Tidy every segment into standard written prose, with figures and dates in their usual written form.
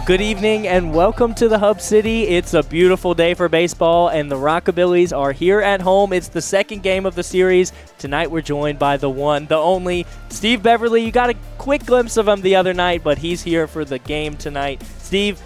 Well, good evening and welcome to the Hub City. It's a beautiful day for baseball, and the Rockabillys are here at home. It's the second game of the series. Tonight we're joined by the one, the only, Steve Beverly. You got a quick glimpse of him the other night, but he's here for the game tonight. Steve,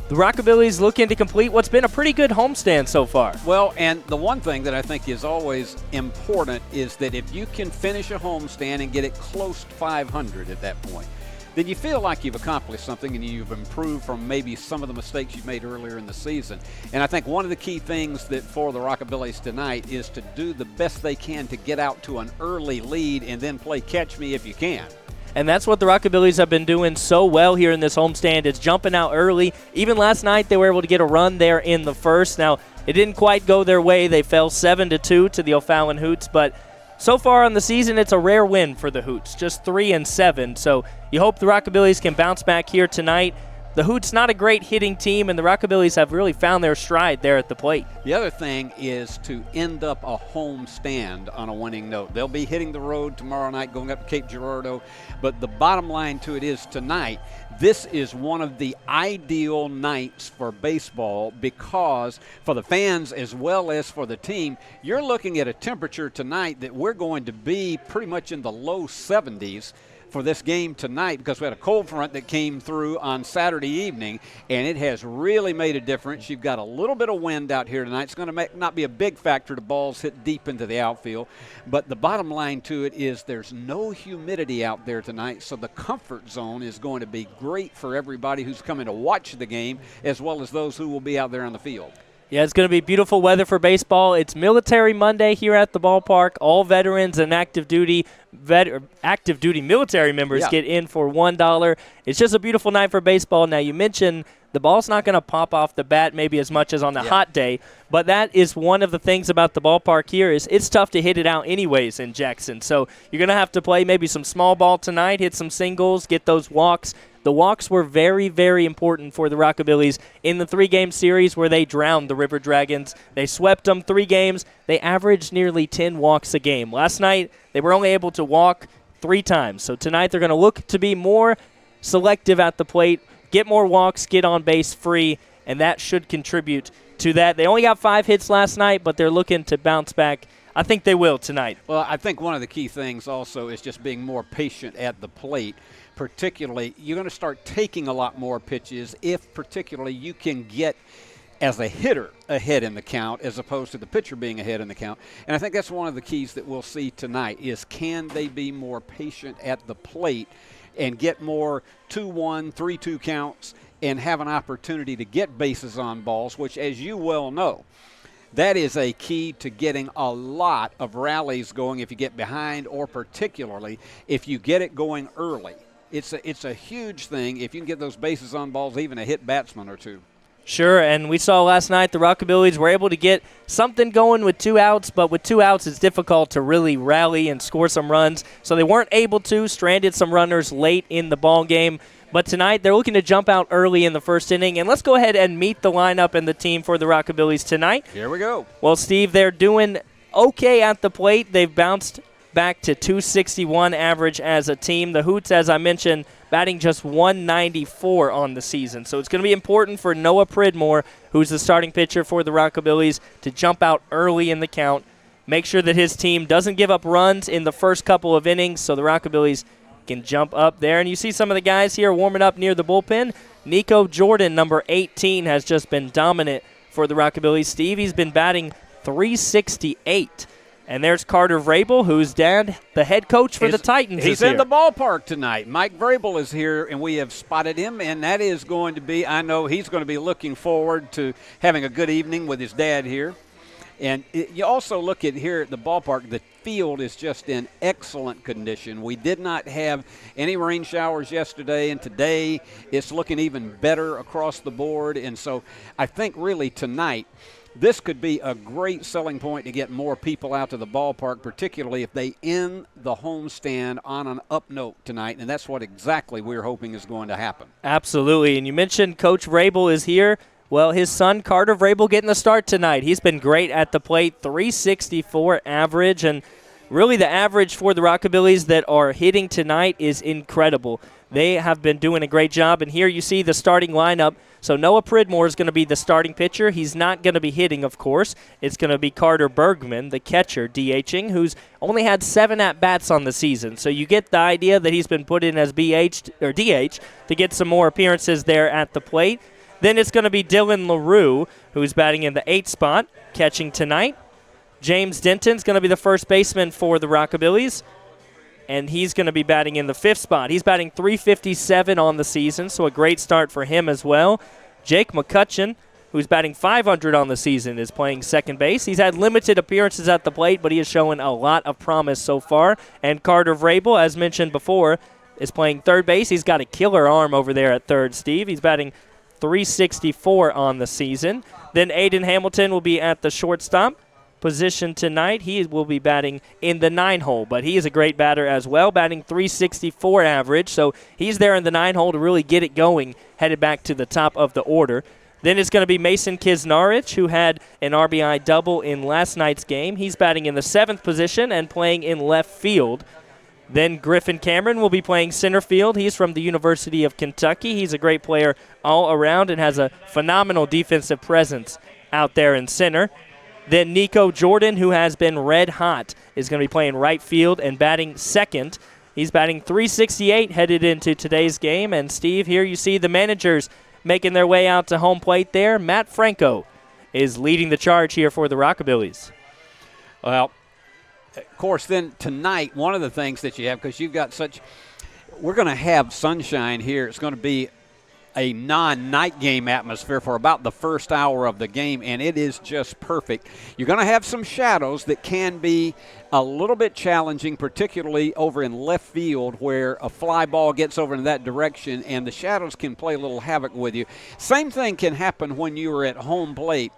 the Rockabillys looking to complete what's been a pretty good homestand so far. Well, and the one thing that I think is always important is that if you can finish a homestand and get it close to 500 at that point, then you feel like you've accomplished something and you've improved from maybe some of the mistakes you've made earlier in the season. And I think one of the key things that for the Rockabillys tonight is to do the best they can to get out to an early lead and then play catch me if you can. And that's what the Rockabillys have been doing so well here in this homestand. It's jumping out early. Even last night they were able to get a run there in the first. Now, it didn't quite go their way. They fell 7-2 to the O'Fallon Hoots, but so far on the season, it's a rare win for the Hoots, just 3-7. So you hope the Rockabillys can bounce back here tonight. The Hoots, not a great hitting team, and the Rockabillys have really found their stride there at the plate. The other thing is to end up a home stand on a winning note. They'll be hitting the road tomorrow night, going up to Cape Girardeau. But the bottom line to it is tonight, this is one of the ideal nights for baseball because for the fans as well as for the team, you're looking at a temperature tonight that we're going to be pretty much in the low 70s for this game tonight because we had a cold front that came through on Saturday evening, and it has really made a difference. You've got a little bit of wind out here tonight. It's going to not be a big factor. The balls hit deep into the outfield, but the bottom line to it is there's no humidity out there tonight, so the comfort zone is going to be great for everybody who's coming to watch the game as well as those who will be out there on the field. Yeah, it's going to be beautiful weather for baseball. It's Military Monday here at the ballpark. All veterans and active duty military members get in for $1. It's just a beautiful night for baseball. Now, you mentioned the ball's not going to pop off the bat maybe as much as on the hot day, but that is one of the things about the ballpark here is it's tough to hit it out anyways in Jackson. So you're going to have to play maybe some small ball tonight, hit some singles, get those walks. The walks were very, very important for the Rockabillys in the 3-game series where they drowned the River Dragons. They swept them 3 games. They averaged nearly 10 walks a game. Last night, they were only able to walk 3 times. So tonight, they're going to look to be more selective at the plate, get more walks, get on base free, and that should contribute to that. They only got 5 hits last night, but they're looking to bounce back. I think they will tonight. Well, I think one of the key things also is just being more patient at the plate. Particularly, you're going to start taking a lot more pitches if particularly you can get as a hitter ahead in the count as opposed to the pitcher being ahead in the count. And I think that's one of the keys that we'll see tonight is can they be more patient at the plate and get more 2-1, 3-2 counts and have an opportunity to get bases on balls, which as you well know, that is a key to getting a lot of rallies going if you get behind or particularly if you get it going early. It's a huge thing if you can get those bases on balls, even a hit batsman or 2. Sure, and we saw last night the Rockabillys were able to get something going with 2 outs, but with 2 outs it's difficult to really rally and score some runs. So they weren't able to, stranded some runners late in the ball game. But tonight they're looking to jump out early in the first inning. And let's go ahead and meet the lineup and the team for the Rockabillys tonight. Here we go. Well, Steve, they're doing okay at the plate. They've bounced back to 261 average as a team. The Hoots, as I mentioned, batting just 194 on the season. So it's going to be important for Noah Pridmore, who's the starting pitcher for the Rockabillys, to jump out early in the count, make sure that his team doesn't give up runs in the first couple of innings so the Rockabillys can jump up there. And you see some of the guys here warming up near the bullpen. Nico Jordan, number 18, has just been dominant for the Rockabillys. Steve, he's been batting 368. And there's Carter Vrabel, who's the head coach for the Titans. He's in the ballpark tonight. Mike Vrabel is here, and we have spotted him, and that is going to be, I know he's going to be looking forward to having a good evening with his dad here. And you also look at here at the ballpark, the field is just in excellent condition. We did not have any rain showers yesterday, and today it's looking even better across the board. And so I think really tonight, this could be a great selling point to get more people out to the ballpark, particularly if they end the homestand on an up note tonight, and that's what exactly we're hoping is going to happen. Absolutely, and you mentioned Coach Vrabel is here. Well, his son, Carter Vrabel, getting the start tonight. He's been great at the plate, 364 average, and really the average for the Rockabillys that are hitting tonight is incredible. They have been doing a great job, and here you see the starting lineup. So Noah Pridmore is going to be the starting pitcher. He's not going to be hitting, of course. It's going to be Carter Bergman, the catcher, DHing, who's only had 7 at-bats on the season. So you get the idea that he's been put in as DH to get some more appearances there at the plate. Then it's going to be Dylan LaRue, who's batting in the 8th spot, catching tonight. James Denton's going to be the first baseman for the Rockabillys, and he's going to be batting in the 5th spot. He's batting .357 on the season, so a great start for him as well. Jake McCutcheon, who's batting .500 on the season, is playing second base. He's had limited appearances at the plate, but he is showing a lot of promise so far. And Carter Vrabel, as mentioned before, is playing third base. He's got a killer arm over there at third, Steve. He's batting .364 on the season. Then Aiden Hamilton will be at the shortstop position tonight. He will be batting in the 9-hole, but he is a great batter as well, batting .364 average. So he's there in the 9-hole to really get it going, headed back to the top of the order. Then it's going to be Mason Kisnarich, who had an RBI double in last night's game. He's batting in the 7th position and playing in left field. Then Griffin Cameron will be playing center field. He's from the University of Kentucky. He's a great player all around and has a phenomenal defensive presence out there in center. Then Nico Jordan, who has been red hot, is going to be playing right field and batting second. He's batting .368 headed into today's game. And, Steve, here you see the managers making their way out to home plate there. Matt Franco is leading the charge here for the Rockabillys. Well, of course, then tonight, one of the things that you have, because you've got we're going to have sunshine here. It's going to be a non-night game atmosphere for about the first hour of the game, and it is just perfect. You're going to have some shadows that can be a little bit challenging, particularly over in left field where a fly ball gets over in that direction, and the shadows can play a little havoc with you. Same thing can happen when you are at home plate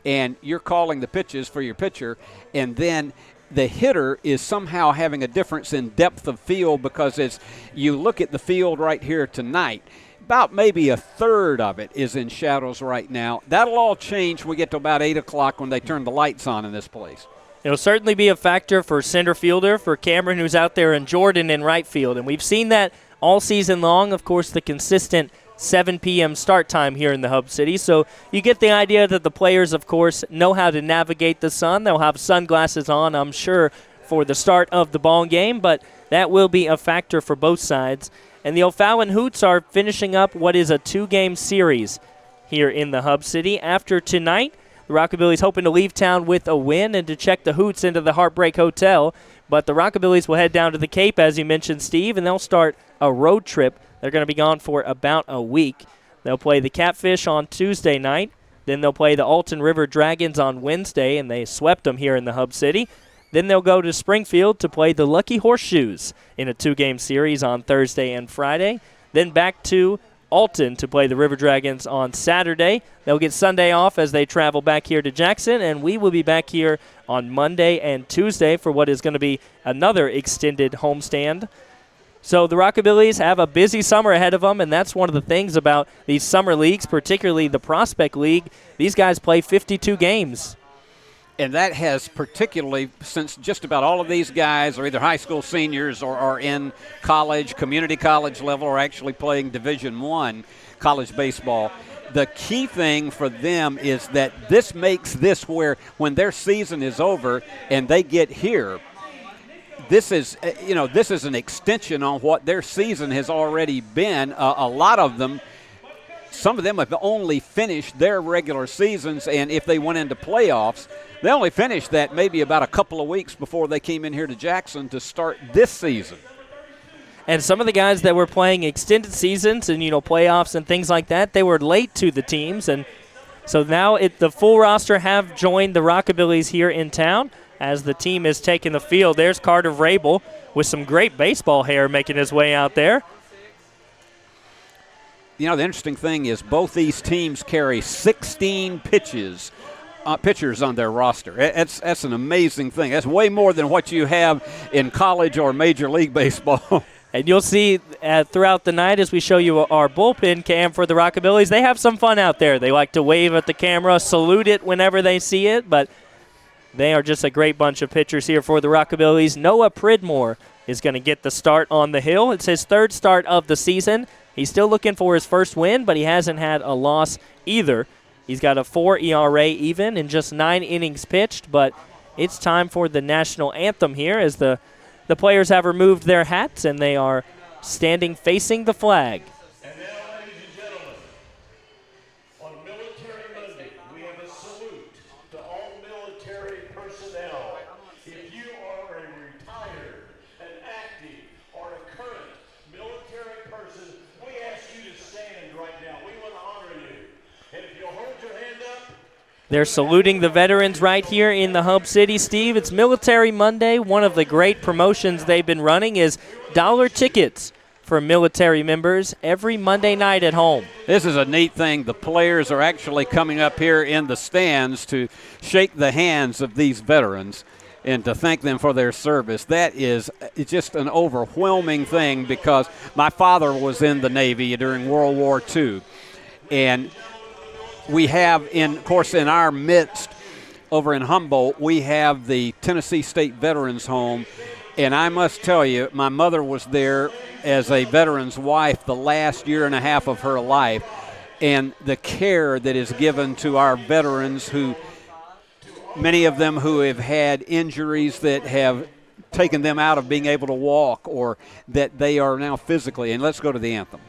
and you're calling the pitches for your pitcher, and then the hitter is somehow having a difference in depth of field, because as you look at the field right here tonight, about maybe a third of it is in shadows right now. That'll all change when we get to about 8 o'clock when they turn the lights on in this place. It'll certainly be a factor for center fielder, for Cameron, who's out there, and Jordan in right field. And we've seen that all season long, of course, the consistent 7 p.m. start time here in the Hub City. So you get the idea that the players, of course, know how to navigate the sun. They'll have sunglasses on, I'm sure, for the start of the ball game, but that will be a factor for both sides. And the O'Fallon Hoots are finishing up what is a 2-game series here in the Hub City. After tonight, the Rockabillys hoping to leave town with a win and to check the Hoots into the Heartbreak Hotel. But the Rockabillys will head down to the Cape, as you mentioned, Steve, and they'll start a road trip. They're going to be gone for about a week. They'll play the Catfish on Tuesday night. Then they'll play the Alton River Dragons on Wednesday, and they swept them here in the Hub City. Then they'll go to Springfield to play the Lucky Horseshoes in a 2-game series on Thursday and Friday. Then back to Alton to play the River Dragons on Saturday. They'll get Sunday off as they travel back here to Jackson, and we will be back here on Monday and Tuesday for what is going to be another extended homestand. So the Rockabillys have a busy summer ahead of them, and that's one of the things about these summer leagues, particularly the Prospect League. These guys play 52 games. And that has particularly, since just about all of these guys are either high school seniors or are in college, community college level, or actually playing Division I college baseball, the key thing for them is that this makes this where when their season is over and they get here, this is an extension on what their season has already been. A lot of them, some of them have only finished their regular seasons, and if they went into playoffs, they only finished that maybe about a couple of weeks before they came in here to Jackson to start this season. And some of the guys that were playing extended seasons and, playoffs and things like that, they were late to the teams. And so now the full roster have joined the Rockabillys here in town as the team is taking the field. There's Carter Vrabel with some great baseball hair making his way out there. The interesting thing is both these teams carry 16 pitchers on their roster. That's an amazing thing. That's way more than what you have in college or Major League Baseball. And you'll see throughout the night as we show you our bullpen cam for the Rockabillys, they have some fun out there. They like to wave at the camera, salute it whenever they see it, but they are just a great bunch of pitchers here for the Rockabillys. Noah Pridmore is going to get the start on the hill. It's his third start of the season. He's still looking for his first win, but he hasn't had a loss either. He's got a 4 ERA even in just 9 innings pitched, but it's time for the national anthem here as the players have removed their hats and they are standing facing the flag. And now, ladies and gentlemen, on Military Monday, we have a salute to all military personnel. If you are a retired, an active, or a current military person, we ask you to stand right now. We want to honor you. And if you'll hold your hand up. They're saluting the veterans right here in the Hub City, Steve. It's Military Monday. One of the great promotions they've been running is dollar tickets for military members every Monday night at home. This is a neat thing. The players are actually coming up here in the stands to shake the hands of these veterans and to thank them for their service. That is just an overwhelming thing because my father was in the Navy during World War II. And we have, of course, in our midst over in Humboldt, we have the Tennessee State Veterans Home. And I must tell you, my mother was there as a veteran's wife the last year and a half of her life. And the care that is given to our veterans, who many of them who have had injuries that have taken them out of being able to walk or that they are now physically. And let's go to the anthem.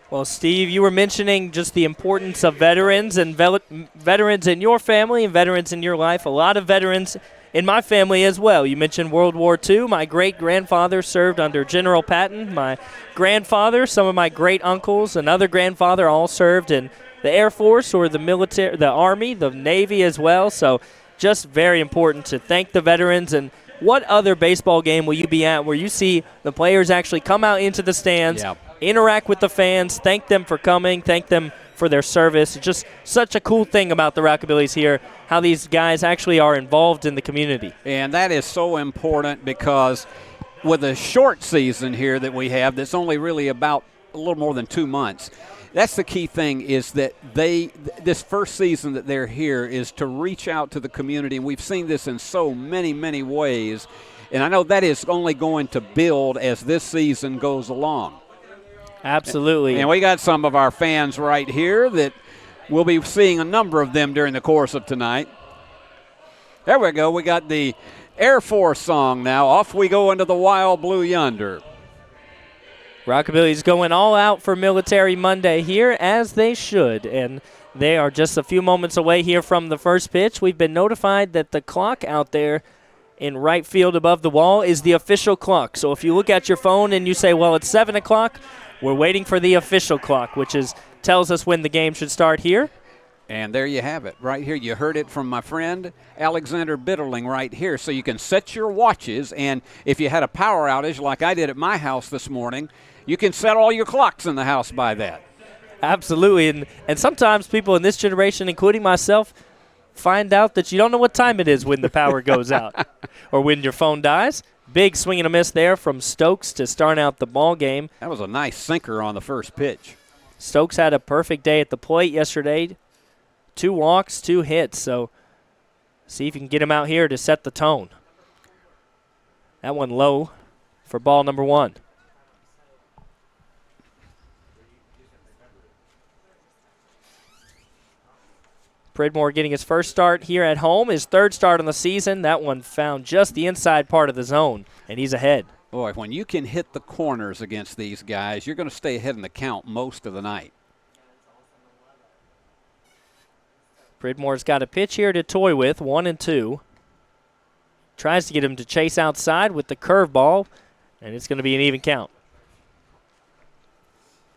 Well, Steve, you were mentioning just the importance of veterans and veterans in your family and veterans in your life. A lot of veterans in my family as well. You mentioned World War II. My great-grandfather served under General Patton. My grandfather, some of my great-uncles, another grandfather all served in the Air Force or the military, the Army, the Navy as well. So just very important to thank the veterans. And what other baseball game will you be at where you see the players actually come out into the stands, interact with the fans, thank them for coming, thank them for their service? It's just such a cool thing about the Rockabillys here, how these guys actually are involved in the community. And that is so important because with a short season here that we have that's only really about a little more than 2 months, that's the key thing, is that this first season that they're here is to reach out to the community. And we've seen this in so many, many ways. And I know that is only going to build as this season goes along. Absolutely. And we got some of our fans right here that we'll be seeing a number of them during the course of tonight. There we go. We got the Air Force song now. Off we go into the wild blue yonder. Rockabillys going all out for Military Monday here, as they should. And they are just a few moments away here from the first pitch. We've been notified that the clock out there in right field above the wall is the official clock. So if you look at your phone and you say, well, it's 7 o'clock, we're waiting for the official clock, which tells us when the game should start here. And there you have it, right here. You heard it from my friend Alexander Bitterling right here. So you can set your watches, and if you had a power outage like I did at my house this morning, you can set all your clocks in the house by that. Absolutely, and sometimes people in this generation, including myself, find out that you don't know what time it is when the power goes out or when your phone dies. Big swing and a miss there from Stokes to start out the ball game. That was a nice sinker on the first pitch. Stokes had a perfect day at the plate yesterday. 2 walks, 2 hits. So see if you can get him out here to set the tone. That one low for ball number 1. Pridmore getting his first start here at home, his third start on the season. That one found just the inside part of the zone, and he's ahead. Boy, when you can hit the corners against these guys, you're going to stay ahead in the count most of the night. Pridmore's got a pitch here to toy with, 1-2. Tries to get him to chase outside with the curveball, and it's going to be an even count.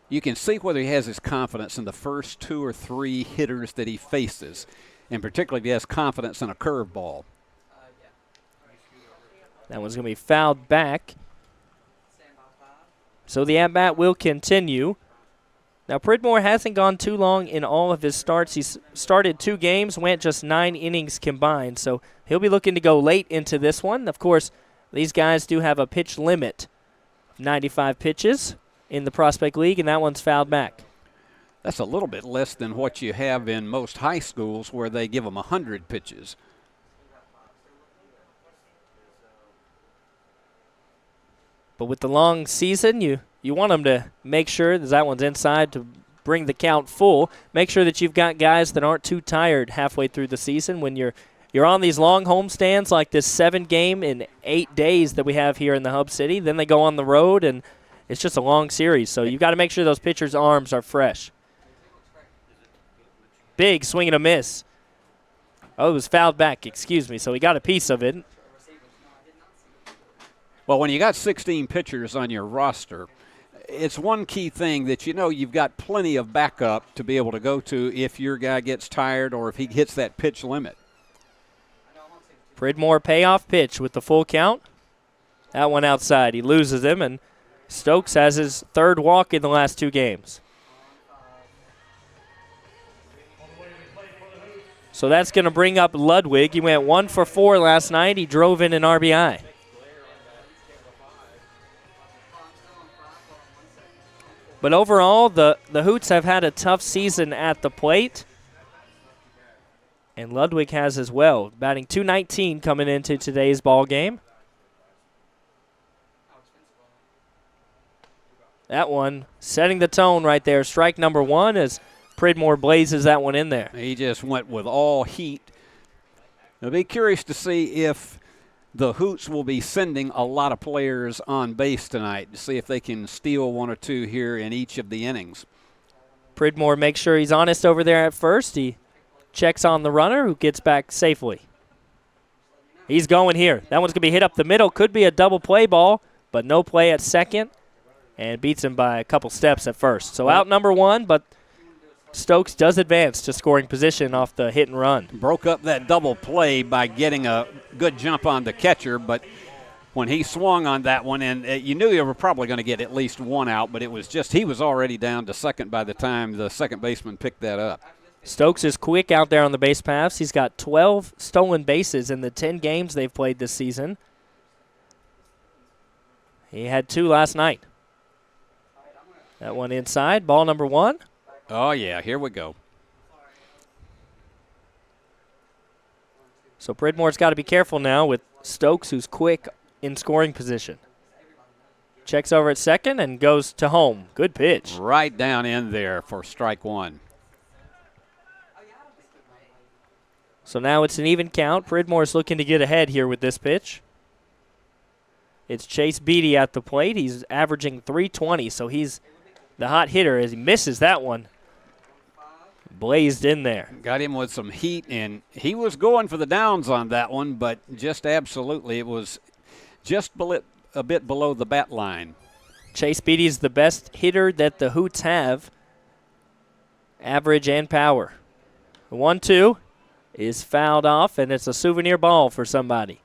You can see whether he has his confidence in the first 2 or 3 hitters that he faces, and particularly if he has confidence in a curveball. That one's going to be fouled back. So the at-bat will continue. Now, Pridmore hasn't gone too long in all of his starts. He's started 2 games, went just 9 innings combined, so he'll be looking to go late into this one. Of course, these guys do have a pitch limit of 95 pitches in the Prospect League, and that one's fouled back. That's a little bit less than what you have in most high schools where they give them 100 pitches. But with the long season, you want them to make sure that one's inside to bring the count full. Make sure that you've got guys that aren't too tired halfway through the season when you're on these long homestands like this 7-game in 8 days that we have here in the Hub City. Then they go on the road, and it's just a long series. So you've got to make sure those pitchers' arms are fresh. Big swing and a miss. Oh, it was fouled back, excuse me. So he got a piece of it. Well, when you got 16 pitchers on your roster, it's one key thing that you know you've got plenty of backup to be able to go to if your guy gets tired or if he hits that pitch limit. Pridmore payoff pitch with the full count. That one outside. He loses him, and Stokes has his 3rd walk in the last 2 games. So that's going to bring up Ludwig. He went 1 for 4 last night. He drove in an RBI. But overall, the Hoots have had a tough season at the plate. And Ludwig has as well, batting .219 coming into today's ball game. That one setting the tone right there. Strike number 1 as Pridmore blazes that one in there. He just went with all heat. I'll be curious to see if the Hoots will be sending a lot of players on base tonight to see if they can steal 1 or 2 here in each of the innings. Pridmore makes sure he's honest over there at first. He checks on the runner who gets back safely. He's going here. That one's going to be hit up the middle. Could be a double play ball, but no play at second, and beats him by a couple steps at first. So out number 1, but Stokes does advance to scoring position off the hit and run. Broke up that double play by getting a good jump on the catcher, but when he swung on that one, and you knew you were probably going to get at least 1 out, but it was just he was already down to second by the time the second baseman picked that up. Stokes is quick out there on the base paths. He's got 12 stolen bases in the 10 games they've played this season. He had 2 last night. That one inside, ball number 1. Oh, yeah, here we go. So Pridmore's got to be careful now with Stokes, who's quick in scoring position. Checks over at second and goes to home. Good pitch. Right down in there for strike 1. So now it's an even count. Pridmore's looking to get ahead here with this pitch. It's Chase Beatty at the plate. He's averaging .320, so he's the hot hitter as he misses that one. Blazed in there. Got him with some heat, and he was going for the downs on that one, but just absolutely, it was just a bit below the bat line. Chase Beatty is the best hitter that the Hoots have, average and power. The 1-2 is fouled off, and it's a souvenir ball for somebody.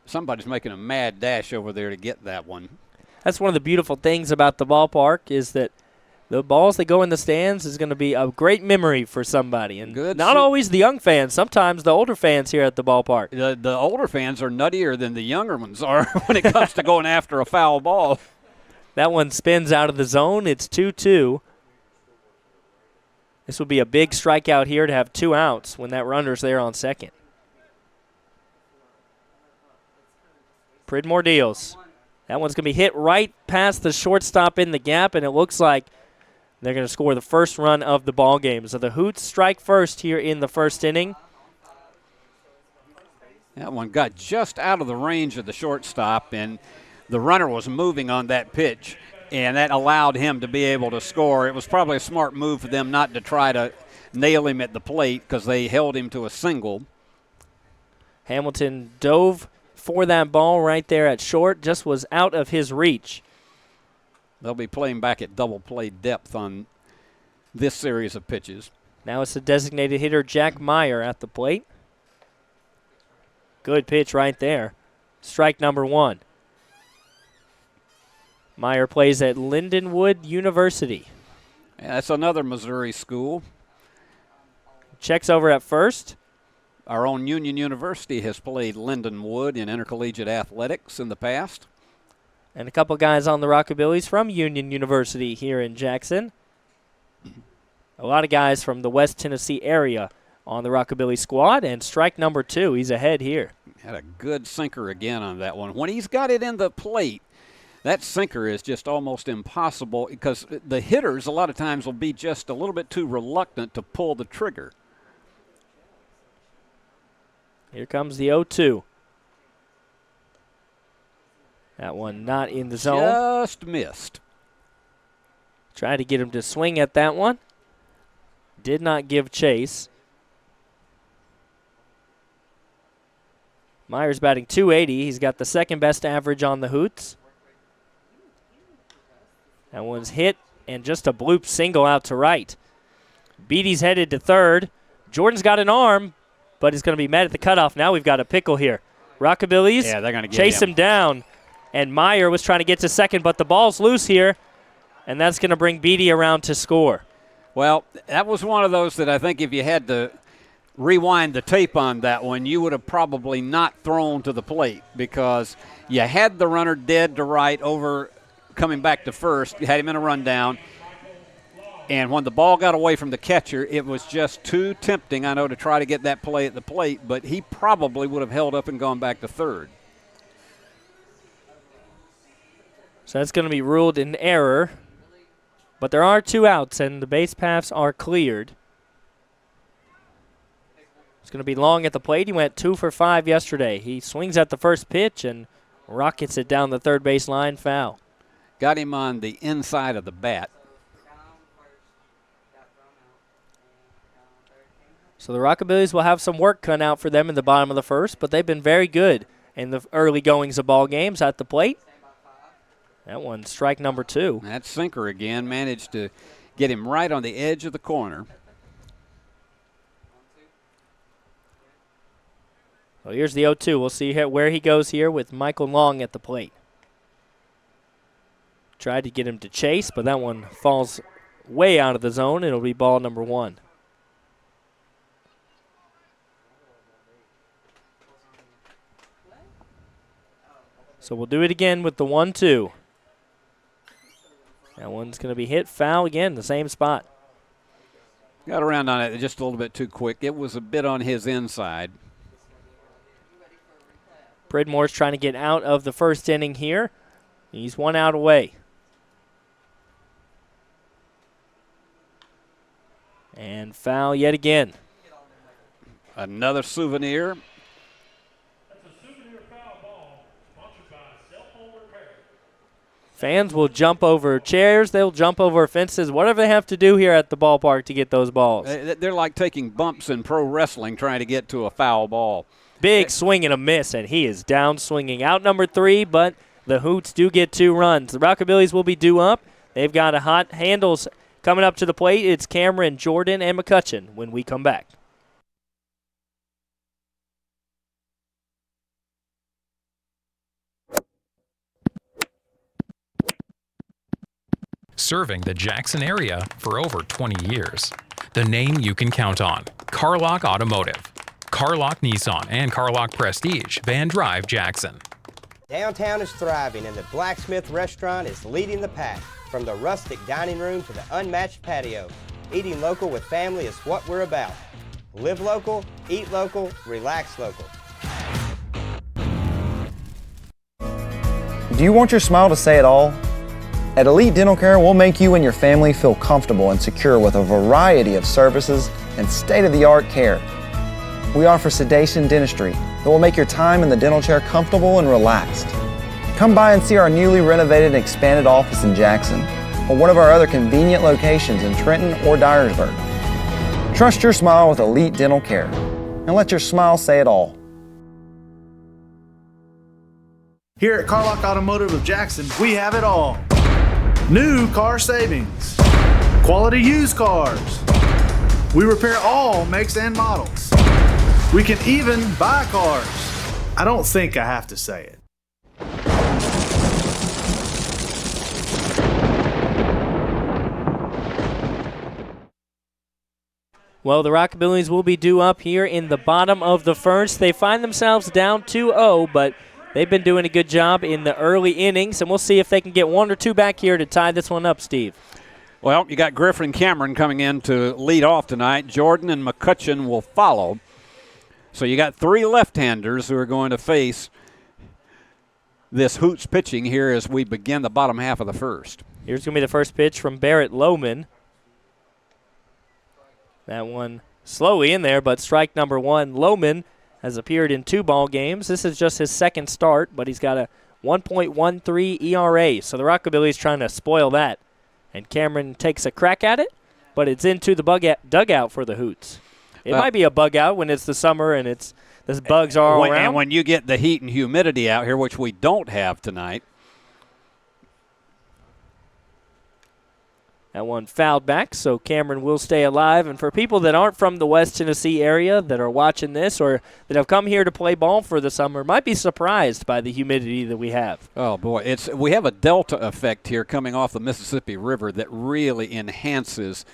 Somebody's making a mad dash over there to get that one. That's one of the beautiful things about the ballpark is that the balls that go in the stands is going to be a great memory for somebody. And not always the young fans, sometimes the older fans here at the ballpark. The older fans are nuttier than the younger ones are when it comes to going after a foul ball. That one spins out of the zone. It's 2-2. This would be a big strikeout here to have 2 outs when that runner's there on second. Pridmore deals. That one's going to be hit right past the shortstop in the gap, and it looks like they're going to score the first run of the ball game. So the Hoots strike first here in the first inning. That one got just out of the range of the shortstop, and the runner was moving on that pitch, and that allowed him to be able to score. It was probably a smart move for them not to try to nail him at the plate because they held him to a single. Hamilton dove for that ball right there at short, just was out of his reach. They'll be playing back at double play depth on this series of pitches. Now it's the designated hitter Jack Meyer at the plate. Good pitch right there. Strike number 1. Meyer plays at Lindenwood University. Yeah, that's another Missouri school. Checks over at first. Our own Union University has played Lindenwood in intercollegiate athletics in the past. And a couple guys on the Rockabillys from Union University here in Jackson. A lot of guys from the West Tennessee area on the Rockabilly squad. And strike number 2, he's ahead here. Had a good sinker again on that one. When he's got it in the plate, that sinker is just almost impossible because the hitters a lot of times will be just a little bit too reluctant to pull the trigger. Here comes the 0-2. That one not in the zone. Just missed. Tried to get him to swing at that one. Did not give chase. Meyer's batting .280. He's got the second best average on the Hoots. That one's hit and just a bloop single out to right. Beatty's headed to third. Jordan's got an arm, but he's going to be met at the cutoff. Now we've got a pickle here. Rockabillys they're going to chase him down. And Meyer was trying to get to second, but the ball's loose here, and that's going to bring Beatty around to score. Well, that was one of those that I think if you had to rewind the tape on that one, you would have probably not thrown to the plate because you had the runner dead to right over coming back to first. You had him in a rundown. And when the ball got away from the catcher, it was just too tempting, I know, to try to get that play at the plate, but he probably would have held up and gone back to third. So that's going to be ruled an error. But there are 2 outs, and the base paths are cleared. It's going to be Long at the plate. He went 2 for 5 yesterday. He swings at the first pitch and rockets it down the third base line, foul. Got him on the inside of the bat. So the Rockabillys will have some work cut out for them in the bottom of the first, but they've been very good in the early goings of ball games at the plate. That one's strike number 2. That sinker again managed to get him right on the edge of the corner. So here's the 0-2. We'll see where he goes here with Michael Long at the plate. Tried to get him to chase, but that one falls way out of the zone. It'll be ball number 1. So we'll do it again with the 1-2. That one's going to be hit foul again, the same spot. Got around on it just a little bit too quick. It was a bit on his inside. Pridmore's trying to get out of the first inning here. He's 1 out away. And foul yet again. Another souvenir. Fans will jump over chairs. They'll jump over fences, whatever they have to do here at the ballpark to get those balls. They're like taking bumps in pro wrestling trying to get to a foul ball. Big swing and a miss, and he is down swinging. Out number 3, but the Hoots do get 2 runs. The Rockabillys will be due up. They've got a hot handles coming up to the plate. It's Cameron, Jordan, and McCutcheon when we come back. Serving the Jackson area for over 20 years. The name you can count on, Carlock Automotive. Carlock Nissan and Carlock Prestige, Van Drive, Jackson. Downtown is thriving and the Blacksmith Restaurant is leading the pack. From the rustic dining room to the unmatched patio, eating local with family is what we're about. Live local, eat local, relax local. Do you want your smile to say it all? At Elite Dental Care, we'll make you and your family feel comfortable and secure with a variety of services and state-of-the-art care. We offer sedation dentistry that will make your time in the dental chair comfortable and relaxed. Come by and see our newly renovated and expanded office in Jackson, or one of our other convenient locations in Trenton or Dyersburg. Trust your smile with Elite Dental Care, and let your smile say it all. Here at Carlock Automotive of Jackson, we have it all. New car savings, quality used cars. We repair all makes and models. We can even buy cars. I don't think I have to say it. Well, the Rockabillys will be due up here in the bottom of the first. They find themselves down 2-0, but they've been doing a good job in the early innings, and we'll see if they can get one or two back here to tie this one up, Steve. Well, you got Griffin and Cameron coming in to lead off tonight. Jordan and McCutcheon will follow. So you got three left-handers who are going to face this Hoots pitching here as we begin the bottom half of the first. Here's going to be the first pitch from Barrett Lohman. That one slowly in there, but strike number one. Lohman has appeared in 2 ball games. This is just his second start, but he's got a 1.13 ERA, so the Rockabillys trying to spoil that. And Cameron takes a crack at it, but it's into the dugout for the Hoots. It might be a bug out when it's the summer and the bugs are all around. And when you get the heat and humidity out here, which we don't have tonight. That one fouled back, so Cameron will stay alive. And for people that aren't from the West Tennessee area that are watching this or that have come here to play ball for the summer, might be surprised by the humidity that we have. Oh, boy. We have a delta effect here coming off the Mississippi River that really enhances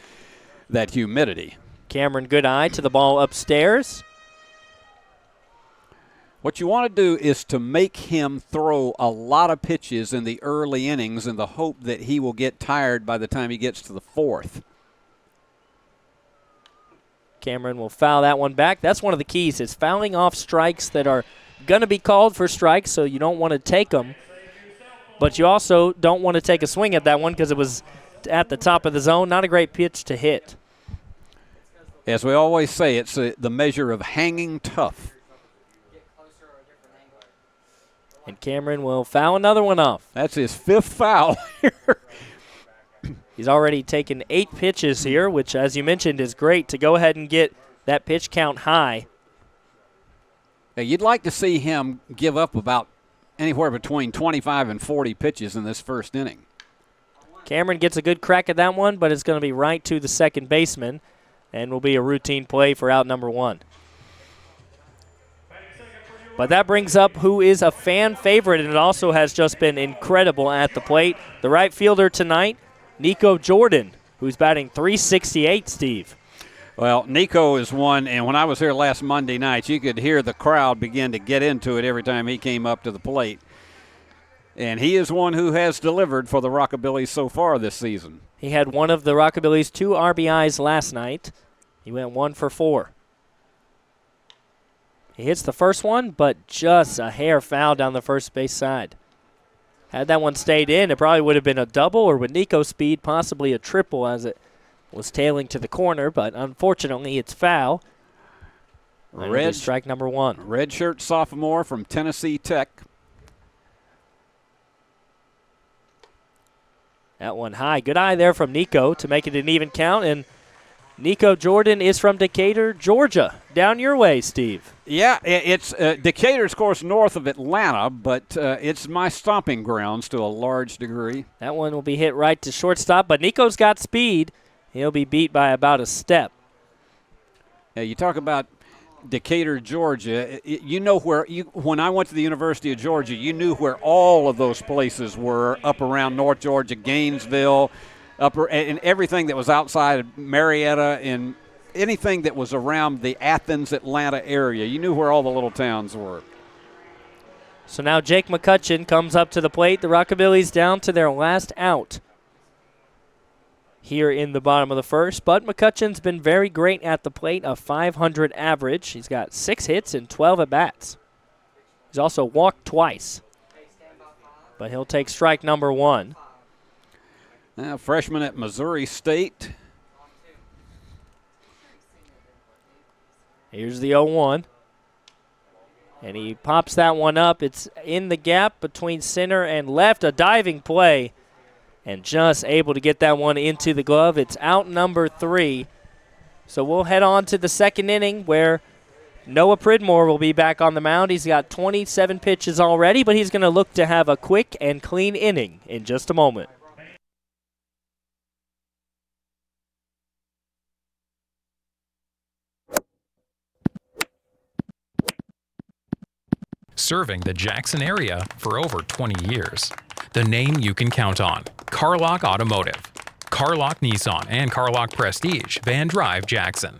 that humidity. Cameron, good eye to the ball upstairs. What you want to do is to make him throw a lot of pitches in the early innings in the hope that he will get tired by the time he gets to the fourth. Cameron will foul that one back. That's one of the keys, is fouling off strikes that are going to be called for strikes, so you don't want to take them. But you also don't want to take a swing at that one because it was at the top of the zone. Not a great pitch to hit. As we always say, it's the measure of hanging tough. And Cameron will foul another one off. That's his 5th foul here. He's already taken 8 pitches here, which, as you mentioned, is great to go ahead and get that pitch count high. Now, you'd like to see him give up about anywhere between 25 and 40 pitches in this first inning. Cameron gets a good crack at that one, but it's going to be right to the second baseman and will be a routine play for out number 1. But that brings up who is a fan favorite, and it also has just been incredible at the plate. The right fielder tonight, Nico Jordan, who's batting .368, Steve. Well, Nico is one, and when I was here last Monday night, you could hear the crowd begin to get into it every time he came up to the plate. And he is one who has delivered for the Rockabillys so far this season. He had one of the Rockabillys' 2 RBIs last night. He went 1 for 4. He hits the first one, but just a hair foul down the first base side. Had that one stayed in, it probably would have been a double, or with Nico's speed, possibly a triple as it was tailing to the corner, but unfortunately it's foul. Red strike number 1. Redshirt sophomore from Tennessee Tech. That one high. Good eye there from Nico to make it an even count, and Nico Jordan is from Decatur, Georgia. Down your way, Steve. Yeah, it's Decatur's, of course, north of Atlanta, but it's my stomping grounds to a large degree. That one will be hit right to shortstop, but Nico's got speed. He'll be beat by about a step. Yeah, you talk about Decatur, Georgia. You know where when I went to the University of Georgia, you knew where all of those places were up around North Georgia, Gainesville, and everything that was outside of Marietta and anything that was around the Athens, Atlanta area. You knew where all the little towns were. So now Jake McCutcheon comes up to the plate. The Rockabillys down to their last out here in the bottom of the first. But McCutcheon's been very great at the plate, a .500 average. He's got 6 hits and 12 at-bats. He's also walked twice. but he'll take strike number one. Now, freshman at Missouri State. Here's the 0-1. And he pops that one up. It's in the gap between center and left. A diving play. And just able to get that one into the glove. It's out number 3. So we'll head on to the second inning where Noah Pridmore will be back on the mound. He's got 27 pitches already, but he's going to look to have a quick and clean inning in just a moment. Serving the Jackson area for over 20 years. The name you can count on. Carlock Automotive. Carlock Nissan and Carlock Prestige, Van Drive, Jackson.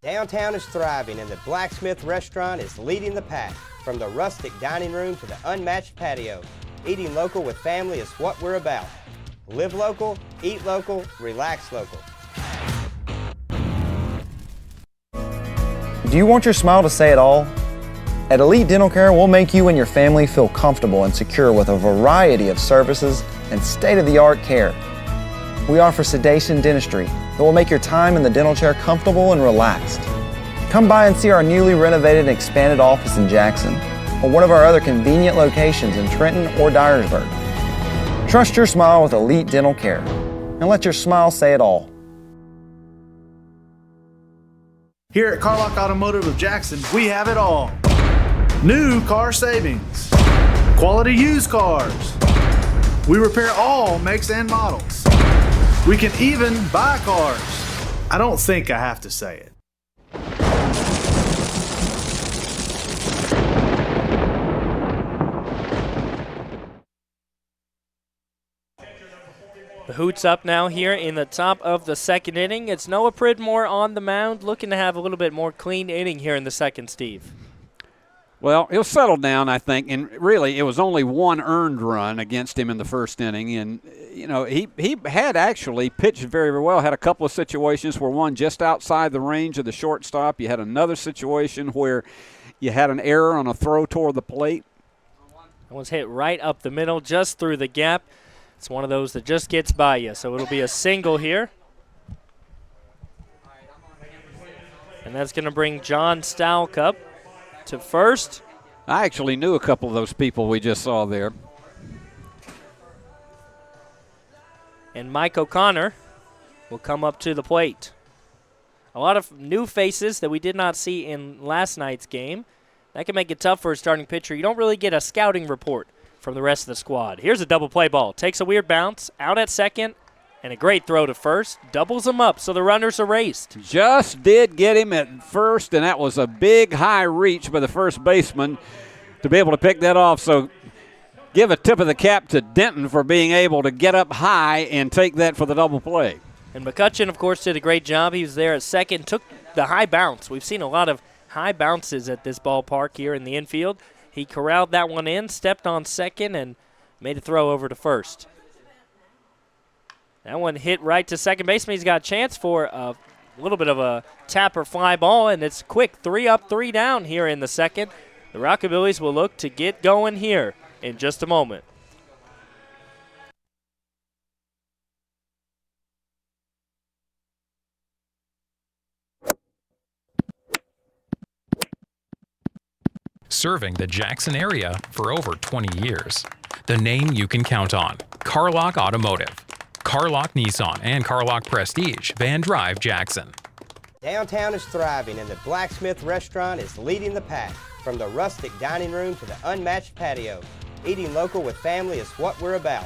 Downtown is thriving and the Blacksmith Restaurant is leading the pack. From the rustic dining room to the unmatched patio, eating local with family is what we're about. Live local, eat local, relax local. Do you want your smile to say it all? At Elite Dental Care, we'll make you and your family feel comfortable and secure with a variety of services and state-of-the-art care. We offer sedation dentistry that will make your time in the dental chair comfortable and relaxed. Come by and see our newly renovated and expanded office in Jackson or one of our other convenient locations in Trenton or Dyersburg. Trust your smile with Elite Dental Care and let your smile say it all. Here at Carlock Automotive of Jackson, we have it all. New car savings, quality used cars. We repair all makes and models. We can even buy cars. I don't think I have to say it. The Hoots up now here in the top of the second inning. It's Noah Pridmore on the mound, looking to have a little bit more clean inning here in the second, Steve. Well, he'll settle down, I think, and really it was only one earned run against him in the first inning, and you know he had actually pitched very, very well. Had a couple of situations where one just outside the range of the shortstop. You had another situation where you had an error on a throw toward the plate. That one's hit right up the middle, just through the gap. It's one of those that just gets by you, so it'll be a single here. And that's going to bring John Stalcup to first. I actually knew a couple of those people we just saw there. And Mike O'Connor will come up to the plate. A lot of new faces that we did not see in last night's game. That can make it tough for a starting pitcher. You don't really get a scouting report from the rest of the squad. Here's a double play ball. Takes a weird bounce, out at second, and a great throw to first. Doubles him up, so the runner's erased. Just did get him at first, and that was a big high reach by the first baseman to be able to pick that off. So give a tip of the cap to Denton for being able to get up high and take that for the double play. And McCutcheon, of course, did a great job. He was there at second, took the high bounce. We've seen a lot of high bounces at this ballpark here in the infield. He corralled that one in, stepped on second, and made a throw over to first. That one hit right to second baseman. He's got a chance for a little bit of a tap or fly ball, and it's quick. 3 up, 3 down here in the second. The Rockabillys will look to get going here in just a moment. Serving the Jackson area for over 20 years. The name you can count on. Carlock Automotive. Carlock Nissan and Carlock Prestige, Van Drive, Jackson. Downtown is thriving and the Blacksmith Restaurant is leading the pack. From the rustic dining room to the unmatched patio, eating local with family is what we're about.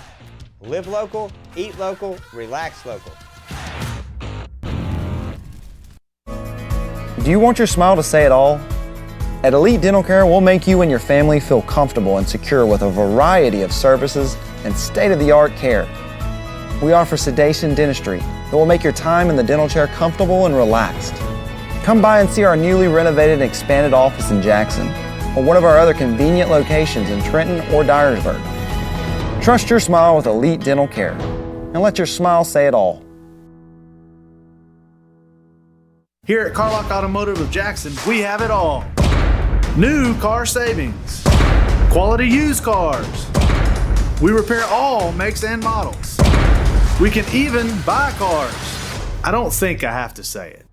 Live local, eat local, relax local. Do you want your smile to say it all? At Elite Dental Care, we'll make you and your family feel comfortable and secure with a variety of services and state-of-the-art care. We offer sedation dentistry that will make your time in the dental chair comfortable and relaxed. Come by and see our newly renovated and expanded office in Jackson or one of our other convenient locations in Trenton or Dyersburg. Trust your smile with Elite Dental Care and let your smile say it all. Here at Carlock Automotive of Jackson, we have it all. New car savings, quality used cars. We repair all makes and models. We can even buy cars. I don't think I have to say it.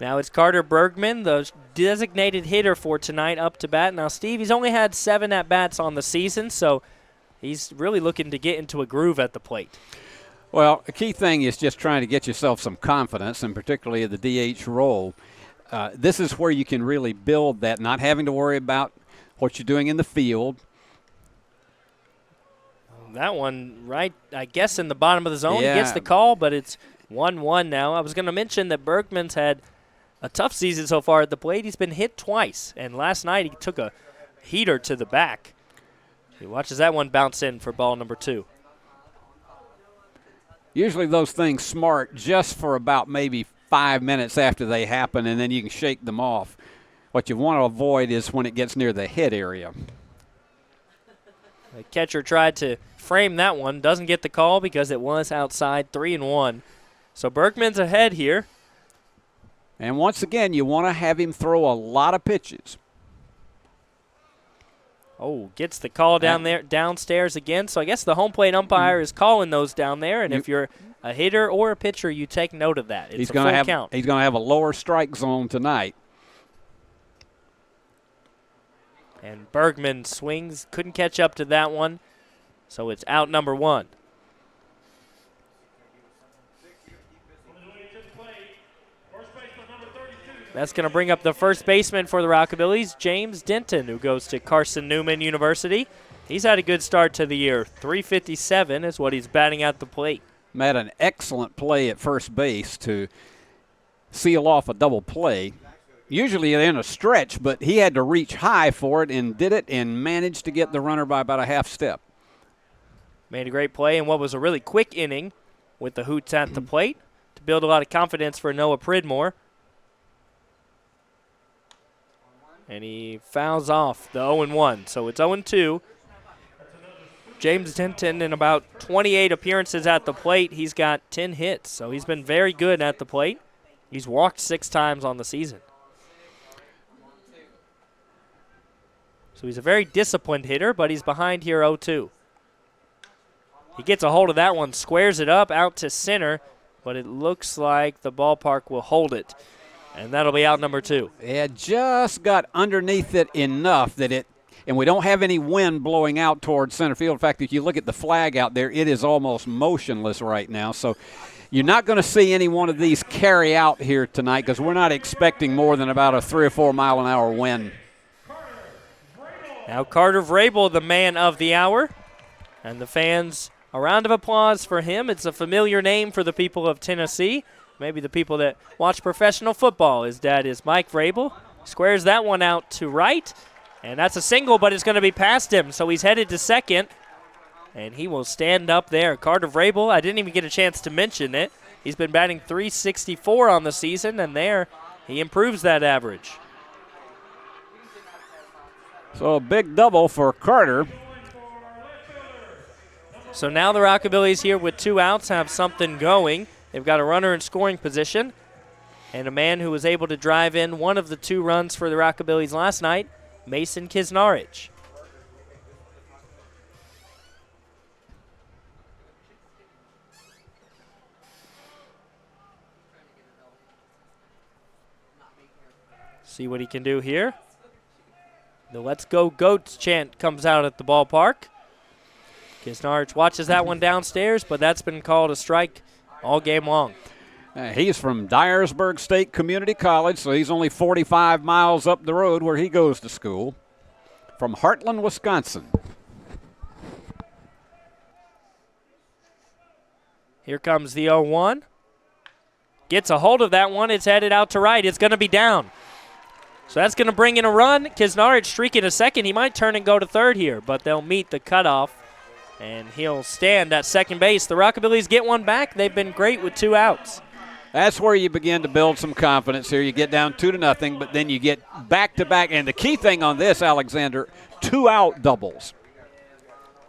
Now it's Carter Bergman, the designated hitter for tonight, up to bat. Now, Steve, he's only had 7 at-bats on the season, so he's really looking to get into a groove at the plate. Well, a key thing is just trying to get yourself some confidence, and particularly at the DH role. This is where you can really build that, not having to worry about what you're doing in the field. That one right, I guess, in the bottom of the zone. Yeah. He gets the call, but it's 1-1 now. I was going to mention that Bergman's had a tough season so far at the plate. He's been hit twice, and last night he took a heater to the back. He watches that one bounce in for ball number 2. Usually those things smart just for about maybe 5 minutes after they happen, and then you can shake them off. What you want to avoid is when it gets near the head area. The catcher tried to frame that one. Doesn't get the call because it was outside, 3-1. So Bergman's ahead here. And once again, you want to have him throw a lot of pitches. Oh, gets the call down there, downstairs again. So I guess the home plate umpire is calling those down there. And if you're a hitter or a pitcher, you take note of that. It's a full count. He's going to have a lower strike zone tonight. And Bergman swings, couldn't catch up to that one. So it's out number 1. That's going to bring up the first baseman for the Rockabillys, James Denton, who goes to Carson Newman University. He's had a good start to the year. .357 is what he's batting at the plate. Made an excellent play at first base to seal off a double play. Usually in a stretch, but he had to reach high for it and did it and managed to get the runner by about a half step. Made a great play in what was a really quick inning with the Hoots at the plate to build a lot of confidence for Noah Pridmore. And he fouls off the 0-1. So it's 0-2. James Denton, in about 28 appearances at the plate, he's got 10 hits. So he's been very good at the plate. He's walked 6 times on the season. So he's a very disciplined hitter, but he's behind here 0-2. He gets a hold of that one, squares it up out to center, but it looks like the ballpark will hold it. And that'll be out number 2. It just got underneath it enough that it, and we don't have any wind blowing out towards center field. In fact, if you look at the flag out there, it is almost motionless right now. So you're not going to see any one of these carry out here tonight because we're not expecting more than about a 3 or 4 mile an hour wind. Now Carter Vrabel, the man of the hour. And the fans, a round of applause for him. It's a familiar name for the people of Tennessee. Maybe the people that watch professional football. His dad is Mike Vrabel. Squares that one out to right. And that's a single, but it's going to be past him. So he's headed to second. And he will stand up there. Carter Vrabel, I didn't even get a chance to mention it. He's been batting .364 on the season, and there he improves that average. So a big double for Carter. So now the Rockabillys here with 2 outs have something going. They've got a runner in scoring position and a man who was able to drive in one of the 2 runs for the Rockabillys last night, Mason Kisnarich. See what he can do here. The Let's Go Goats chant comes out at the ballpark. Kisnarich watches that one downstairs, but that's been called a strike all game long. He's from Dyersburg State Community College, so he's only 45 miles up the road where he goes to school. From Heartland, Wisconsin. Here comes the 0-1. Gets a hold of that one. It's headed out to right. It's going to be down. So that's going to bring in a run. Kisnarich streaking a second. He might turn and go to third here, but they'll meet the cutoff. And he'll stand at second base. The Rockabillys get one back. They've been great with 2 outs. That's where you begin to build some confidence here. You get down 2-0, but then you get back-to-back. And the key thing on this, Alexander, 2-out doubles.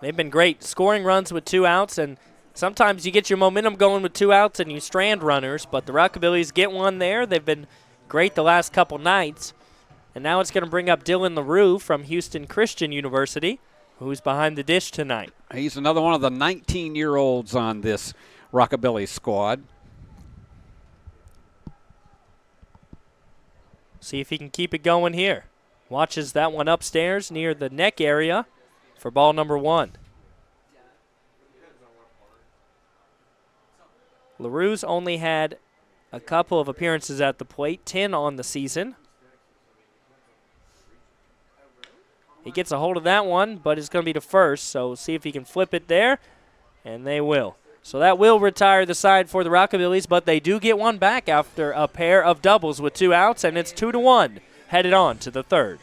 They've been great scoring runs with 2 outs, and sometimes you get your momentum going with 2 outs and you strand runners, but the Rockabillys get one there. They've been great the last couple nights. And now it's going to bring up Dylan LaRue from Houston Christian University, who's behind the dish tonight. He's another one of the 19-year-olds on this Rockabilly squad. See if he can keep it going here. Watches that one upstairs near the neck area for ball number 1. LaRue's only had a couple of appearances at the plate, 10 on the season. He gets a hold of that one, but it's going to be to first, so see if he can flip it there, and they will. So that will retire the side for the Rockabillys, but they do get one back after a pair of doubles with 2 outs, and it's 2-1, headed on to the third.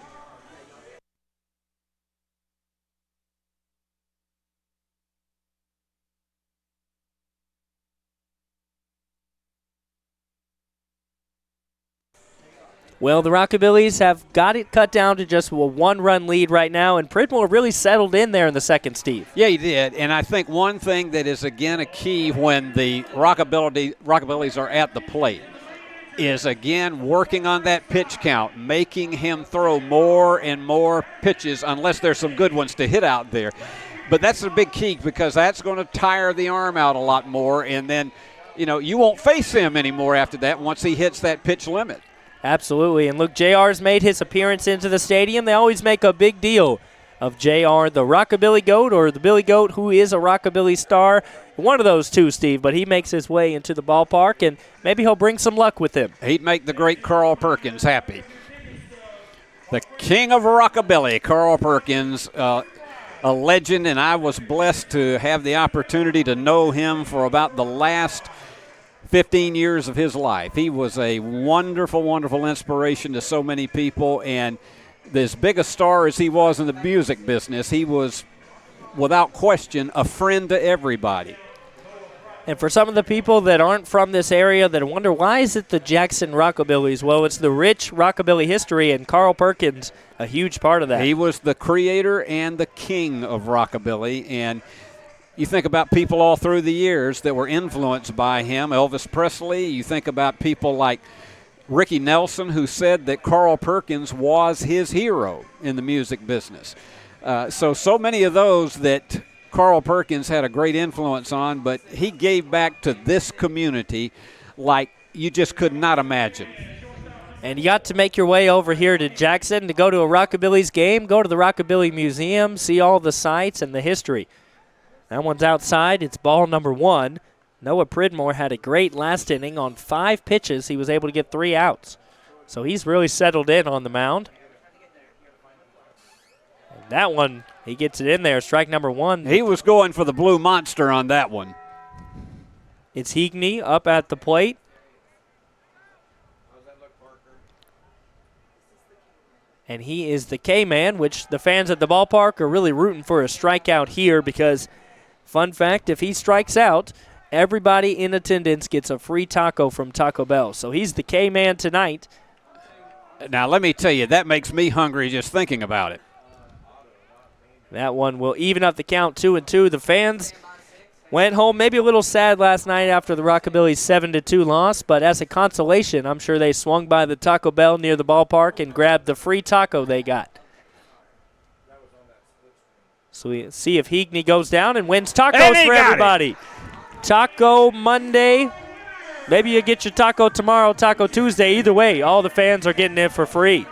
Well, the Rockabillys have got it cut down to just a 1-run lead right now, and Pridmore really settled in there in the second, Steve. Yeah, he did. And I think one thing that is, again, a key when the Rockabillys are at the plate is, again, working on that pitch count, making him throw more and more pitches unless there's some good ones to hit out there. But that's a big key because that's going to tire the arm out a lot more, and then, you won't face him anymore after that once he hits that pitch limit. Absolutely, and look, JR's made his appearance into the stadium. They always make a big deal of JR, the Rockabilly Goat, or the Billy Goat, who is a Rockabilly star. One of those two, Steve, but he makes his way into the ballpark, and maybe he'll bring some luck with him. He'd make the great Carl Perkins happy. The king of Rockabilly, Carl Perkins, a legend, and I was blessed to have the opportunity to know him for about the last 15 years of his life. He was a wonderful, wonderful inspiration to so many people, and as big a star as he was in the music business, he was, without question, a friend to everybody. And for some of the people that aren't from this area that wonder, why is it the Jackson Rockabillys? Well, it's the rich Rockabilly history, and Carl Perkins, a huge part of that. He was the creator and the king of Rockabilly, and you think about people all through the years that were influenced by him. Elvis Presley. You think about people like Ricky Nelson, who said that Carl Perkins was his hero in the music business. So many of those that Carl Perkins had a great influence on, but he gave back to this community like you just could not imagine. And you got to make your way over here to Jackson to go to a Rockabillys game, go to the Rockabilly Museum, see all the sights and the history. That one's outside. It's ball number 1. Noah Pridmore had a great last inning. On 5 pitches, he was able to get 3 outs. So he's really settled in on the mound. And that one, he gets it in there. Strike number 1. He was going for the blue monster on that one. It's Heagney up at the plate. And he is the K-man, which the fans at the ballpark are really rooting for a strikeout here because, fun fact, if he strikes out, everybody in attendance gets a free taco from Taco Bell. So he's the K-man tonight. Now, let me tell you, that makes me hungry just thinking about it. That one will even up the count 2-2. The fans went home maybe a little sad last night after the Rockabillys 7-2 loss, but as a consolation, I'm sure they swung by the Taco Bell near the ballpark and grabbed the free taco they got. So we see if Heagney goes down and wins tacos for everybody. Taco Monday. Maybe you get your taco tomorrow, Taco Tuesday. Either way, all the fans are getting it for free.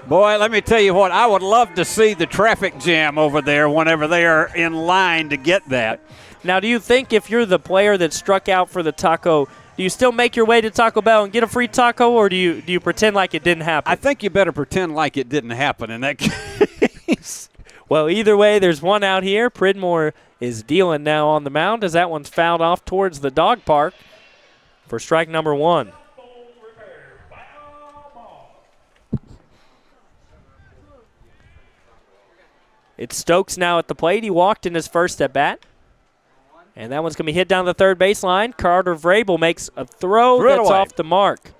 Boy, let me tell you what, I would love to see the traffic jam over there whenever they are in line to get that. Now, do you think if you're the player that struck out for the taco, do you still make your way to Taco Bell and get a free taco, or do you pretend like it didn't happen? I think you better pretend like it didn't happen in that case. Well, either way, there's one out here. Pridmore is dealing now on the mound as that one's fouled off towards the dog park for strike number 1. It's Stokes now at the plate. He walked in his first at bat. And that one's going to be hit down the third baseline. Carter Vrabel makes a throw that's off the mark.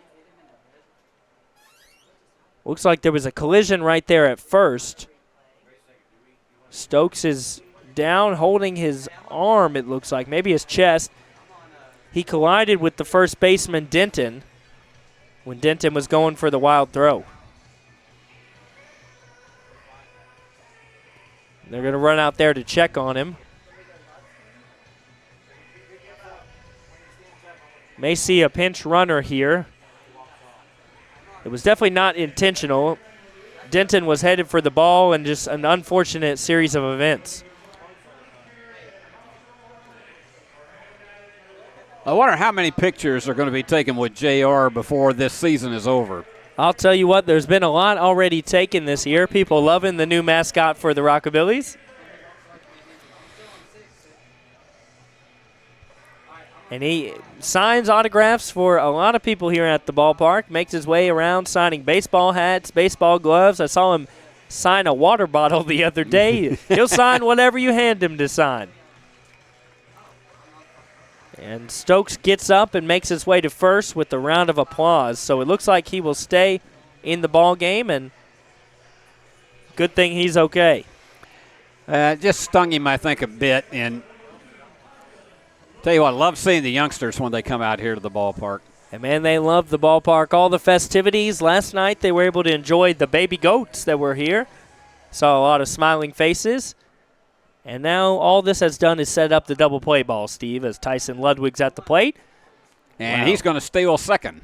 Looks like there was a collision right there at first. Stokes is down, holding his arm, it looks like, maybe his chest. He collided with the first baseman, Denton, when Denton was going for the wild throw. They're going to run out there to check on him. May see a pinch runner here. It was definitely not intentional. Denton was headed for the ball, and just an unfortunate series of events. I wonder how many pictures are going to be taken with JR before this season is over. I'll tell you what, there's been a lot already taken this year. People loving the new mascot for the Rockabillys. And he signs autographs for a lot of people here at the ballpark, makes his way around signing baseball hats, baseball gloves. I saw him sign a water bottle the other day. He'll sign whatever you hand him to sign. And Stokes gets up and makes his way to first with a round of applause. So it looks like he will stay in the ball game, and good thing he's okay. Just stung him, I think, a bit. And tell you what, I love seeing the youngsters when they come out here to the ballpark. And, man, they love the ballpark. All the festivities. Last night they were able to enjoy the baby goats that were here. Saw a lot of smiling faces. And now all this has done is set up the double play ball, Steve, as Tyson Ludwig's at the plate. And he's going to steal second.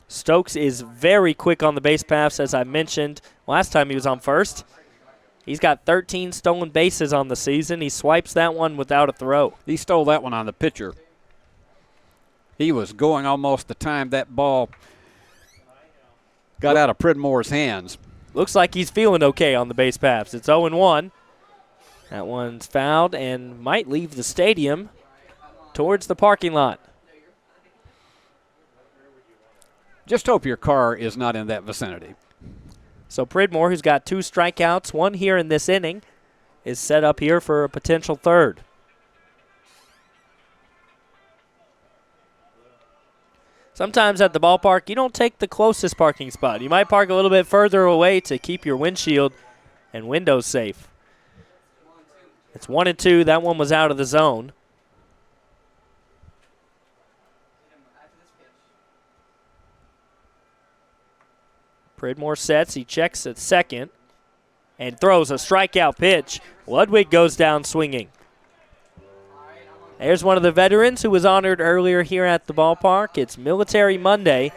Stokes is very quick on the base paths, as I mentioned last time he was on first. He's got 13 stolen bases on the season. He swipes that one without a throw. He stole that one on the pitcher. He was going almost the time that ball got out of Pridmore's hands. Looks like he's feeling okay on the base paths. It's 0-1. That one's fouled and might leave the stadium towards the parking lot. Just hope your car is not in that vicinity. So Pridmore, who's got 2 strikeouts, 1 here in this inning, is set up here for a potential third. Sometimes at the ballpark, you don't take the closest parking spot. You might park a little bit further away to keep your windshield and windows safe. It's 1-2. That one was out of the zone. Pridmore sets. He checks at second and throws a strikeout pitch. Ludwig goes down swinging. There's one of the veterans who was honored earlier here at the ballpark. It's Military Monday.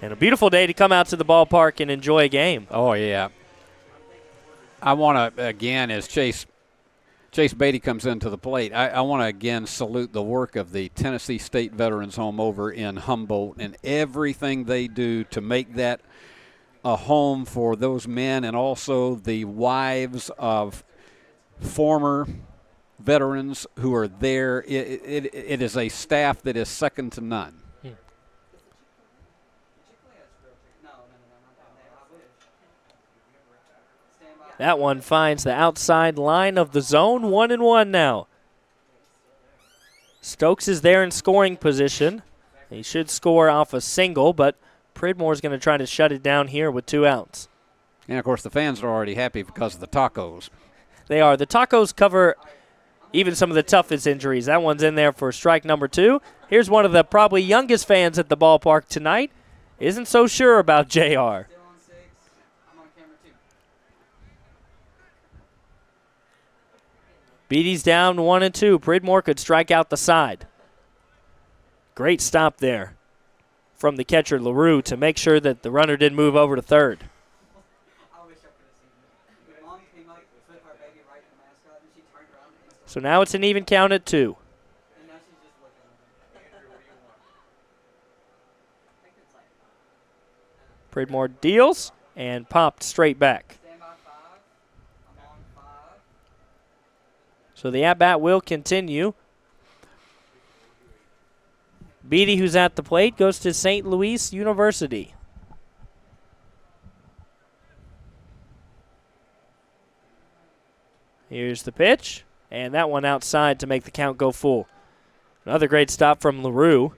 And a beautiful day to come out to the ballpark and enjoy a game. Oh, yeah. I want to, again, as Chase Beatty comes into the plate, I want to again salute the work of the Tennessee State Veterans Home over in Humboldt and everything they do to make that a home for those men and also the wives of former veterans who are there. It is a staff that is second to none. That one finds the outside line of the zone. 1-1 now. Stokes is there in scoring position. He should score off a single, but Pridmore's going to try to shut it down here with 2 outs. And, of course, the fans are already happy because of the tacos. They are. The tacos cover even some of the toughest injuries. That one's in there for strike number 2. Here's one of the probably youngest fans at the ballpark tonight. Isn't so sure about JR. Beatty's down 1-2. Pridmore could strike out the side. Great stop there from the catcher LaRue to make sure that the runner didn't move over to third. So now it's an even count at 2. Pridmore deals and popped straight back. So the at-bat will continue. Beatty, who's at the plate, goes to St. Louis University. Here's the pitch, and that one outside to make the count go full. Another great stop from LaRue.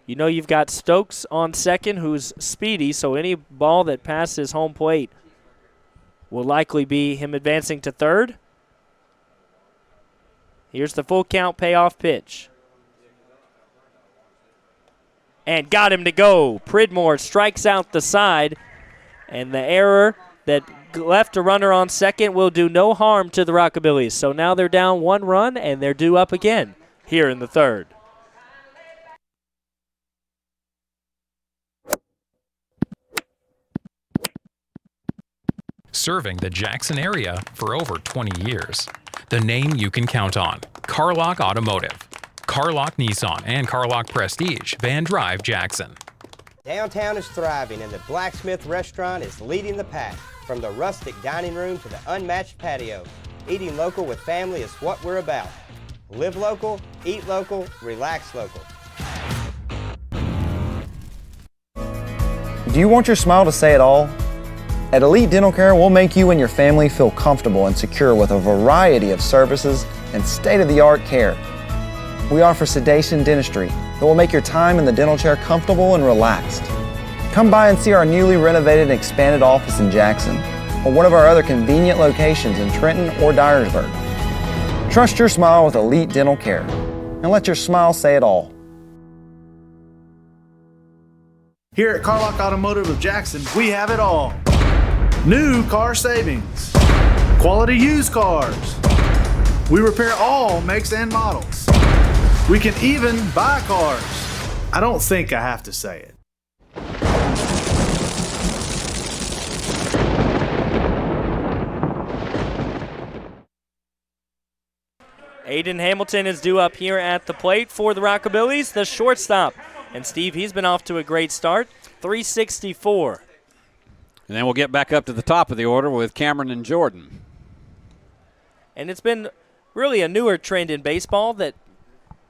You know you've got Stokes on second, who's speedy, so any ball that passes home plate will likely be him advancing to third. Here's the full count payoff pitch. And got him to go. Pridmore strikes out the side, and the error that left a runner on second will do no harm to the Rockabillys. So now they're down 1 run, and they're due up again here in the third. Serving the Jackson area for over 20 years. The name you can count on. Carlock Automotive. Carlock Nissan and Carlock Prestige, Van Drive, Jackson. Downtown is thriving and the Blacksmith Restaurant is leading the pack. From the rustic dining room to the unmatched patio, eating local with family is what we're about. Live local, eat local, relax local. Do you want your smile to say it all? At Elite Dental Care, we'll make you and your family feel comfortable and secure with a variety of services and state-of-the-art care. We offer sedation dentistry that will make your time in the dental chair comfortable and relaxed. Come by and see our newly renovated and expanded office in Jackson or one of our other convenient locations in Trenton or Dyersburg. Trust your smile with Elite Dental Care and let your smile say it all. Here at Carlock Automotive of Jackson, we have it all. New car savings, quality used cars. We repair all makes and models. We can even buy cars. I don't think I have to say it. Aiden Hamilton is due up here at the plate for the Rockabillys, the shortstop. And Steve, he's been off to a great start, 364. And then we'll get back up to the top of the order with Cameron and Jordan. And it's been really a newer trend in baseball that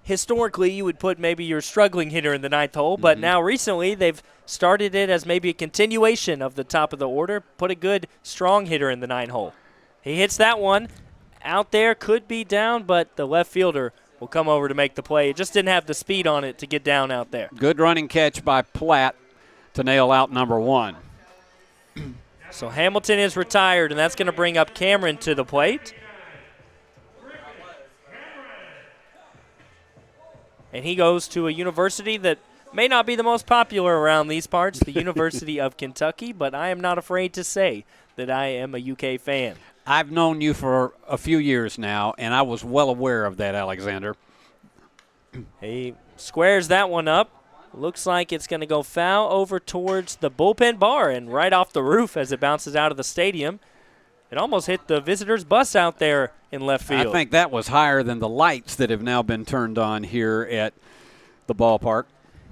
historically you would put maybe your struggling hitter in the ninth hole, but now recently they've started it as maybe a continuation of the top of the order, put a good strong hitter in the ninth hole. He hits that one. Out there, could be down, but the left fielder will come over to make the play. It just didn't have the speed on it to get down out there. Good running catch by Platt to nail out number 1. So Hamilton is retired, and that's going to bring up Cameron to the plate. And he goes to a university that may not be the most popular around these parts, the University of Kentucky, but I am not afraid to say that I am a UK fan. I've known you for a few years now, and I was well aware of that, Alexander. He squares that one up. Looks like it's going to go foul over towards the bullpen bar and right off the roof as it bounces out of the stadium. It almost hit the visitor's bus out there in left field. I think that was higher than the lights that have now been turned on here at the ballpark.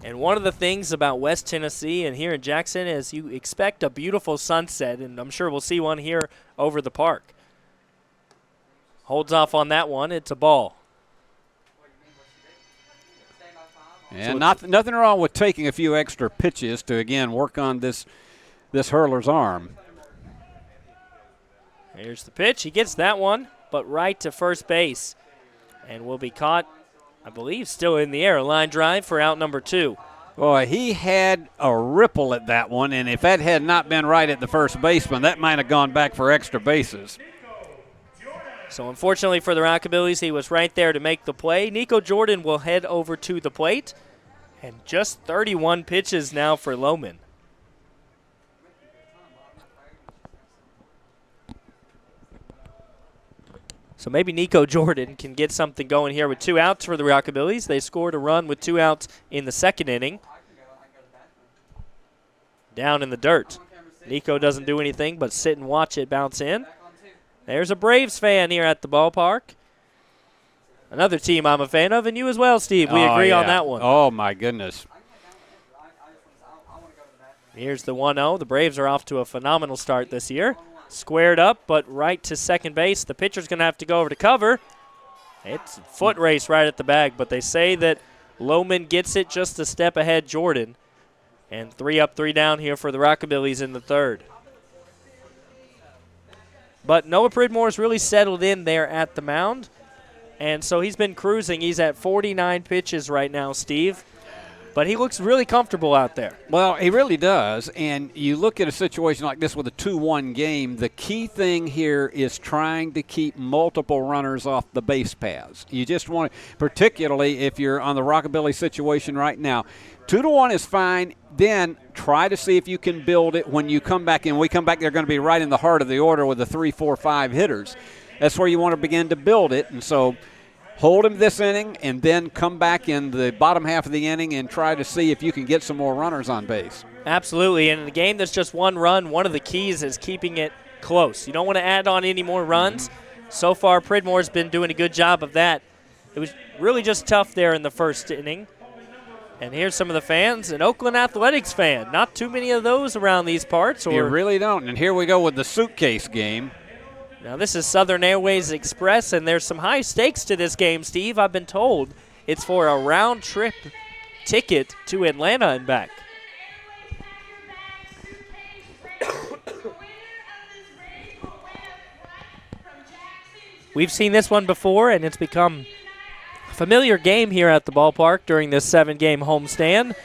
And one of the things about West Tennessee and here in Jackson is you expect a beautiful sunset, and I'm sure we'll see one here over the park. Holds off on that one. It's a ball. And nothing wrong with taking a few extra pitches to, again, work on this hurler's arm. Here's the pitch. He gets that one, but right to first base. And will be caught, I believe, still in the air. A line drive for out number 2. Boy, he had a ripple at that one, and if that had not been right at the first baseman, that might have gone back for extra bases. So unfortunately for the Rockabillys, he was right there to make the play. Nico Jordan will head over to the plate. And just 31 pitches now for Lohman. So maybe Nico Jordan can get something going here with 2 outs for the Rockabillys. They scored a run with 2 outs in the second inning. Down in the dirt. Nico doesn't do anything but sit and watch it bounce in. There's a Braves fan here at the ballpark. Another team I'm a fan of, and you as well, Steve. We agree on that one. Oh, my goodness. Here's the 1-0. The Braves are off to a phenomenal start this year. Squared up, but right to second base. The pitcher's going to have to go over to cover. It's a foot race right at the bag, but they say that Lohman gets it just a step ahead Jordan. And 3 up, 3 down here for the Rockabillys in the third. But Noah Pridmore's really settled in there at the mound. And so he's been cruising. He's at 49 pitches right now, Steve. but he looks really comfortable out there. Well, he really does. And you look at a situation like this with a 2-1 game, the key thing here is trying to keep multiple runners off the base paths. You just want to, particularly if you're on the Rockabilly situation right now, 2-1 is fine. Then try to see if you can build it when you come back in. We come back, they're going to be right in the heart of the order with the 3, 4, 5 hitters. That's where you want to begin to build it. And so hold him this inning and then come back in the bottom half of the inning and try to see if you can get some more runners on base. Absolutely. And in a game that's just one run, one of the keys is keeping it close. You don't want to add on any more runs. So far, Pridmore's been doing a good job of that. It was really just tough there in the first inning. And here's some of the fans, an Oakland Athletics fan. Not too many of those around these parts. You really don't. And here we go with the suitcase game. Now, this is Southern Airways Express, and there's some high stakes to this game, Steve. I've been told it's for a round-trip ticket to Atlanta and back. We've seen this one before, and it's become a familiar game here at the ballpark during this 7-game homestand.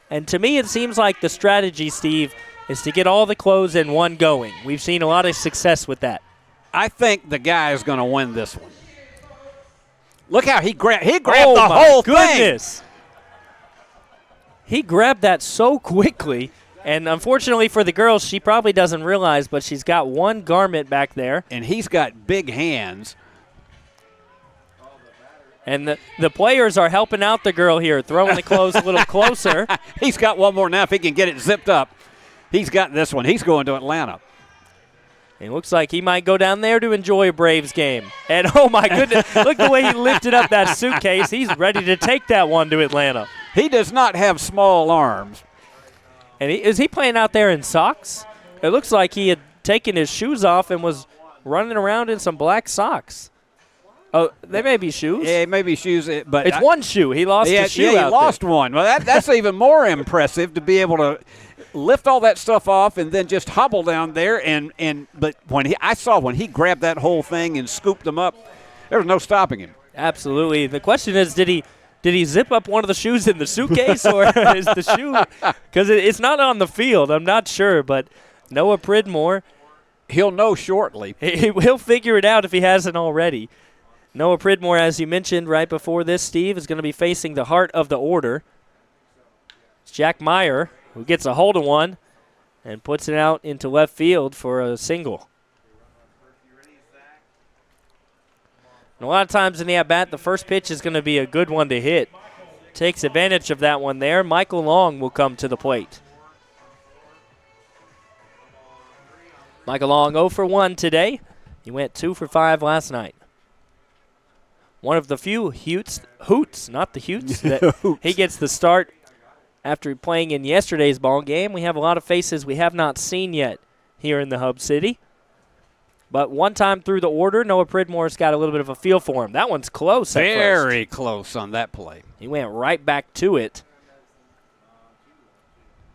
And to me, it seems like the strategy, Steve, is to get all the close in one going. We've seen a lot of success with that. I think the guy is going to win this one. Look how he grabbed the my whole goodness. thing. He grabbed that so quickly, and unfortunately for the girls, she probably doesn't realize, but she's got one garment back there. And he's got big hands. And the players are helping out the girl here, throwing the clothes a little closer. He's got one more now if he can get it zipped up. He's got this one. He's going to Atlanta. It looks like he might go down there to enjoy a Braves game. And, oh, my goodness, look the way he lifted up that suitcase. He's ready to take that one to Atlanta. He does not have small arms. And is he playing out there in socks? It looks like he had taken his shoes off and was running around in some black socks. Oh, they may be shoes. Yeah, maybe shoes, but it's one shoe. He lost a shoe. Yeah, he lost one. Well, that's even more impressive to be able to lift all that stuff off and then just hobble down there. But when he grabbed that whole thing and scooped them up, there was no stopping him. Absolutely. The question is, did he zip up one of the shoes in the suitcase, or is the shoe? Because it's not on the field. I'm not sure, but Noah Pridmore, he'll know shortly. He'll figure it out if he hasn't already. Noah Pridmore, as you mentioned right before this, Steve, is going to be facing the heart of the order. It's Jack Meyer, who gets a hold of one and puts it out into left field for a single. And a lot of times in the at-bat, the first pitch is going to be a good one to hit. Takes advantage of that one there. Michael Long will come to the plate. Michael Long 0 for 1 today. He went 2 for 5 last night. One of the few Hoots, not the Hoots, that he gets the start after playing in yesterday's ball game. We have a lot of faces we have not seen yet here in the Hub City. But one time through the order, Noah Pridmore's got a little bit of a feel for him. That one's close at first. Very close on that play. He went right back to it.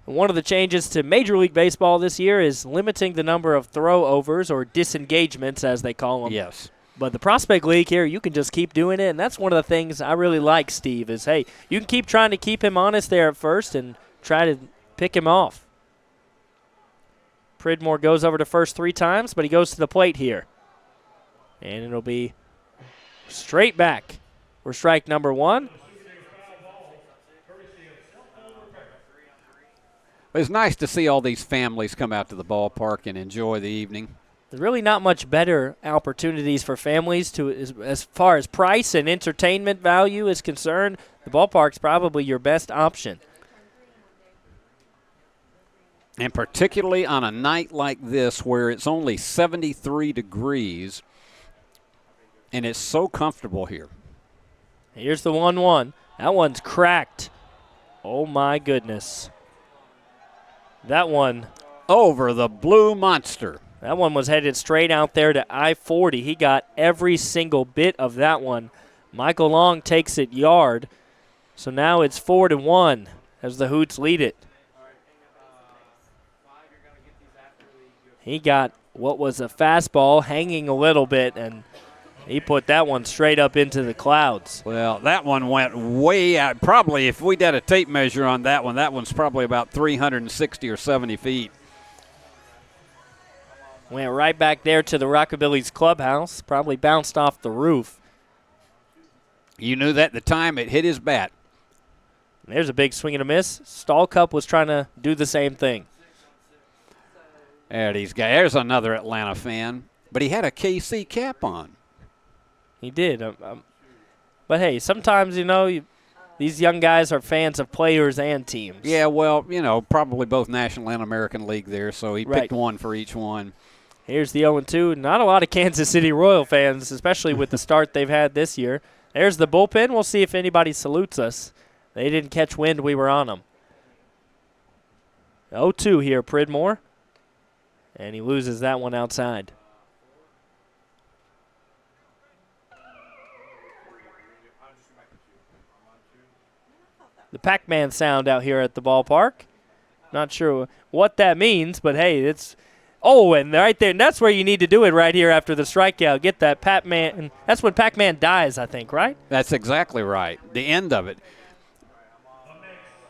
One of the changes to Major League Baseball this year is limiting the number of throw-overs, or disengagements as they call them. Yes. But the Prospect League here, you can just keep doing it, and that's one of the things I really like, Steve, is, hey, you can keep trying to keep him honest there at first and try to pick him off. Pridmore goes over to first 3 times, but he goes to the plate here. And it'll be straight back for strike number 1. It's nice to see all these families come out to the ballpark and enjoy the evening. There's really not much better opportunities for families to, as far as price and entertainment value is concerned. The ballpark's probably your best option. And particularly on a night like this where it's only 73 degrees and it's so comfortable here. Here's the 1-1. That one's cracked. Oh, my goodness. That one. Over the Blue Monster. That one was headed straight out there to I-40. He got every single bit of that one. Michael Long takes it yard. So now it's 4-1 as the Hoots lead it. He got what was a fastball hanging a little bit, and He put that one straight up into the clouds. Well, that one went way out. Probably if we did a tape measure on that one's probably about 360 or 70 feet. Went right back there to the Rockabillys clubhouse. Probably bounced off the roof. You knew that at the time it hit his bat. There's a big swing and a miss. Stallcup was trying to do the same thing. There's another Atlanta fan. But he had a KC cap on. He did. But, hey, sometimes, these young guys are fans of players and teams. Yeah, well, probably both National and American League there, so he picked one for each one. Here's the 0-2. Not a lot of Kansas City Royal fans, especially with the start they've had this year. There's the bullpen. We'll see if anybody salutes us. They didn't catch wind we were on them. 0-2 here, Pridmore. And he loses that one outside. The Pac-Man sound out here at the ballpark. Not sure what that means, but hey, it's – and right there, and that's where you need to do it right here after the strikeout. Get that Pac-Man – that's when Pac-Man dies, I think, right? That's exactly right, the end of it.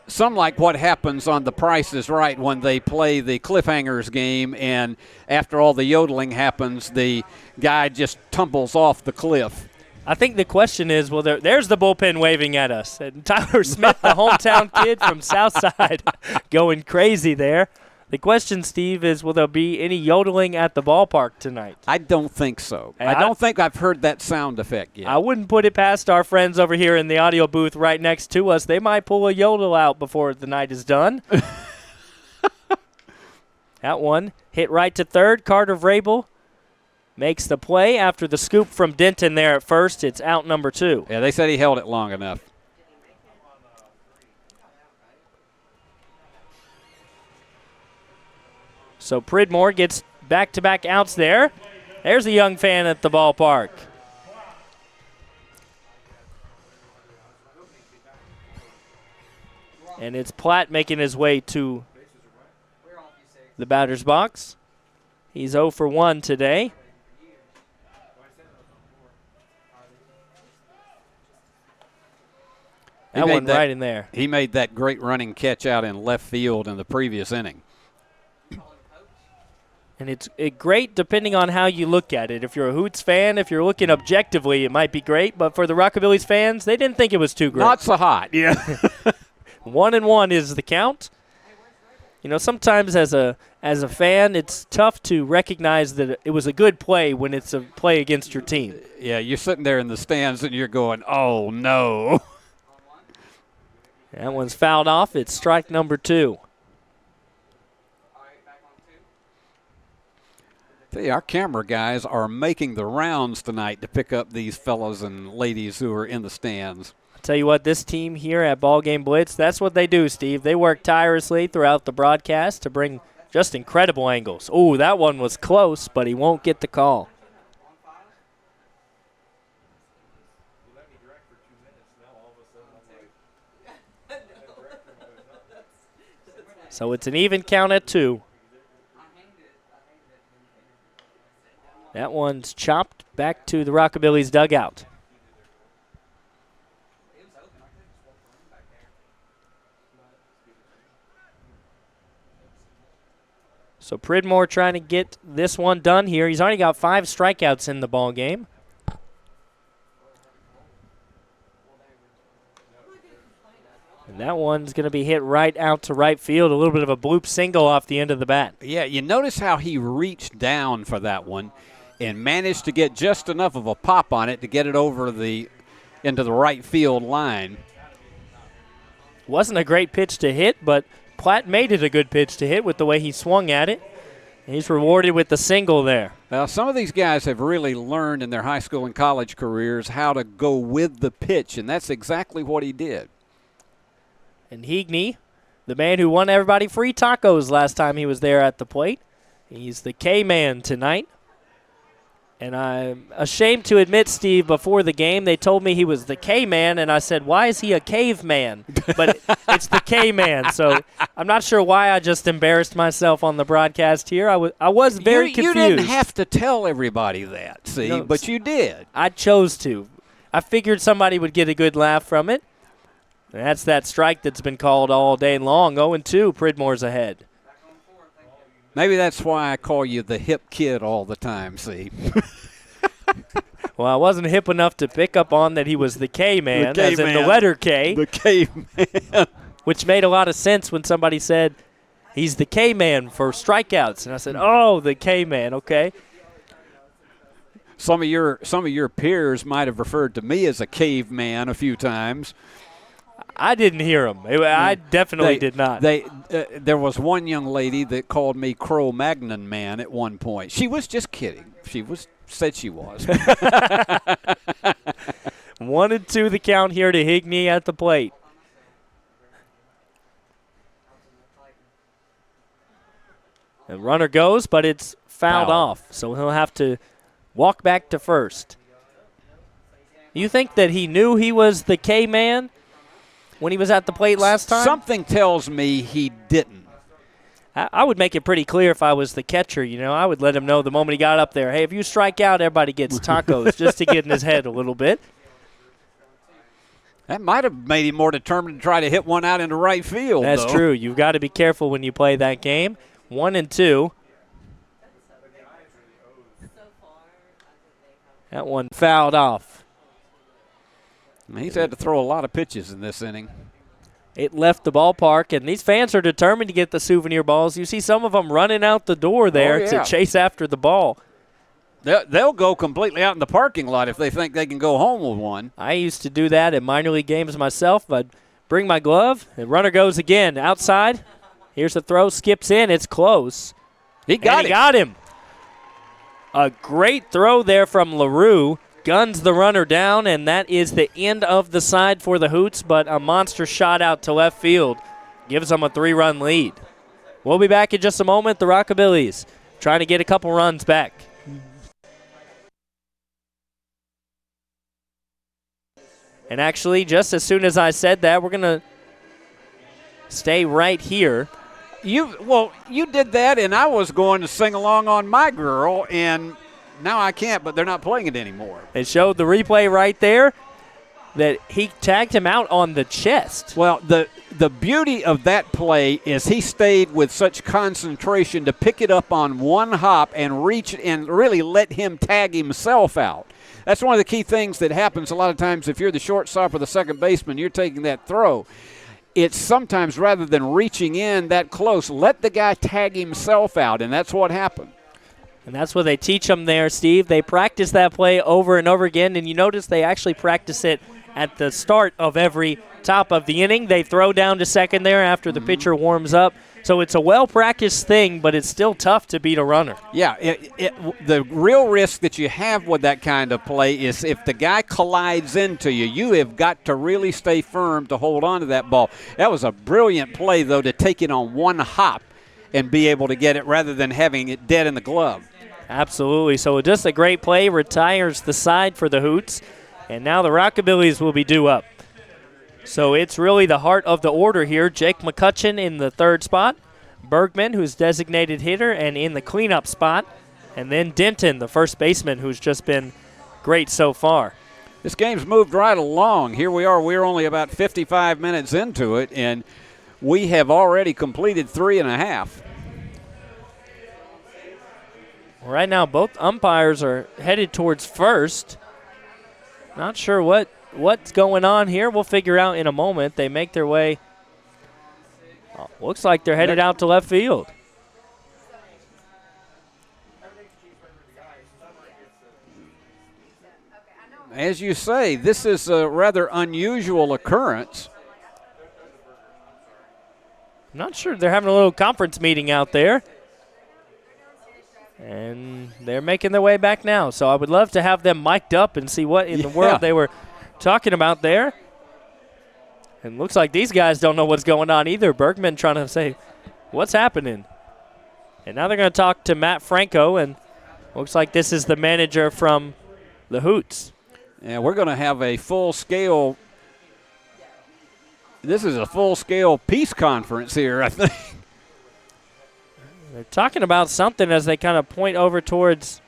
Some like what happens on The Price is Right when they play the cliffhangers game, and after all the yodeling happens, the guy just tumbles off the cliff. I think the question is, well, there's the bullpen waving at us. And Tyler Smith, the hometown kid from Southside, going crazy there. The question, Steve, is will there be any yodeling at the ballpark tonight? I don't think so. I don't think I've heard that sound effect yet. I wouldn't put it past our friends over here in the audio booth right next to us. They might pull a yodel out before the night is done. That one hit right to third. Carter Vrabel makes the play after the scoop from Denton there at first. It's out number 2. Yeah, they said he held it long enough. So Pridmore gets back-to-back outs there. There's a young fan at the ballpark. And it's Platt making his way to the batter's box. He's 0 for 1 today. That one right in there. He made that great running catch out in left field in the previous inning. And it's great depending on how you look at it. If you're a Hoots fan, if you're looking objectively, it might be great. But for the Rockabillys fans, they didn't think it was too great. Not so hot. Yeah. 1-1 is the count. Sometimes as a fan, it's tough to recognize that it was a good play when it's a play against your team. Yeah, you're sitting there in the stands and you're going, oh, no. That one's fouled off. It's strike number 2. Our camera guys are making the rounds tonight to pick up these fellows and ladies who are in the stands. I'll tell you what, this team here at Ball Game Blitz, that's what they do, Steve. They work tirelessly throughout the broadcast to bring just incredible angles. Ooh, that one was close, but he won't get the call. So it's an even count at 2. That one's chopped back to the Rockabillys dugout. So Pridmore trying to get this one done here. He's already got 5 strikeouts in the ball game. And that one's going to be hit right out to right field. A little bit of a bloop single off the end of the bat. Yeah, you notice how he reached down for that one and managed to get just enough of a pop on it to get it over into the right field line. Wasn't a great pitch to hit, but Platt made it a good pitch to hit with the way he swung at it. He's rewarded with the single there. Now, some of these guys have really learned in their high school and college careers how to go with the pitch, and that's exactly what he did. And Heagney, the man who won everybody free tacos last time he was there at the plate. He's the K-man tonight. And I'm ashamed to admit, Steve, before the game, they told me he was the K-Man, and I said, why is he a caveman? But it's the K-Man, so I'm not sure why I just embarrassed myself on the broadcast here. I was very confused. You didn't have to tell everybody that, see, No, but you did. I chose to. I figured somebody would get a good laugh from it. And that's that strike that's been called all day long. 0-2, Pridmore's ahead. Maybe that's why I call you the hip kid all the time, see. Well, I wasn't hip enough to pick up on that he was the K-Man, as in the letter K. The K-Man. Which made a lot of sense when somebody said he's the K-Man for strikeouts. And I said, oh, the K-Man, okay. Some of your peers might have referred to me as a caveman a few times. I didn't hear him. I definitely did not. There was one young lady that called me Cro-Magnon Man at one point. She was just kidding. Said she was. 1-2 the count here to Higney at the plate. The runner goes, but it's fouled off, so he'll have to walk back to first. You think that he knew he was the K-Man when he was at the plate last time? Something tells me he didn't. I would make it pretty clear if I was the catcher. I would let him know the moment he got up there, hey, if you strike out, everybody gets tacos, just to get in his head a little bit. That might have made him more determined to try to hit one out into right field. That's true. You've got to be careful when you play that game. 1-2. That one fouled off. He's had to throw a lot of pitches in this inning. It left the ballpark, and these fans are determined to get the souvenir balls. You see some of them running out the door there to chase after the ball. They'll go completely out in the parking lot if they think they can go home with one. I used to do that in minor league games myself. I'd bring my glove, and runner goes again outside. Here's the throw, skips in. It's close. He got him. A great throw there from LaRue. Guns the runner down, and that is the end of the side for the Hoots, but a monster shot out to left field gives them a 3-run lead. We'll be back in just a moment. The Rockabillys trying to get a couple runs back. And actually, just as soon as I said that, we're going to stay right here. You did that, and I was going to sing along on My Girl, and now I can't, but they're not playing it anymore. They showed the replay right there that he tagged him out on the chest. Well, the beauty of that play is he stayed with such concentration to pick it up on one hop and reach and really let him tag himself out. That's one of the key things that happens a lot of times if you're the shortstop or the second baseman, you're taking that throw. It's sometimes rather than reaching in that close, let the guy tag himself out, and that's what happened. And that's what they teach them there, Steve. They practice that play over and over again, and you notice they actually practice it at the start of every top of the inning. They throw down to second there after the pitcher warms up. So it's a well-practiced thing, but it's still tough to beat a runner. Yeah, the real risk that you have with that kind of play is if the guy collides into you, you have got to really stay firm to hold on to that ball. That was a brilliant play, though, to take it on one hop and be able to get it rather than having it dead in the glove. Absolutely. So just a great play, retires the side for the Hoots, and now the Rockabillys will be due up. So it's really the heart of the order here. Jake McCutcheon in the third spot, Bergman, who's designated hitter, and in the cleanup spot, and then Denton, the first baseman, who's just been great so far. This game's moved right along. Here we are. We're only about 55 minutes into it, and we have already completed 3.5. Right now, both umpires are headed towards first. Not sure what's going on here. We'll figure out in a moment. They make their way. Looks like they're headed out to left field. As you say, this is a rather unusual occurrence. I'm not sure. They're having a little conference meeting out there. And they're making their way back now. So I would love to have them mic'd up and see what in the world they were talking about there. And looks like these guys don't know what's going on either. Bergman trying to say, what's happening? And now they're going to talk to Matt Franco. And Looks like this is the manager from the Hoots. Yeah, we're going to have a full-scale – this is a full-scale peace conference here, I think. They're talking about something as they kind of point over towards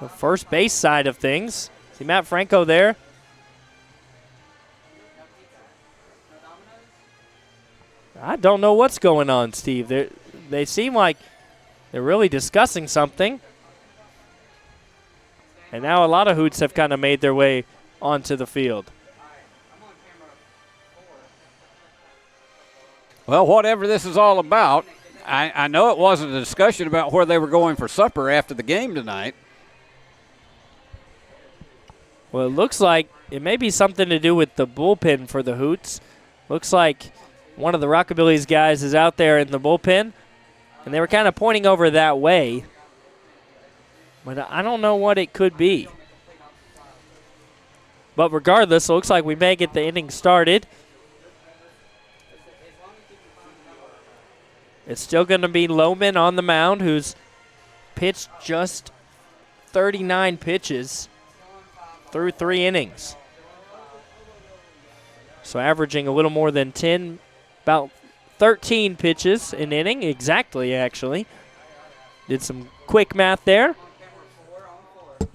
the first base side of things. See Matt Franco there. I don't know what's going on, Steve. They seem like they're really discussing something. And now a lot of Hoots have kind of made their way onto the field. Well, whatever this is all about, I know it wasn't a discussion about where they were going for supper after the game tonight. Well, it looks like it may be something to do with the bullpen for the Hoots. Looks like one of the Rockabillys guys is out there in the bullpen, and they were kind of pointing over that way. But I don't know what it could be. But regardless, it looks like we may get the inning started. It's still going to be Lohman on the mound, who's pitched just 39 pitches through 3 innings. So averaging a little more than 10, about 13 pitches an inning, exactly, actually. Did some quick math there.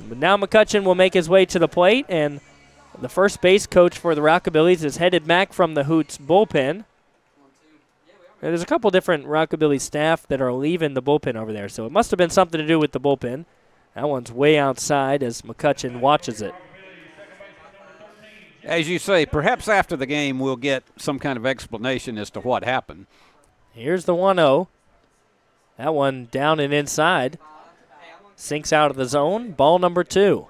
But now McCutcheon will make his way to the plate, and the first base coach for the Rockabillys is headed back from the Hoots bullpen. There's a couple different Rockabilly staff that are leaving the bullpen over there, so it must have been something to do with the bullpen. That one's way outside as McCutcheon watches it. As you say, perhaps after the game we'll get some kind of explanation as to what happened. Here's the 1-0. That one down and inside. Sinks out of the zone. Ball number 2.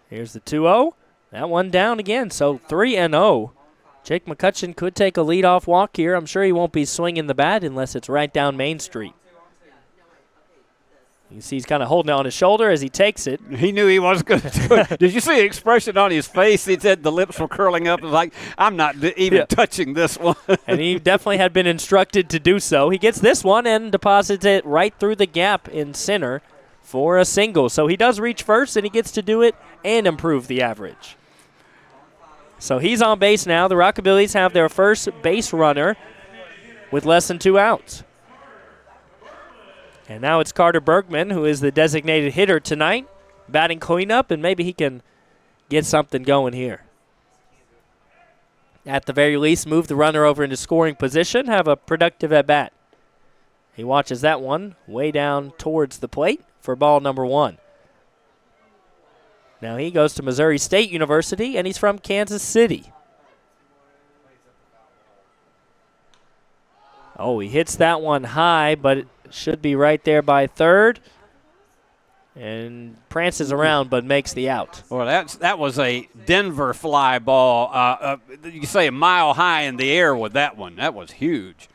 Here's the 2-0. That one down again, so 3-0. Jake McCutcheon could take a leadoff walk here. I'm sure he won't be swinging the bat unless it's right down Main Street. You see he's kind of holding it on his shoulder as he takes it. He knew he was going to do it. Did you see the expression on his face? He said the lips were curling up. It was like, I'm not even touching this one. And he definitely had been instructed to do so. He gets this one and deposits it right through the gap in center for a single. So he does reach first, and he gets to do it and improve the average. So he's on base now. The Rockabillys have their first base runner with less than 2 outs. And now it's Carter Bergman, who is the designated hitter tonight, batting cleanup, and maybe he can get something going here. At the very least, move the runner over into scoring position, have a productive at-bat. He watches that one way down towards the plate for ball number 1. Now he goes to Missouri State University, and he's from Kansas City. Oh, he hits that one high, but it should be right there by third. And prances around, but makes the out. Well, that was a Denver fly ball. You could say a mile high in the air with that one. That was huge.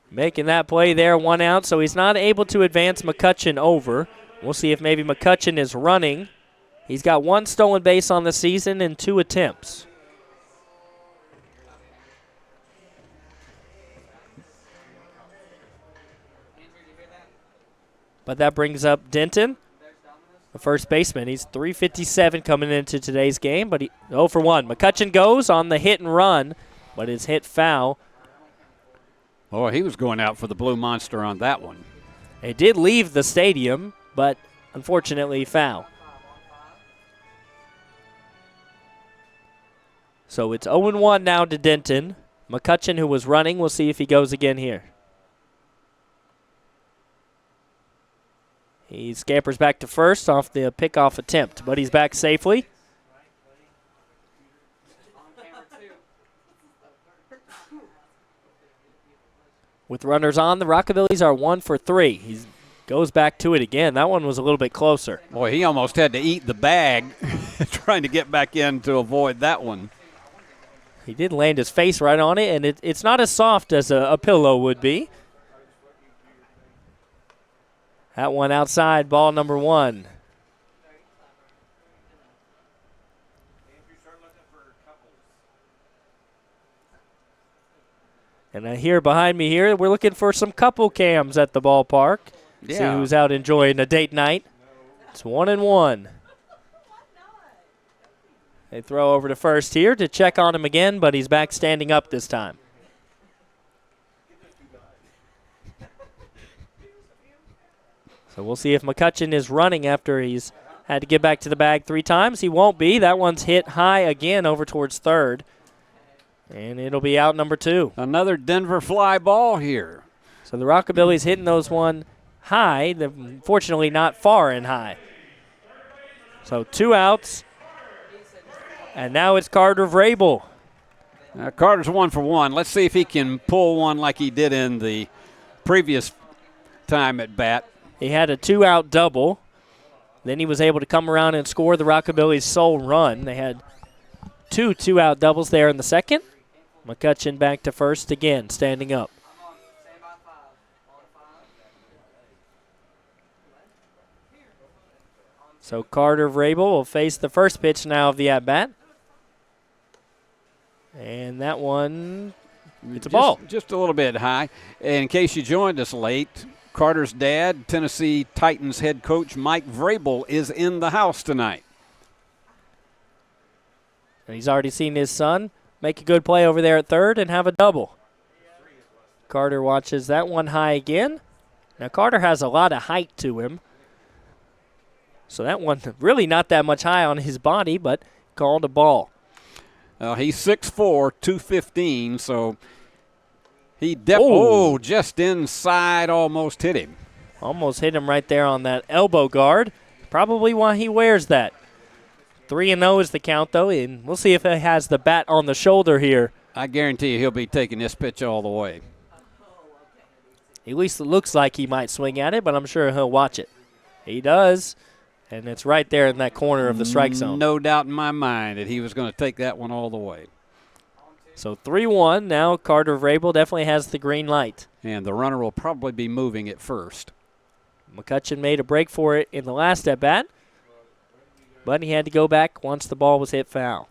Making that play there, 1 out, so he's not able to advance McCutcheon over. We'll see if maybe McCutcheon is running. He's got 1 stolen base on the season and 2 attempts. But that brings up Denton, the first baseman. He's .357 coming into today's game, but 0 for 1. McCutcheon goes on the hit and run, but is hit foul. Oh, he was going out for the Blue Monster on that one. It did leave the stadium, but unfortunately foul. So it's 0-1 now to Denton. McCutcheon, who was running, we'll see if he goes again here. He scampers back to first off the pickoff attempt, but he's back safely. With runners on, the Rockabillys are 1 for 3. He goes back to it again. That one was a little bit closer. Boy, he almost had to eat the bag trying to get back in to avoid that one. He did land his face right on it, and it's not as soft as a pillow would be. That one outside, ball number 1. And here behind me here, we're looking for some couple cams at the ballpark. Yeah. See who's out enjoying a date night. It's 1-1. They throw over to first here to check on him again, but he's back standing up this time. So we'll see if McCutcheon is running after he's had to get back to the bag 3 times. He won't be. That one's hit high again over towards third. And it'll be out number 2. Another Denver fly ball here. So the Rockabillys hitting those one high, fortunately not far and high. So 2 outs. And now it's Carter Vrabel. Carter's 1 for 1. Let's see if he can pull one like he did in the previous time at bat. He had a 2-out double. Then he was able to come around and score the Rockabillys' sole run. They had 2 2-out doubles there in the second. McCutcheon back to first again, standing up. So Carter Vrabel will face the first pitch now of the at-bat. And that one, it's a ball. Just a little bit high. In case you joined us late, Carter's dad, Tennessee Titans head coach Mike Vrabel, is in the house tonight. And he's already seen his son make a good play over there at third and have a double. Carter watches that one high again. Now Carter has a lot of height to him. So that one really not that much high on his body, but called a ball. He's 6'4", 215, so he just inside almost hit him. Almost hit him right there on that elbow guard. Probably why he wears that. 3-0 is the count, though, and we'll see if he has the bat on the shoulder here. I guarantee you he'll be taking this pitch all the way. At least it looks like he might swing at it, but I'm sure he'll watch it. He does. And it's right there in that corner of the strike zone. No doubt in my mind that he was going to take that one all the way. So 3-1. Now Carter Vrabel definitely has the green light. And the runner will probably be moving at first. McCutcheon made a break for it in the last at-bat, but he had to go back once the ball was hit foul.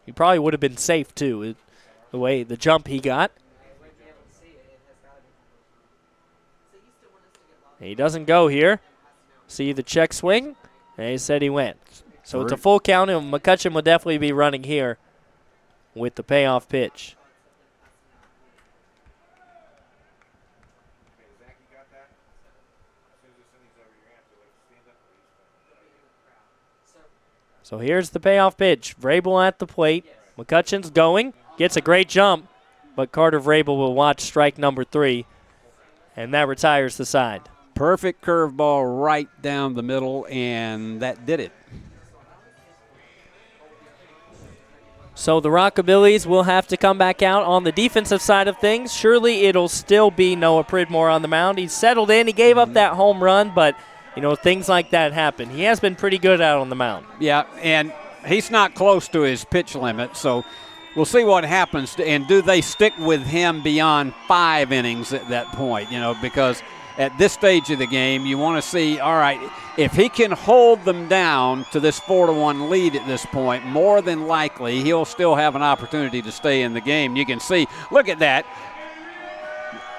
He probably would have been safe, too, the way the jump he got. He doesn't go here. See the check swing, and he said he went. So it's a full count, and McCutcheon will definitely be running here with the payoff pitch. So here's the payoff pitch. Vrabel at the plate. McCutcheon's going, gets a great jump, but Carter Vrabel will watch strike number 3, and that retires the side. Perfect curveball right down the middle, and that did it. So the Rockabillys will have to come back out on the defensive side of things. Surely it'll still be Noah Pridmore on the mound. He's settled in. He gave up that home run, but, things like that happen. He has been pretty good out on the mound. Yeah, and he's not close to his pitch limit, so we'll see what happens. And do they stick with him beyond 5 innings at that point, because – at this stage of the game, you want to see, all right, if he can hold them down to this 4-1 lead at this point, more than likely he'll still have an opportunity to stay in the game. You can see, look at that.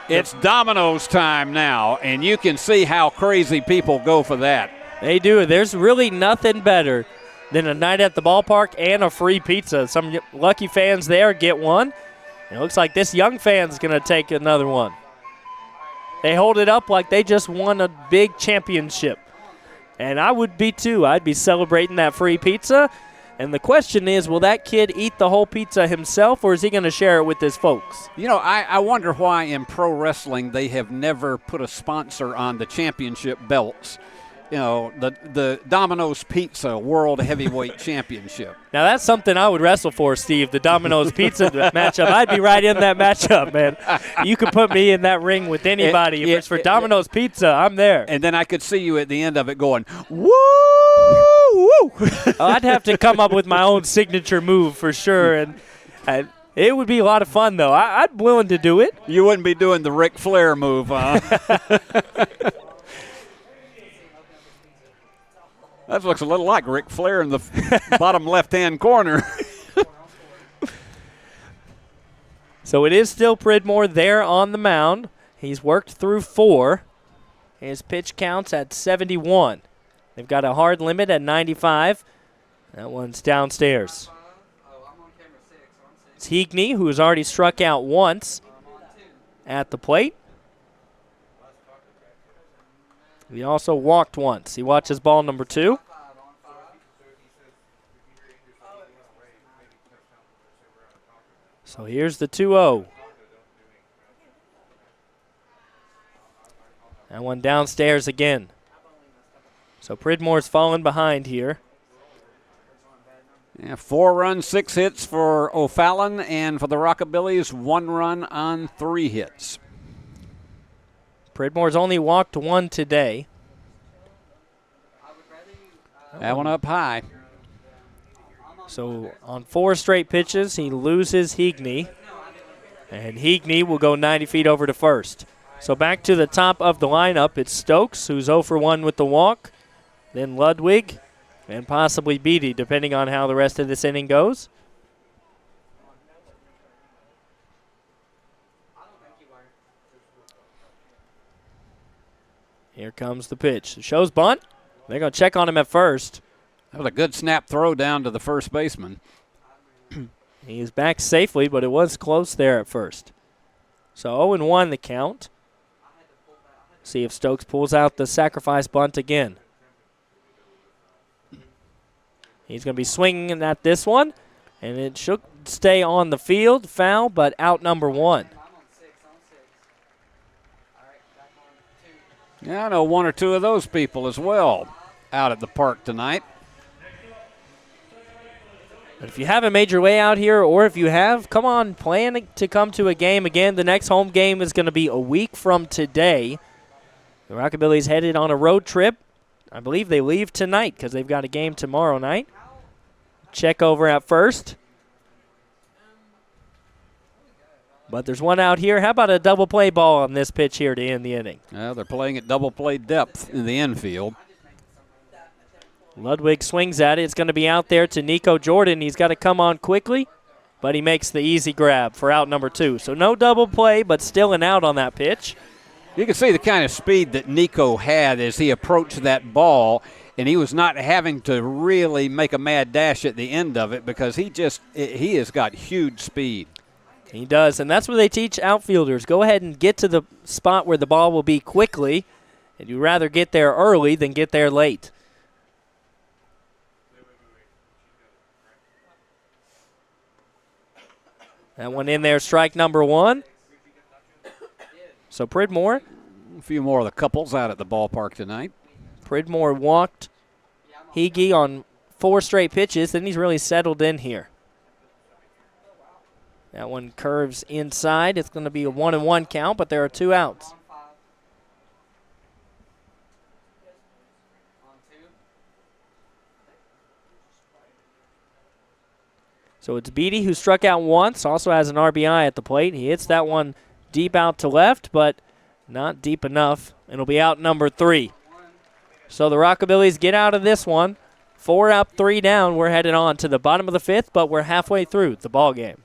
It's dominoes time now, and you can see how crazy people go for that. They do. There's really nothing better than a night at the ballpark and a free pizza. Some lucky fans there get one. It looks like this young fan's going to take another one. They hold it up like they just won a big championship. And I would be too. I'd be celebrating that free pizza. And the question is, will that kid eat the whole pizza himself, or is he going to share it with his folks? I wonder why in pro wrestling they have never put a sponsor on the championship belts. The Domino's Pizza World Heavyweight Championship. Now, that's something I would wrestle for, Steve, the Domino's Pizza matchup. I'd be right in that matchup, man. You could put me in that ring with anybody. If it's for Domino's Pizza, I'm there. And then I could see you at the end of it going, woo, woo. I'd have to come up with my own signature move for sure, and it would be a lot of fun, though. I'd be willing to do it. You wouldn't be doing the Ric Flair move, huh? That looks a little like Ric Flair in the bottom left-hand corner. So it is still Pridmore there on the mound. He's worked through 4. His pitch counts at 71. They've got a hard limit at 95. That one's downstairs. It's Heagney, who has already struck out once at the plate. He also walked once. He watches ball number 2. So here's the 2-0. That one downstairs again. So Pridmore's fallen behind here. Yeah, 4 runs, 6 hits for O'Fallon, and for the Rockabillys, 1 run on 3 hits. Pridmore's only walked 1 today. That one up high. So on 4 straight pitches, he loses Heagney. And Heagney will go 90 feet over to first. So back to the top of the lineup, it's Stokes, who's 0 for 1 with the walk. Then Ludwig, and possibly Beatty, depending on how the rest of this inning goes. Here comes the pitch. It shows bunt. They're going to check on him at first. That was a good snap throw down to the first baseman. He's back safely, but it was close there at first. So 0-1 the count. See if Stokes pulls out the sacrifice bunt again. He's going to be swinging at this one, and it should stay on the field. Foul, but out number 1. Yeah, I know 1 or 2 of those people as well out at the park tonight. If you haven't made your way out here, or if you have, come on, plan to come to a game again. The next home game is going to be a week from today. The Rockabillys headed on a road trip. I believe they leave tonight because they've got a game tomorrow night. Check over at first. But there's one out here. How about a double play ball on this pitch here to end the inning? Well, they're playing at double play depth in the infield. Ludwig swings at it. It's going to be out there to Nico Jordan. He's got to come on quickly, but he makes the easy grab for out number 2. So no double play, but still an out on that pitch. You can see the kind of speed that Nico had as he approached that ball, and he was not having to really make a mad dash at the end of it because he has got huge speed. He does, and that's what they teach outfielders. Go ahead and get to the spot where the ball will be quickly, and you'd rather get there early than get there late. That one in there, strike number 1. So Pridmore. A few more of the couples out at the ballpark tonight. Pridmore walked Heagney on 4 straight pitches, then he's really settled in here. That one curves inside. It's going to be a 1-1 count, but there are 2 outs. So it's Beatty, who struck out once, also has an RBI at the plate. He hits that one deep out to left, but not deep enough. It'll be out number 3. So the Rockabillys get out of this one. 4 up, 3 down. We're headed on to the bottom of the 5th, but we're halfway through the ball game.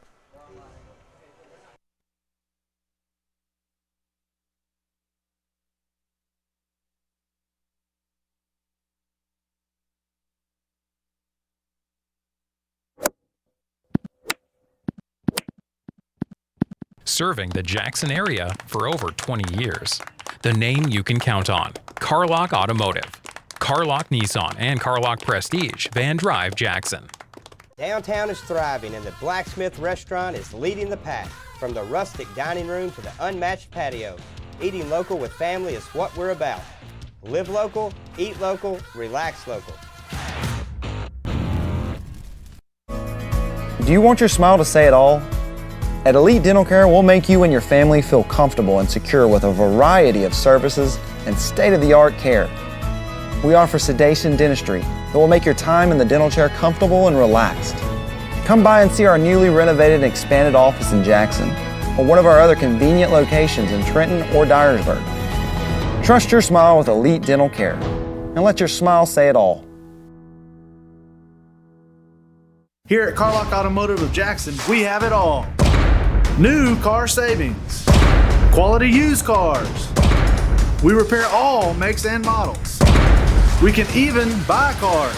Serving the Jackson area for over 20 years. The name you can count on. Carlock Automotive. Carlock Nissan and Carlock Prestige, Van Drive, Jackson. Downtown is thriving and the Blacksmith Restaurant is leading the pack. From the rustic dining room to the unmatched patio, eating local with family is what we're about. Live local, eat local, relax local. Do you want your smile to say it all? At Elite Dental Care, we'll make you and your family feel comfortable and secure with a variety of services and state-of-the-art care. We offer sedation dentistry that will make your time in the dental chair comfortable and relaxed. Come by and see our newly renovated and expanded office in Jackson or one of our other convenient locations in Trenton or Dyersburg. Trust your smile with Elite Dental Care and let your smile say it all. Here at Carlock Automotive of Jackson, we have it all. New car savings. Quality used cars. We repair all makes and models. We can even buy cars.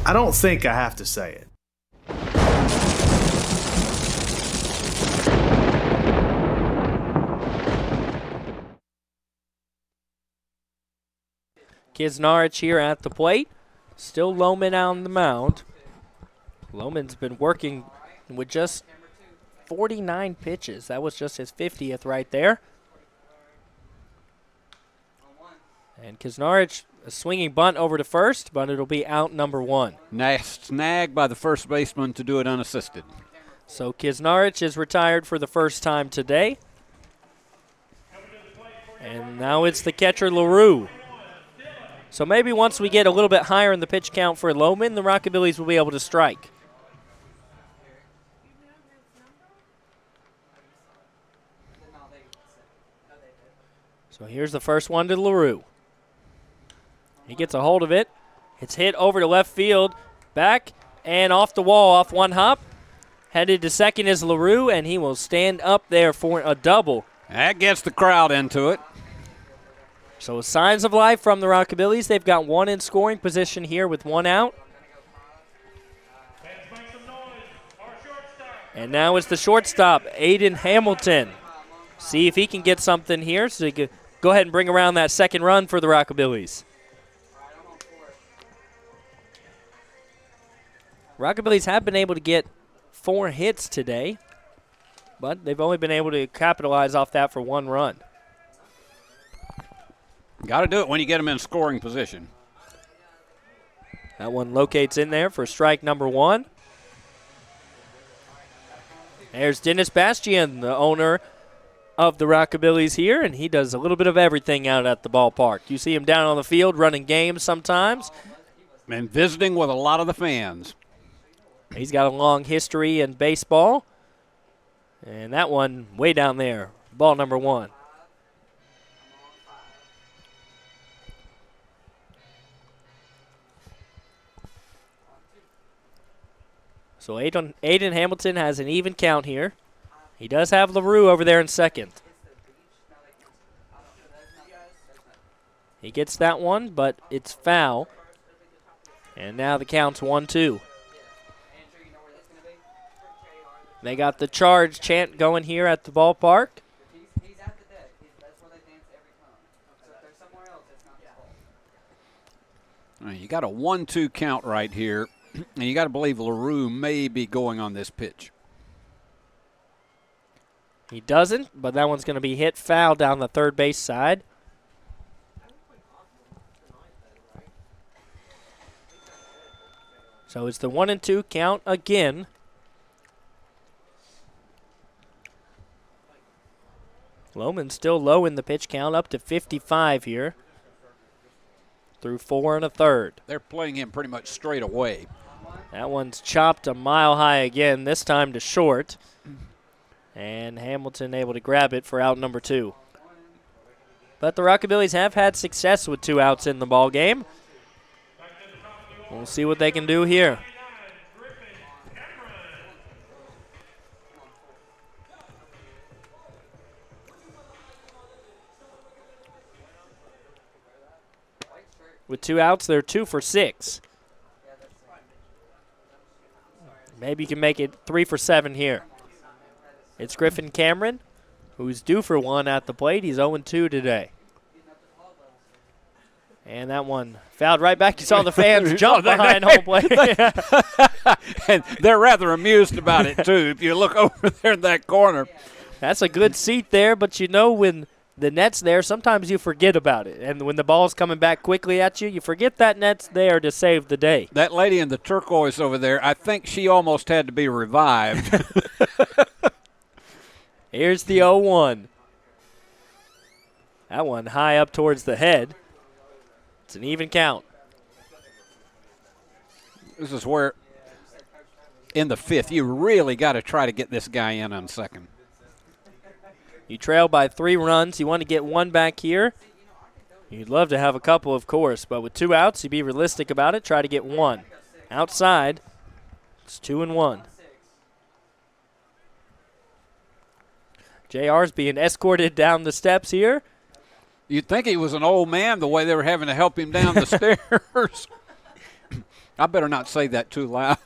I don't think I have to say it. Kisnarich here at the plate. Still Lohman on the mound. Lohman's been working with just 49 pitches. That was just his 50th right there. And Kisnarich, a swinging bunt over to first, but it'll be out number 1. Nice snag by the first baseman to do it unassisted. So Kisnarich is retired for the first time today. And now it's the catcher, LaRue. So maybe once we get a little bit higher in the pitch count for Lohman, the Rockabillys will be able to strike. So here's the first one to LaRue. He gets a hold of it. It's hit over to left field, back, and off the wall, off one hop. Headed to second is LaRue, and he will stand up there for a double. That gets the crowd into it. So signs of life from the Rockabillys. They've got one in scoring position here with one out. And now it's the shortstop, Aiden Hamilton. See if he can get something here so he can go ahead and bring around that second run for the Rockabillys. Rockabillys have been able to get 4 hits today, but they've only been able to capitalize off that for 1 run. Got to do it when you get them in scoring position. That one locates in there for strike number 1. There's Dennis Bastian, the owner of the Rockabillys here, and he does a little bit of everything out at the ballpark. You see him down on the field running games sometimes. And visiting with a lot of the fans. He's got a long history in baseball. And that one way down there, ball number 1. So Aiden Hamilton has an even count here. He does have LaRue over there in second. He gets that one, but it's foul. And now the count's 1-2. They got the charge chant going here at the ballpark. You got a 1-2 count right here, and you got to believe LaRue may be going on this pitch. He doesn't, but that one's going to be hit foul down the third base side. So it's the 1-2 count again. Lohman's still low in the pitch count, up to 55 here. Through 4 1/3. They're playing him pretty much straight away. That one's chopped a mile high again, this time to short. And Hamilton able to grab it for out number 2. But the Rockabillys have had success with 2 outs in the ball game. We'll see what they can do here. With 2 outs, they're 2 for 6. Maybe you can make it 3 for 7 here. It's Griffin Cameron, who's due for 1 at the plate. He's 0-2 today. And that one fouled right back. You saw the fans jump behind home plate. And they're rather amused about it, too, if you look over there in that corner. That's a good seat there, but you know when the net's there, sometimes you forget about it. And when the ball's coming back quickly at you, you forget that net's there to save the day. That lady in the turquoise over there, I think she almost had to be revived. Here's the 0-1. That one high up towards the head. It's an even count. This is where, in the 5th, you really got to try to get this guy in on second. You trail by 3 runs. You want to get 1 back here. You'd love to have a couple, of course, but with 2 outs, you be realistic about it. Try to get 1. Outside, it's 2-1. JR's being escorted down the steps here. You'd think he was an old man the way they were having to help him down the stairs. I better not say that too loud.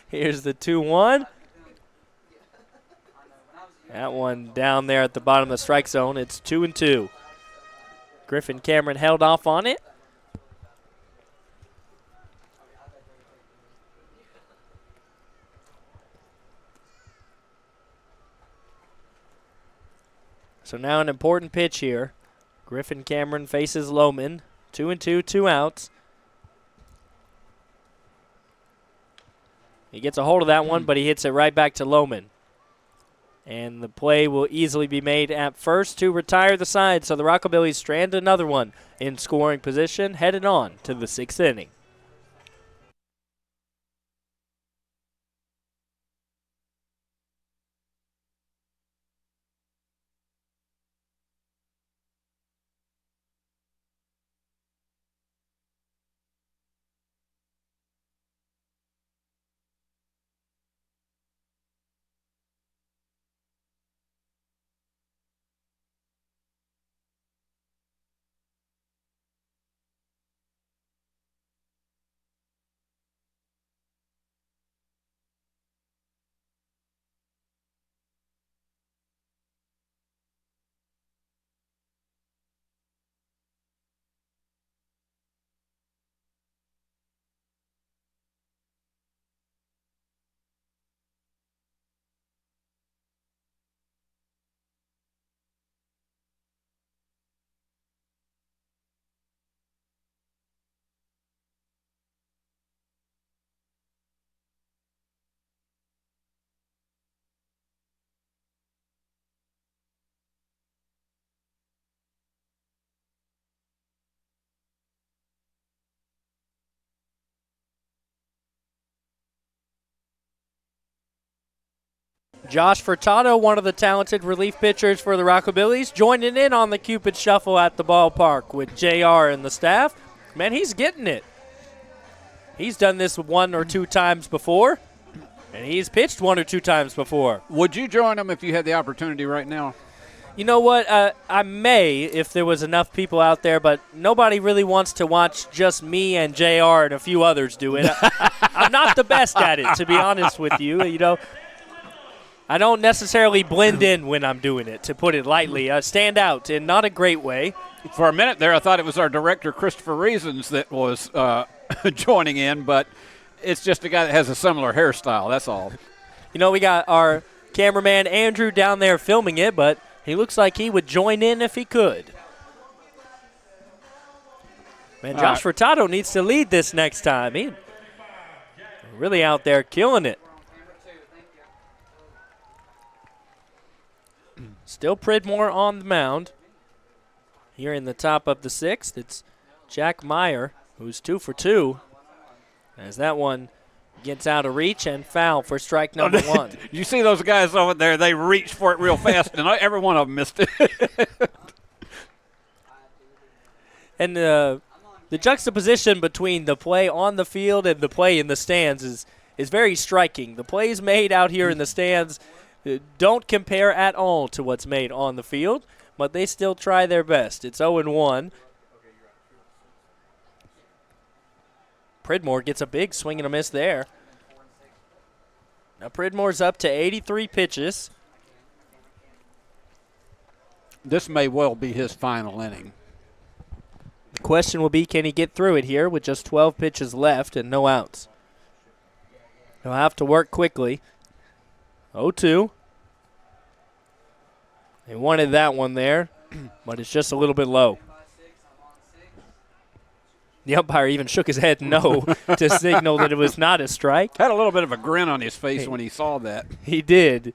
Here's the 2-1. That one down there at the bottom of the strike zone. It's 2-2. Griffin Cameron held off on it. So now an important pitch here. Griffin Cameron faces Lohman. 2-2, 2 outs. He gets a hold of that one, but he hits it right back to Lohman. And the play will easily be made at first to retire the side. So the Rockabillys strand another one in scoring position, headed on to the 6th inning. Josh Furtado, one of the talented relief pitchers for the Rockabillys, joining in on the Cupid Shuffle at the ballpark with JR and the staff. Man, he's getting it. He's done this 1 or 2 times before, and he's pitched 1 or 2 times before. Would you join them if you had the opportunity right now? You know what? I may if there was enough people out there, but nobody really wants to watch just me and JR and a few others do it. I'm not the best at it, to be honest with you. You know, I don't necessarily blend in when I'm doing it, to put it lightly. I stand out in not a great way. For a minute there, I thought it was our director, Christopher Reasons, that was joining in, but it's just a guy that has a similar hairstyle, that's all. You know, we got our cameraman, Andrew, down there filming it, but he looks like he would join in if he could. Man, Josh Furtado needs to lead this next time. He's really out there killing it. Still Pridmore on the mound. Here in the top of the 6th, it's Jack Meyer, who's 2 for 2. As that one gets out of reach and foul for strike number 1. You see those guys over there, they reach for it real fast, and every one of them missed it. And the juxtaposition between the play on the field and the play in the stands is very striking. The plays made out here in the stands don't compare at all to what's made on the field, but they still try their best. It's 0-1. Pridmore gets a big swing and a miss there. Now Pridmore's up to 83 pitches. This may well be his final inning. The question will be, can he get through it here with just 12 pitches left and no outs? He'll have to work quickly. 0-2. They wanted that one there, but it's just a little bit low. The umpire even shook his head no to signal that it was not a strike. Had a little bit of a grin on his face when he saw that. He did.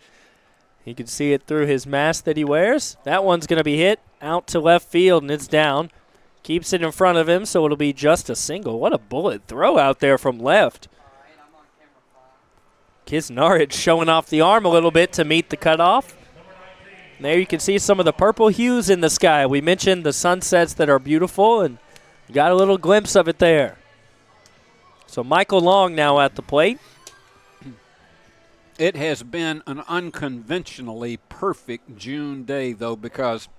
He could see it through his mask that he wears. That one's going to be hit out to left field, and it's down. Keeps it in front of him, so it'll be just a single. What a bullet throw out there from left. Kisnarich showing off the arm a little bit to meet the cutoff. And there you can see some of the purple hues in the sky. We mentioned the sunsets that are beautiful, and you got a little glimpse of it there. So Michael Long now at the plate. It has been an unconventionally perfect June day, though, because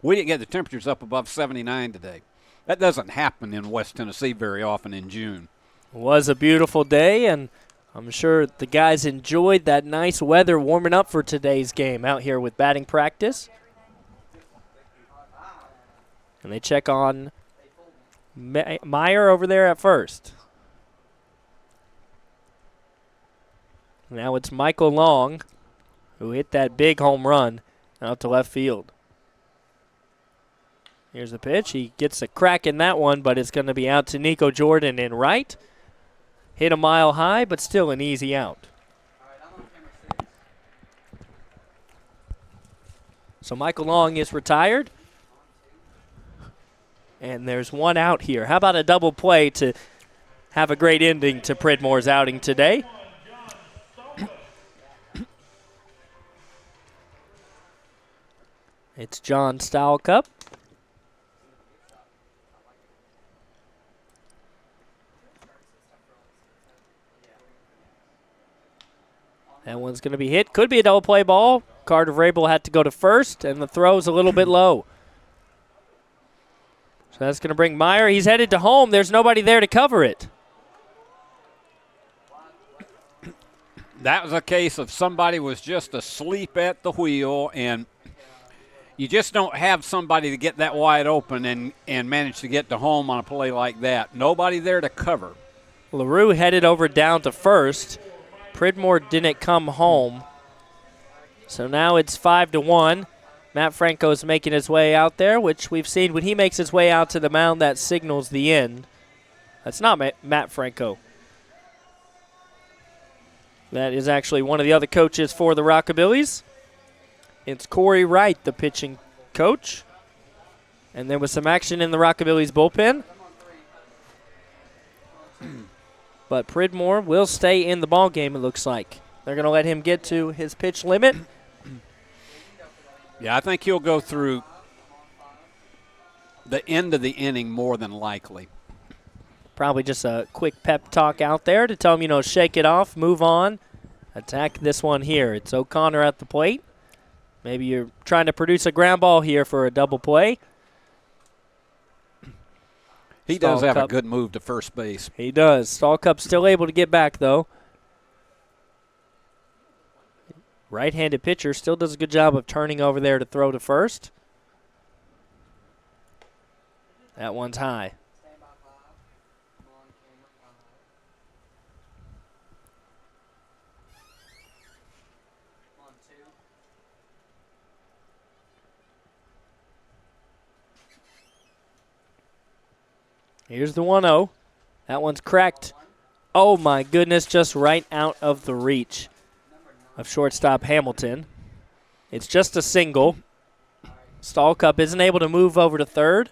we didn't get the temperatures up above 79 today. That doesn't happen in West Tennessee very often in June. It was a beautiful day, and I'm sure the guys enjoyed that nice weather warming up for today's game out here with batting practice. And they check on Meyer over there at first. Now it's Michael Long who hit that big home run out to left field. Here's the pitch. He gets a crack in that one, but it's going to be out to Nico Jordan in right. Hit a mile high, but still an easy out. So Michael Long is retired. And there's one out here. How about a double play to have a great ending to Pridmore's outing today? It's John Stylekup. That one's going to be hit. Could be a double play ball. Carter Vrabel had to go to first, and the throw's a little bit low. So that's going to bring Meyer. He's headed to home. There's nobody there to cover it. That was a case of somebody was just asleep at the wheel, and you just don't have somebody to get that wide open and manage to get to home on a play like that. Nobody there to cover. LaRue headed over down to first. Pridmore didn't come home. So now it's 5-1. Matt Franco's making his way out there, which we've seen when he makes his way out to the mound, that signals the end. That's not Matt Franco. That is actually one of the other coaches for the Rockabillys. It's Corey Wright, the pitching coach. And there was some action in the Rockabillys bullpen. But Pridmore will stay in the ball game, it looks like. They're going to let him get to his pitch limit. Yeah, I think he'll go through the end of the inning more than likely. Probably just a quick pep talk out there to tell him, shake it off, move on, attack this one here. It's O'Connor at the plate. Maybe you're trying to produce a ground ball here for a double play. He does have a good move to first base. He does. Stallcup still able to get back, though. Right-handed pitcher still does a good job of turning over there to throw to first. That one's high. Here's the 1-0. That one's cracked. Oh, my goodness, just right out of the reach of shortstop Hamilton. It's just a single. Stallcup isn't able to move over to third.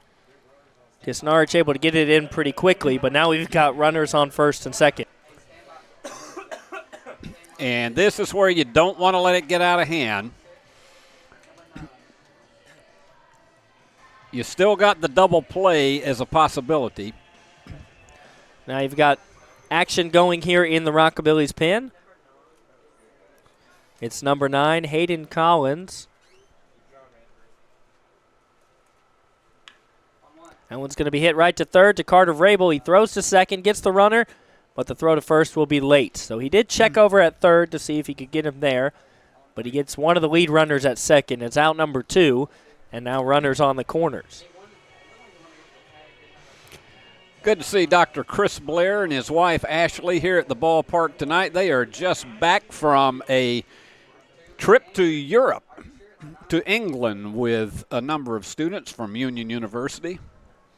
Kisnarich able to get it in pretty quickly, but now we've got runners on first and second. And this is where you don't want to let it get out of hand. You still got the double play as a possibility. Now you've got action going here in the Rockabillys pen. It's number 9, Hayden Collins. That one's going to be hit right to third to Carter Vrabel. He throws to second, gets the runner, but the throw to first will be late. So he did check over at third to see if he could get him there, but he gets one of the lead runners at second. It's out number 2, and now runners on the corners. Good to see Dr. Chris Blair and his wife Ashley here at the ballpark tonight. They are just back from a trip to Europe, to England, with a number of students from Union University.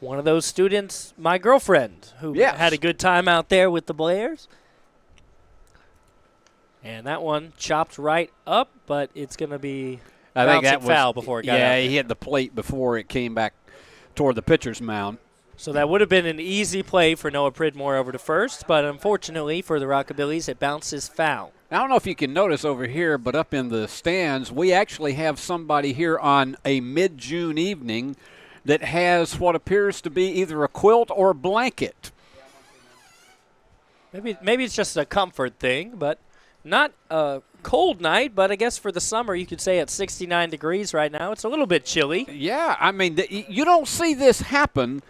One of those students, my girlfriend, who had a good time out there with the Blairs. And that one chopped right up, but it's going to be foul before it got out. Yeah, he hit the plate before it came back toward the pitcher's mound. So that would have been an easy play for Noah Pridmore over to first, but unfortunately for the Rockabillys, it bounces foul. I don't know if you can notice over here, but up in the stands, we actually have somebody here on a mid-June evening that has what appears to be either a quilt or a blanket. Maybe it's just a comfort thing, but Not a cold night, but I guess for the summer you could say it's 69 degrees right now. It's a little bit chilly. Yeah, I mean, you don't see this happen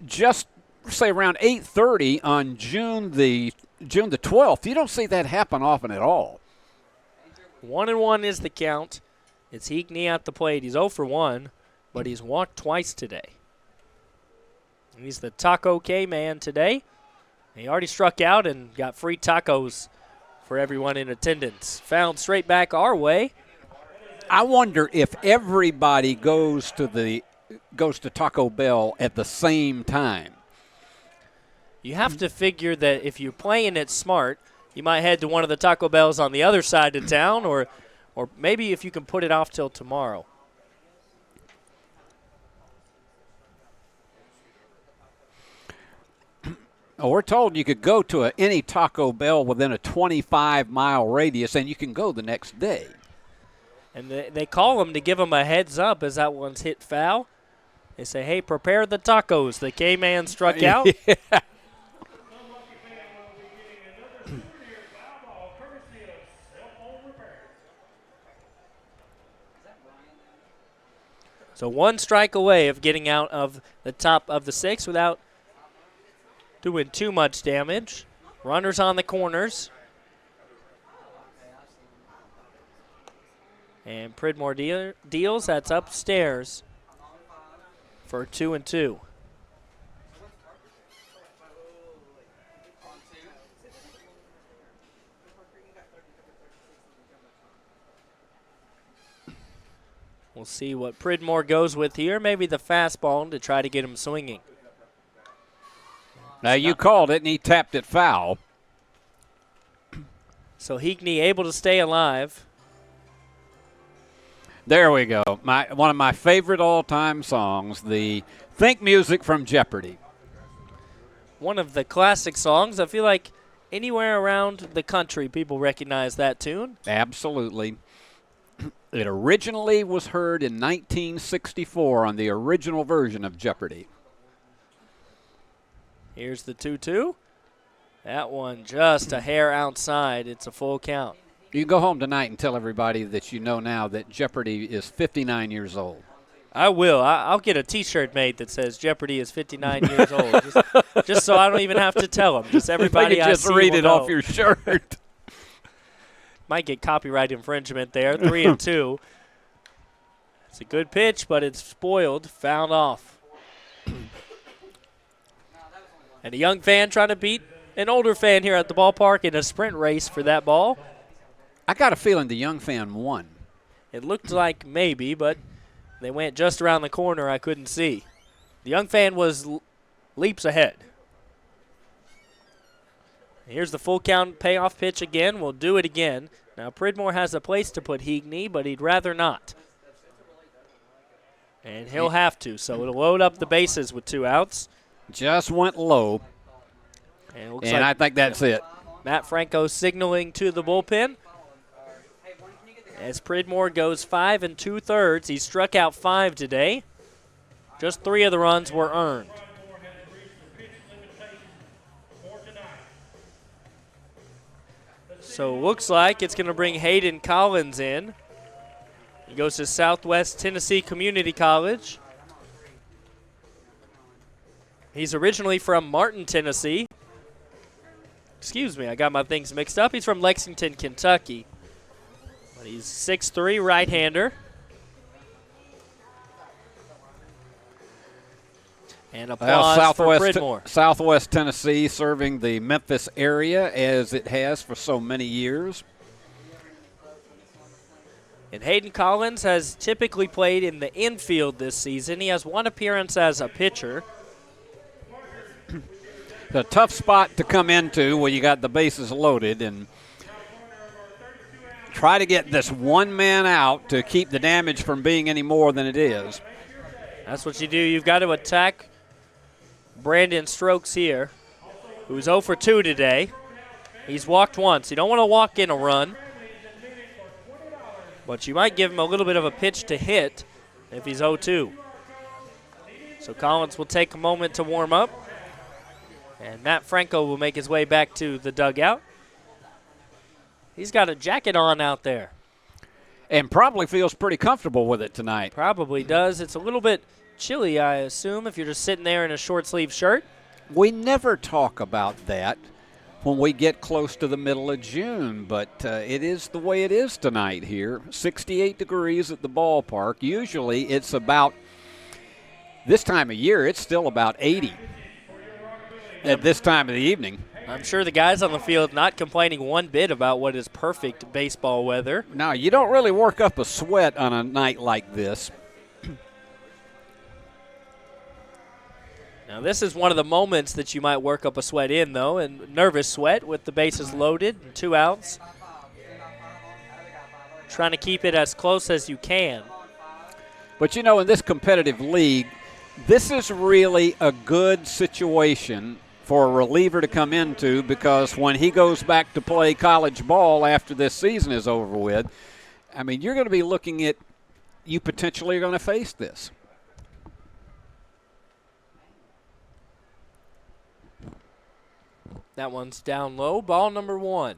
just, say, around 8:30 on June the 12th. You don't see that happen often at all. 1-1 is the count. It's Heekney at the plate. He's 0 for 1, but he's walked twice today. He's the Taco K man today. He already struck out and got free tacos for everyone in attendance. Found straight back our way. I wonder if everybody goes to Taco Bell at the same time. You have to figure that if you're playing it smart, you might head to one of the Taco Bells on the other side of town, or maybe if you can put it off till tomorrow. Oh, we're told you could go to any Taco Bell within a 25-mile radius, and you can go the next day. And they call them to give them a heads up as that one's hit foul. They say, hey, prepare the tacos. The K-man struck out. Yeah. So one strike away of getting out of the top of the sixth without doing too much damage. Runners on the corners. And Pridmore deals. That's upstairs for 2-2. We'll see what Pridmore goes with here. Maybe the fastball to try to get him swinging. Now, you called it, and he tapped it foul. So Heekney able to stay alive. There we go. One of my favorite all-time songs, the Think music from Jeopardy. One of the classic songs. I feel like anywhere around the country, people recognize that tune. Absolutely. It originally was heard in 1964 on the original version of Jeopardy. Here's the 2-2. That one just a hair outside. It's a full count. You can go home tonight and tell everybody that you know now that Jeopardy is 59 years old. I will. I'll get a T-shirt made that says Jeopardy is 59 years old, just so I don't even have to tell them. Just everybody I see just read will it know. off your shirt. Might get copyright infringement there. 3-2. It's a good pitch, but it's spoiled. Fouled off. And a young fan trying to beat an older fan here at the ballpark in a sprint race for that ball. I got a feeling the young fan won. It looked like maybe, but they went just around the corner. I couldn't see. The young fan was leaps ahead. Here's the full count payoff pitch again. We'll do it again. Now, Pridmore has a place to put Heekney, but he'd rather not. And he'll have to, so it'll load up the bases with 2 outs. Just went low. And like I think that's it. Matt Franco signaling to the bullpen. As Pridmore goes 5 2/3. He struck out 5 today. Just 3 of the runs were earned. So it looks like it's going to bring Hayden Collins in. He goes to Southwest Tennessee Community College. He's originally from Martin, Tennessee. Excuse me, I got my things mixed up. He's from Lexington, Kentucky. But he's 6'3", right-hander. And applause for Pridmore. Southwest Tennessee serving the Memphis area as it has for so many years. And Hayden Collins has typically played in the infield this season. He has 1 appearance as a pitcher. A tough spot to come into where you got the bases loaded and try to get this one man out to keep the damage from being any more than it is. That's what you do. You've got to attack Brandon Strokes here, who's 0 for 2 today. He's walked once. You don't want to walk in a run, but you might give him a little bit of a pitch to hit if he's 0-2. So Collins will take a moment to warm up. And Matt Franco will make his way back to the dugout. He's got a jacket on out there. And probably feels pretty comfortable with it tonight. Probably does. It's a little bit chilly, I assume, if you're just sitting there in a short sleeve shirt. We never talk about that when we get close to the middle of June, but it is the way it is tonight here. 68 degrees at the ballpark. Usually it's about, this time of year, it's still about 80 at this time of the evening. I'm sure the guys on the field not complaining one bit about what is perfect baseball weather. Now, you don't really work up a sweat on a night like this. Now, this is one of the moments that you might work up a sweat in, though, and nervous sweat with the bases loaded and 2 outs. Trying to keep it as close as you can. But, you know, in this competitive league, this is really a good situation for a reliever to come into, because when he goes back to play college ball after this season is over with, I mean, you're going to be looking at, you potentially are going to face this. That one's down low. Ball number 1.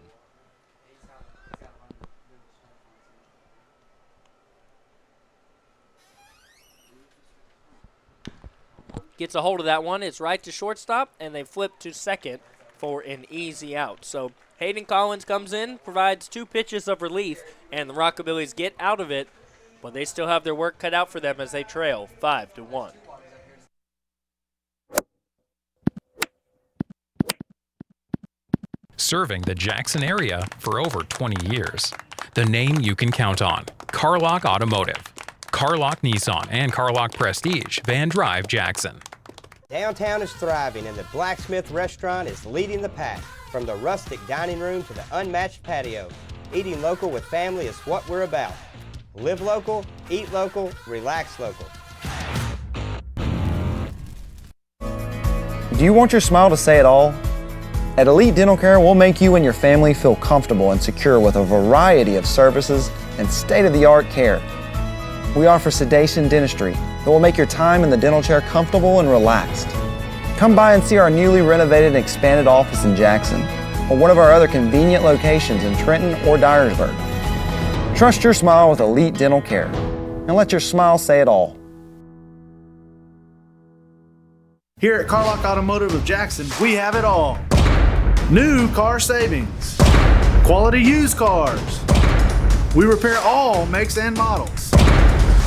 Gets a hold of that one. It's right to shortstop, and they flip to second for an easy out. So Hayden Collins comes in, provides 2 pitches of relief, and the Rockabillys get out of it, but they still have their work cut out for them as they trail 5-1. Serving the Jackson area for over 20 years. The name you can count on. Carlock Automotive. Carlock Nissan and Carlock Prestige, Van Drive, Jackson. Downtown is thriving, and the Blacksmith Restaurant is leading the pack. From the rustic dining room to the unmatched patio, eating local with family is what we're about. Live local, eat local, relax local. Do you want your smile to say it all? At Elite Dental Care, we'll make you and your family feel comfortable and secure with a variety of services and state-of-the-art care. We offer sedation dentistry that will make your time in the dental chair comfortable and relaxed. Come by and see our newly renovated and expanded office in Jackson, or one of our other convenient locations in Trenton or Dyersburg. Trust your smile with Elite Dental Care, and let your smile say it all. Here at Carlock Automotive of Jackson, we have it all. New car savings, quality used cars. We repair all makes and models.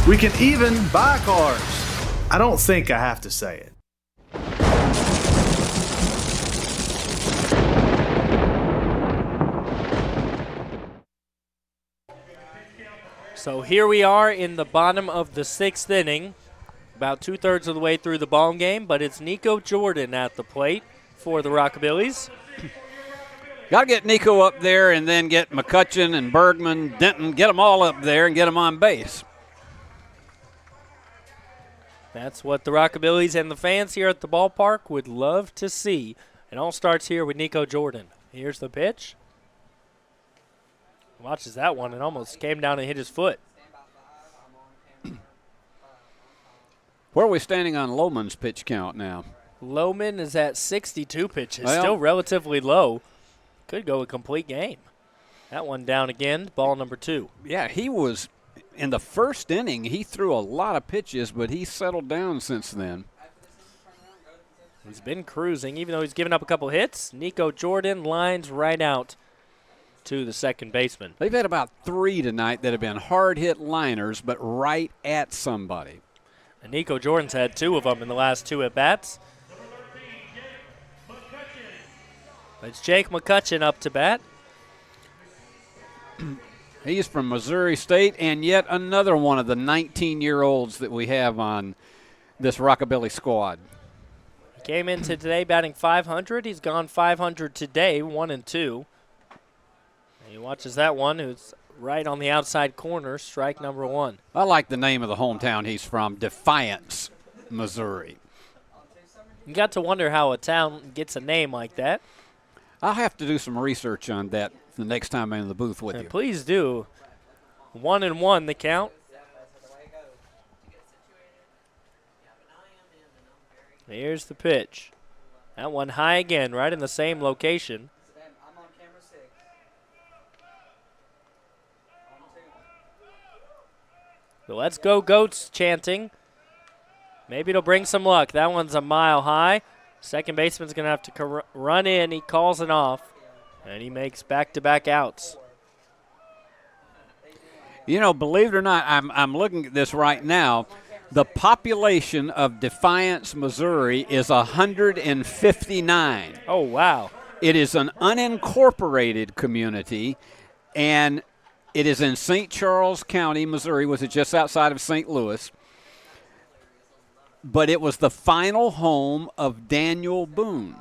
We can even buy cars. I don't think I have to say it. So here we are in the bottom of the 6th inning, about 2/3 of the way through the ball game, but it's Nico Jordan at the plate for the Rockabillys. Got to get Nico up there and then get McCutcheon and Bergman, Denton, get them all up there and get them on base. That's what the Rockabillys and the fans here at the ballpark would love to see. It all starts here with Nico Jordan. Here's the pitch. Watches that one. It almost came down and hit his foot. Where are we standing on Lohman's pitch count now? Lohman is at 62 pitches, Well, still relatively low. Could go a complete game. That one down again, ball number 2. Yeah, he was, in the first inning, he threw a lot of pitches, but he's settled down since then. He's been cruising, even though he's given up a couple hits. Nico Jordan lines right out to the second baseman. They've had about 3 tonight that have been hard-hit liners, but right at somebody. And Nico Jordan's had 2 of them in the last 2 at-bats. It's Jake McCutcheon up to bat. He's from Missouri State, and yet another one of the 19-year-olds that we have on this Rockabilly squad. He came into today batting .500. He's gone .500 today, 1-2. And he watches that one, who's right on the outside corner, strike number 1. I like the name of the hometown he's from, Defiance, Missouri. You got to wonder how a town gets a name like that. I'll have to do some research on that the next time I'm in the booth with you. Please do. 1-1 the count. Here's the pitch. That one high again, right in the same location. The Let's Go Goats chanting. Maybe it'll bring some luck. That one's a mile high. Second baseman's going to have to run in. He calls it off, and he makes back-to-back outs. You know, believe it or not, I'm looking at this right now. The population of Defiance, Missouri is 159. Oh, wow. It is an unincorporated community, and it is in St. Charles County, Missouri, which is just outside of St. Louis. But it was the final home of Daniel Boone.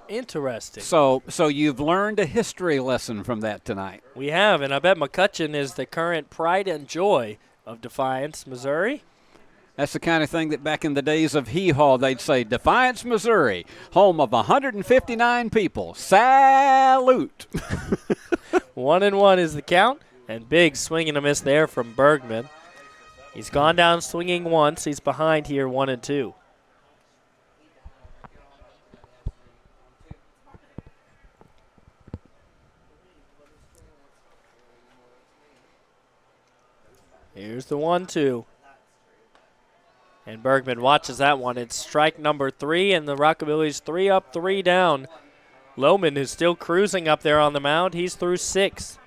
Interesting. So you've learned a history lesson from that tonight. We have, and I bet McCutcheon is the current pride and joy of Defiance, Missouri. That's the kind of thing that back in the days of Hee Haw, they'd say, Defiance, Missouri, home of 159 people. Salute. 1-1 is the count, and big swing and a miss there from Bergman. He's gone down swinging once. He's behind here 1-2. Here's the 1-2. And Bergman watches that one. It's strike number 3, and the Rockabillys 3 up, 3 down. Lohman is still cruising up there on the mound. He's through 6.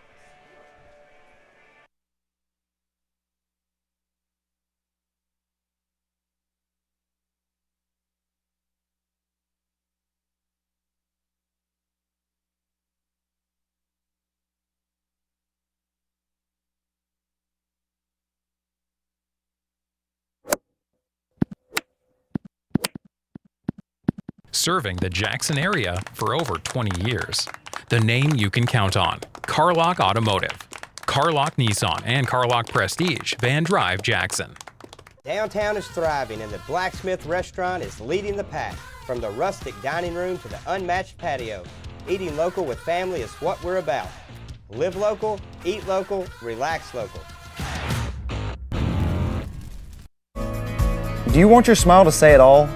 Serving the Jackson area for over 20 years. The name you can count on. Carlock Automotive. Carlock Nissan and Carlock Prestige, Van Drive, Jackson. Downtown is thriving, and the Blacksmith Restaurant is leading the pack. From the rustic dining room to the unmatched patio, eating local with family is what we're about. Live local, eat local, relax local. Do you want your smile to say it all?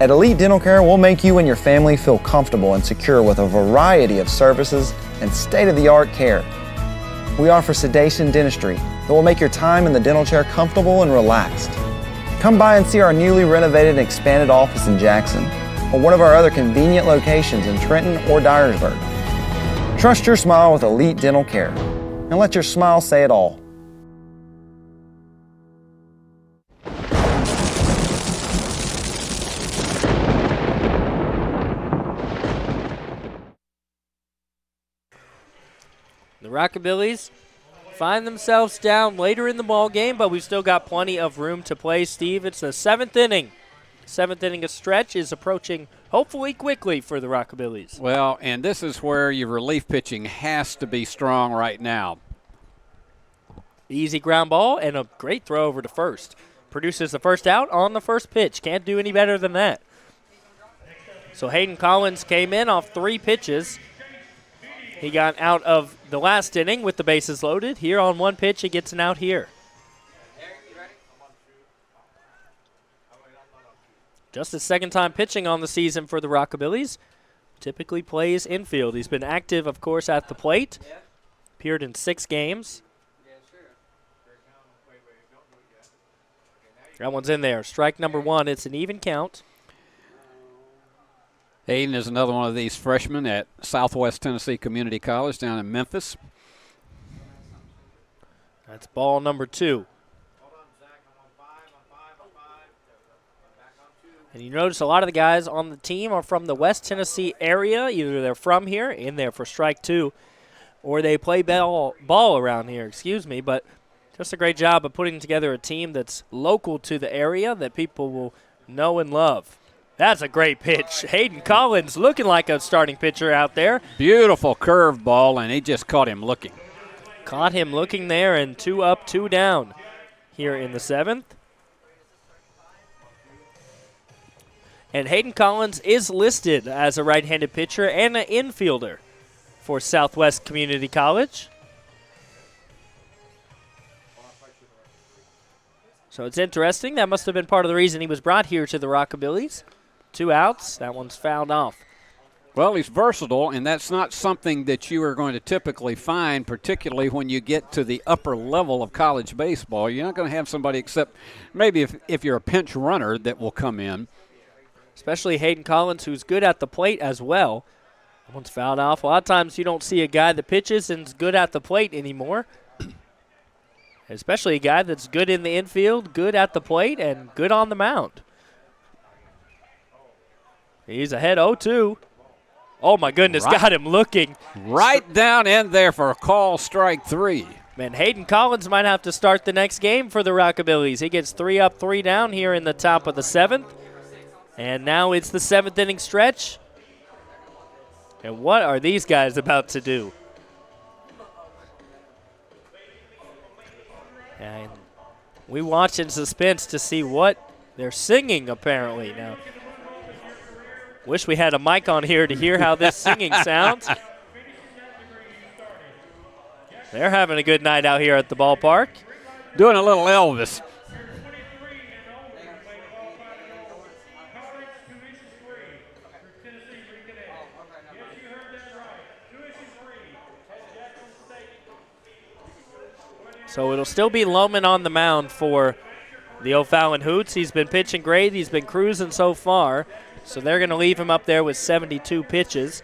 At Elite Dental Care, we'll make you and your family feel comfortable and secure with a variety of services and state-of-the-art care. We offer sedation dentistry that will make your time in the dental chair comfortable and relaxed. Come by and see our newly renovated and expanded office in Jackson, or one of our other convenient locations in Trenton or Dyersburg. Trust your smile with Elite Dental Care, and let your smile say it all. The Rockabillys find themselves down later in the ball game, but we've still got plenty of room to play. Steve, it's the 7th inning. 7th inning, a stretch is approaching hopefully quickly for the Rockabillys. Well, and this is where your relief pitching has to be strong right now. Easy ground ball and a great throw over to first. Produces the first out on the first pitch. Can't do any better than that. So Hayden Collins came in off 3 pitches. He got out of the last inning with the bases loaded. Here on 1 pitch, he gets an out here. Just his 2nd time pitching on the season for the Rockabillys. Typically plays infield. He's been active, of course, at the plate. Appeared in 6 games. That one's in there. Strike number 1. It's an even count. Hayden is another one of these freshmen at Southwest Tennessee Community College down in Memphis. That's ball number 2. And you notice a lot of the guys on the team are from the West Tennessee area. Either they're from here, in there for strike 2, or they play ball around here, but just a great job of putting together a team that's local to the area that people will know and love. That's a great pitch. Hayden Collins looking like a starting pitcher out there. Beautiful curve ball, and he just caught him looking. Caught him looking there, and 2 up, 2 down here in the 7th. And Hayden Collins is listed as a right-handed pitcher and an infielder for Southwest Community College. So it's interesting. That must have been part of the reason he was brought here to the Rockabillys. 2 outs. That one's fouled off. Well, he's versatile, and that's not something that you are going to typically find, particularly when you get to the upper level of college baseball. You're not going to have somebody except maybe if you're a pinch runner that will come in. Especially Hayden Collins, who's good at the plate as well. That one's fouled off. A lot of times you don't see a guy that pitches and is good at the plate anymore. Especially a guy that's good in the infield, good at the plate, and good on the mound. He's ahead 0-2. Oh, my goodness, got him looking. Right down in there for a call, strike 3. Man, Hayden Collins might have to start the next game for the Rockabillys. He gets 3 up, 3 down here in the top of the 7th. And now it's the 7th inning stretch. And what are these guys about to do? And we watch in suspense to see what they're singing, apparently. Now, wish we had a mic on here to hear how this singing sounds. They're having a good night out here at the ballpark. Doing a little Elvis. So it'll still be Lohman on the mound for the O'Fallon Hoots. He's been pitching great. He's been cruising so far. So they're going to leave him up there with 72 pitches.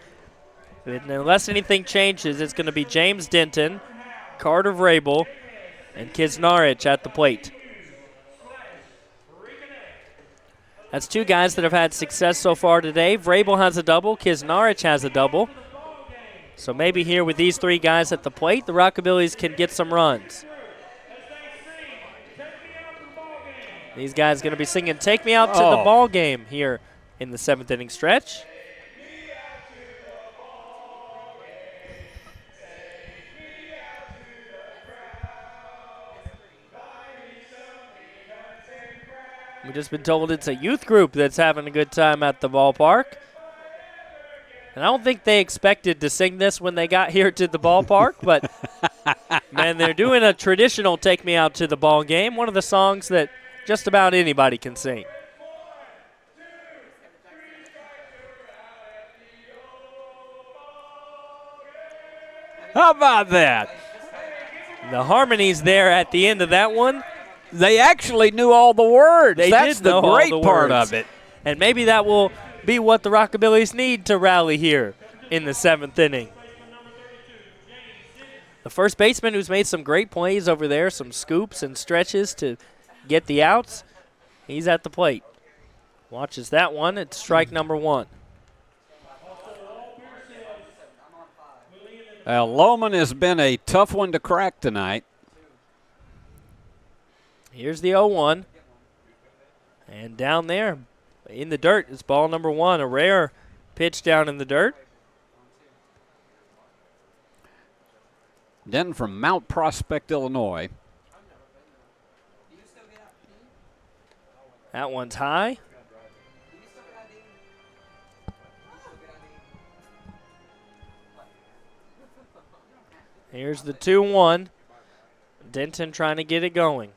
And unless anything changes, it's going to be James Denton, Carter Vrabel, and Kisnarich at the plate. That's 2 guys that have had success so far today. Vrabel has a double. Kisnarich has a double. So maybe here with these 3 guys at the plate, the Rockabillys can get some runs. These guys going to be singing "Take Me Out to the Ball Game" here in the 7th inning stretch. We've just been told it's a youth group that's having a good time at the ballpark. And I don't think they expected to sing this when they got here to the ballpark, but, man, they're doing a traditional "Take Me Out to the Ball Game," one of the songs that just about anybody can sing. How about that? The harmonies there at the end of that one. They actually knew all the words. That's the great part of it. And maybe that will be what the Rockabillys need to rally here in the 7th inning. The first baseman who's made some great plays over there, some scoops and stretches to get the outs, he's at the plate. Watches that one. It's strike number 1. Lohman has been a tough one to crack tonight. Here's the 0-1. And down there in the dirt is ball number 1, a rare pitch down in the dirt. Denton from Mount Prospect, Illinois. That one's high. Here's the 2-1. Denton trying to get it going.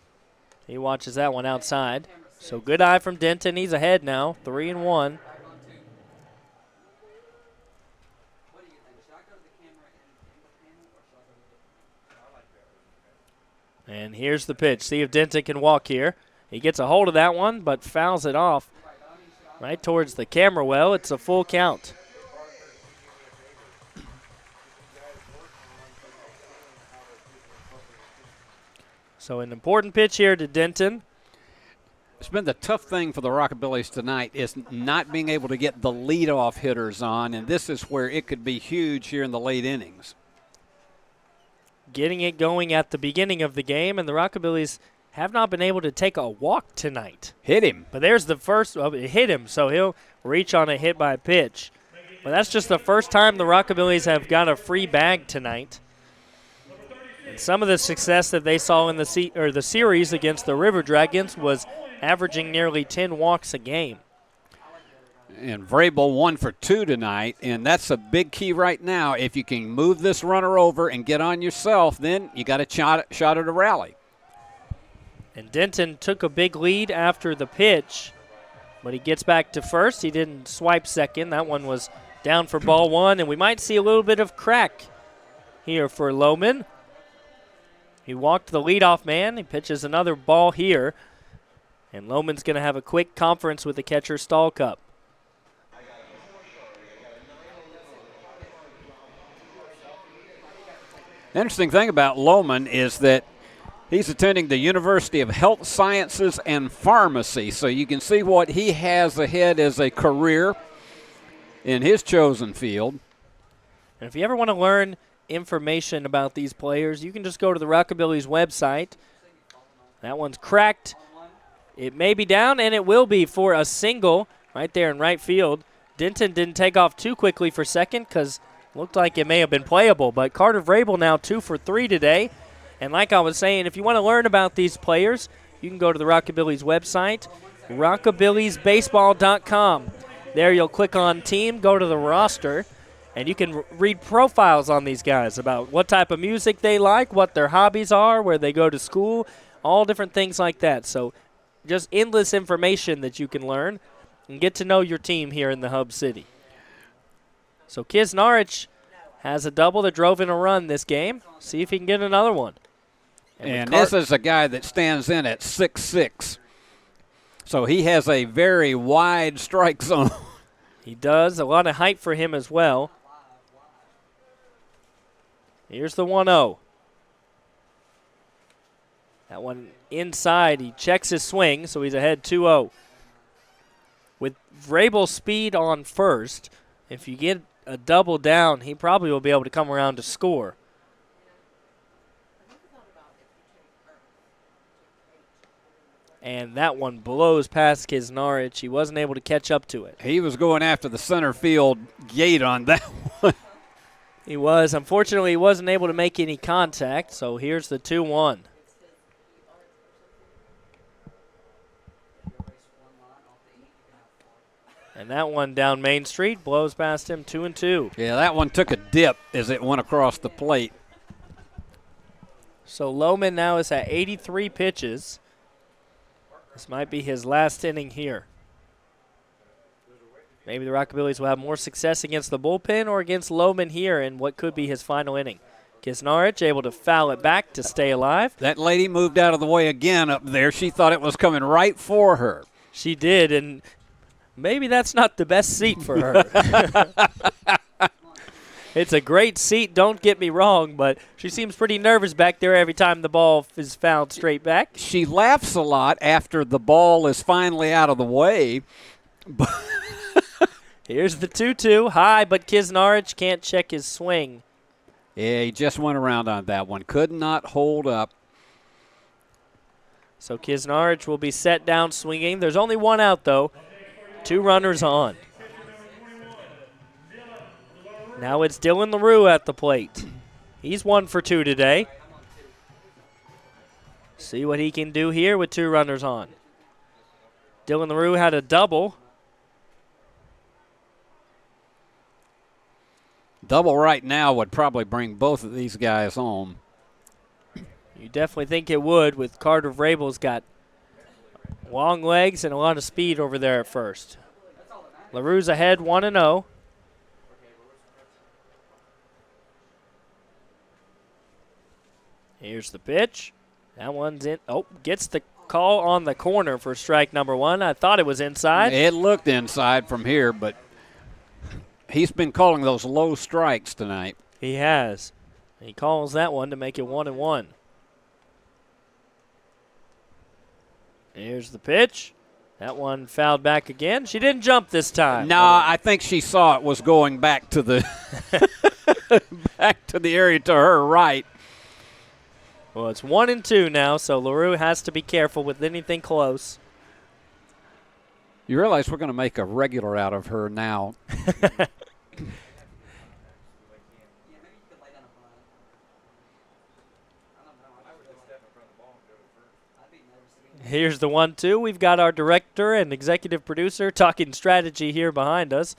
He watches that one outside. So good eye from Denton. He's ahead now, 3-1. And here's the pitch. See if Denton can walk here. He gets a hold of that one, but fouls it off right towards the camera well. It's a full count. So an important pitch here to Denton. It's been the tough thing for the Rockabillys tonight is not being able to get the leadoff hitters on, and this is where it could be huge here in the late innings. Getting it going at the beginning of the game, and the Rockabillys have not been able to take a walk tonight. Hit him. But there's the first. Oh, it hit him, so he'll reach on a hit by pitch. But that's just the first time the Rockabillys have got a free bag tonight. And some of the success that they saw in the series against the River Dragons was averaging nearly 10 walks a game. And Vrabel 1 for 2 tonight, and that's a big key right now. If you can move this runner over and get on yourself, then you got a shot at a rally. And Denton took a big lead after the pitch, but he gets back to first. He didn't swipe second. That one was down for ball one, and we might see a little bit of crack here for Lohman. He walked the leadoff man. He pitches another ball here, and Lohman's going to have a quick conference with the catcher Stallcup. The interesting thing about Lohman is that he's attending the University of Health Sciences and Pharmacy, so you can see what he has ahead as a career in his chosen field. And if you ever want to learn information about these players, you can just go to the Rockabillys website. That one's cracked. It may be down, and it will be for a single right there in right field. Denton didn't take off too quickly for second because looked like it may have been playable, but Carter Vrabel now 2 for 3 today. And like I was saying, if you want to learn about these players, you can go to the Rockabillys website, rockabillysbaseball.com. There you'll click on team, go to the roster, and you can read profiles on these guys about what type of music they like, what their hobbies are, where they go to school, all different things like that. So just endless information that you can learn and get to know your team here in the Hub City. So Kisnarich has a double that drove in a run this game. See if he can get another one. And this is a guy that stands in at 6'6". So he has a very wide strike zone. He does. A lot of height for him as well. Here's the 1-0. That one inside. He checks his swing, so he's ahead 2-0. With Vrabel's speed on first, if you get a double down, he probably will be able to come around to score. And that one blows past Kisnarich. He wasn't able to catch up to it. He was going after the center field gate on that one. He was. Unfortunately, he wasn't able to make any contact, so here's the 2-1. And that one down Main Street blows past him 2-2. Yeah, that one took a dip as it went across the plate. So Lohman now is at 83 pitches. This might be his last inning here. Maybe the Rockabillys will have more success against the bullpen or against Lohman here in what could be his final inning. Kisnarich able to foul it back to stay alive. That lady moved out of the way again up there. She thought it was coming right for her. She did, and maybe that's not the best seat for her. It's a great seat, don't get me wrong, but she seems pretty nervous back there every time the ball is fouled straight back. She laughs a lot after the ball is finally out of the way. Here's the 2-2, high, but Kisnarich can't check his swing. Yeah, he just went around on that one. Could not hold up. So Kisnarich will be set down swinging. There's only one out, though. 2 runners on. Now it's Dylan LaRue at the plate. He's 1 for 2 today. See what he can do here with 2 runners on. Dylan LaRue had a double. Double right now would probably bring both of these guys home. You definitely think it would, with Carter Vrabel's got long legs and a lot of speed over there at first. LaRue's ahead 1-0. Here's the pitch. That one's in. Oh, gets the call on the corner for strike number 1. I thought it was inside. It looked inside from here, but he's been calling those low strikes tonight. He has. He calls that one to make it 1-1. Here's the pitch. That one fouled back again. She didn't jump this time. No, I think she saw it was going back to the back to the area to her right. Well, it's 1-2 now, so LaRue has to be careful with anything close. You realize we're going to make a regular out of her now. Here's the 1-2. We've got our director and executive producer talking strategy here behind us.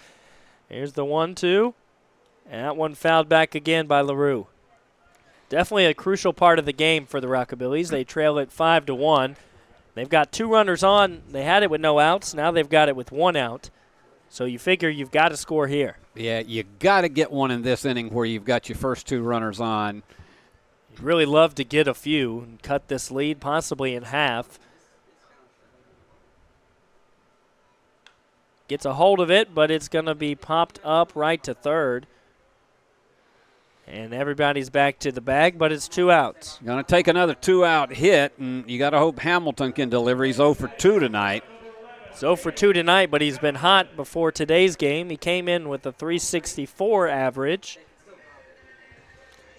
Here's the 1-2. And that one fouled back again by LaRue. Definitely a crucial part of the game for the Rockabillys. They trail it 5-1. They've got 2 runners on. They had it with no outs. Now they've got it with 1 out. So you figure you've got to score here. Yeah, you got to get one in this inning where you've got your first 2 runners on. You'd really love to get a few and cut this lead possibly in half. Gets a hold of it, but it's going to be popped up right to third. And everybody's back to the bag, but it's 2 outs. Going to take another 2-out hit, and you got to hope Hamilton can deliver. He's 0 for 2 tonight. 0 for 2 tonight, but he's been hot before today's game. He came in with a 364 average.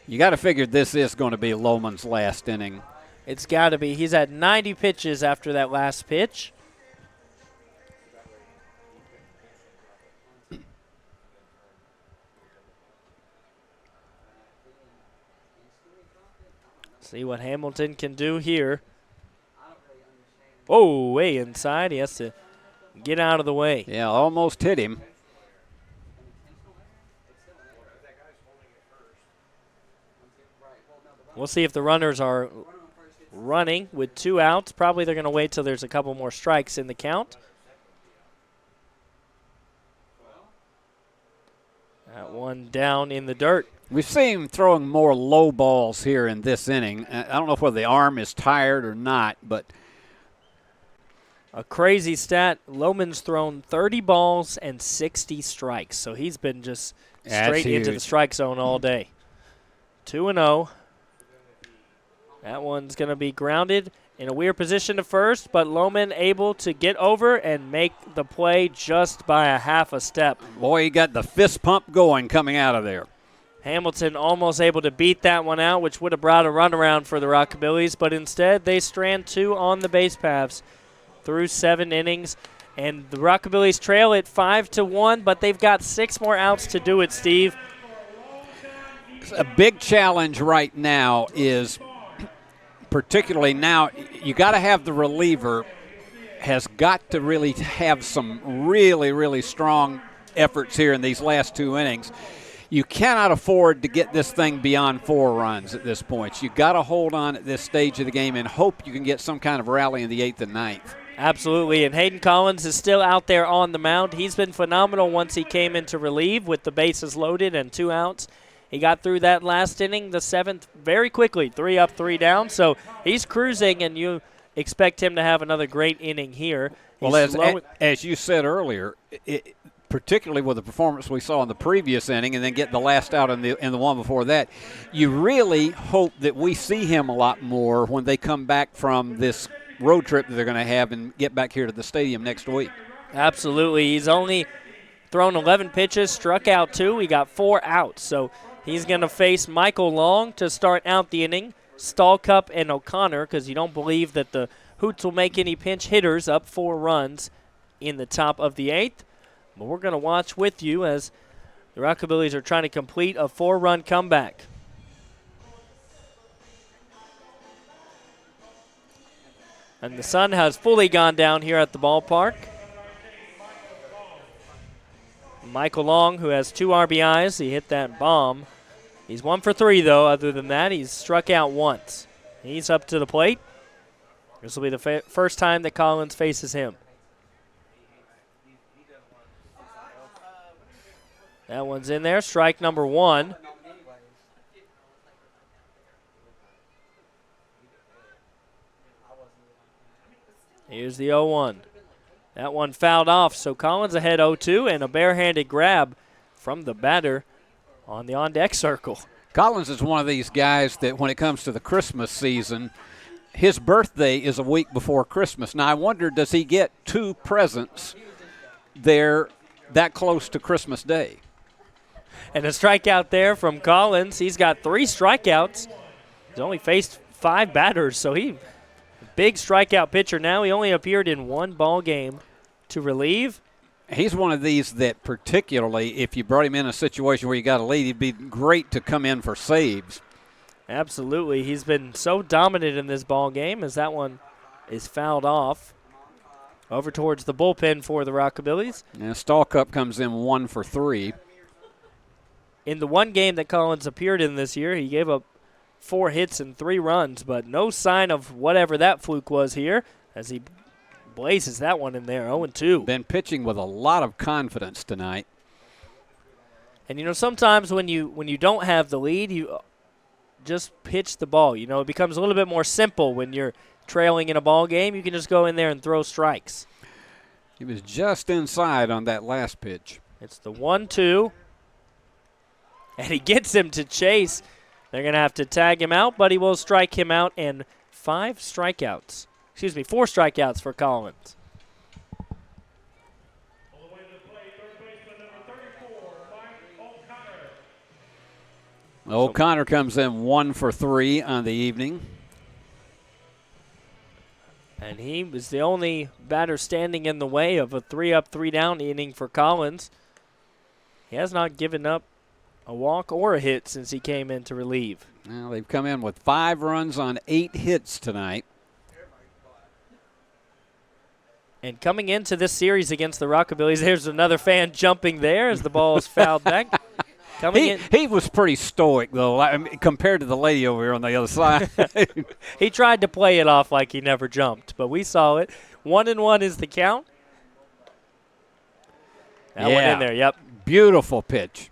You got to figure this is going to be Lohman's last inning. It's got to be. He's at 90 pitches after that last pitch. See what Hamilton can do here. Oh, way inside. He has to get out of the way. Yeah, almost hit him. We'll see if the runners are running with 2 outs. Probably they're going to wait till there's a couple more strikes in the count. That one down in the dirt. We've seen him throwing more low balls here in this inning. I don't know whether the arm is tired or not, but a crazy stat. Lohman's thrown 30 balls and 60 strikes, so he's been just straight into the strike zone all day. 2-0. That one's going to be grounded in a weird position to first, but Lohman able to get over and make the play just by a half a step. Boy, he got the fist pump going coming out of there. Hamilton almost able to beat that one out, which would have brought a runaround for the Rockabillys, but instead they strand 2 on the base paths through 7 innings. And the Rockabillys trail it 5-1, but they've got 6 more outs to do it, Steve. A big challenge right now is, particularly now, you got to have the reliever has got to really have some really, really strong efforts here in these last 2 innings. You cannot afford to get this thing beyond 4 runs at this point. You got to hold on at this stage of the game and hope you can get some kind of rally in the 8th and 9th. Absolutely, and Hayden Collins is still out there on the mound. He's been phenomenal once he came in to relieve with the bases loaded and 2 outs. He got through that last inning, the 7th, very quickly, 3 up, 3 down. So he's cruising, and you expect him to have another great inning here. Well, as you said earlier, particularly with the performance we saw in the previous inning and then get the last out in the one before that, you really hope that we see him a lot more when they come back from this road trip that they're going to have and get back here to the stadium next week. Absolutely. He's only thrown 11 pitches, struck out 2. He got 4 outs. So he's going to face Michael Long to start out the inning, Stallcup and O'Connor, because you don't believe that the Hoots will make any pinch hitters, up 4 runs in the top of the 8th. But we're going to watch with you as the Rockabillys are trying to complete a 4-run comeback. And the sun has fully gone down here at the ballpark. Michael Long, who has 2 RBIs, he hit that bomb. He's 1 for 3, though. Other than that, he's struck out once. He's up to the plate. This will be the first time that Collins faces him. That one's in there. Strike number 1. Here's the 0-1. That one fouled off, so Collins ahead 0-2, and a barehanded grab from the batter on the on-deck circle. Collins is one of these guys that when it comes to the Christmas season, his birthday is a week before Christmas. Now, I wonder, does he get 2 presents there that close to Christmas Day? And a strikeout there from Collins. He's got 3 strikeouts. He's only faced 5 batters, so he big strikeout pitcher now. He only appeared in 1 ball game to relieve. He's one of these that particularly, if you brought him in a situation where you got a lead, he'd be great to come in for saves. Absolutely. He's been so dominant in this ball game as that one is fouled off. Over towards the bullpen for the Rockabillys. And Stallcup comes in 1 for 3. In the one game that Collins appeared in this year, he gave up 4 hits and 3 runs, but no sign of whatever that fluke was here as he blazes that one in there, 0-2. Been pitching with a lot of confidence tonight. And, you know, sometimes when you don't have the lead, you just pitch the ball. You know, it becomes a little bit more simple when you're trailing in a ball game. You can just go in there and throw strikes. He was just inside on that last pitch. It's the 1-2. And he gets him to chase. They're going to have to tag him out, but he will strike him out, and 4 strikeouts for Collins. O'Connor comes in 1 for 3 on the evening. And he was the only batter standing in the way of a 3-up, 3-down inning for Collins. He has not given up a walk or a hit since he came in to relieve. Well, they've come in with 5 runs on 8 hits tonight. And coming into this series against the Rockabillys, there's another fan jumping there as the ball is fouled back. He was pretty stoic, though, compared to the lady over here on the other side. He tried to play it off like he never jumped, but we saw it. 1-1 is the count. That went in there, yep. Beautiful pitch.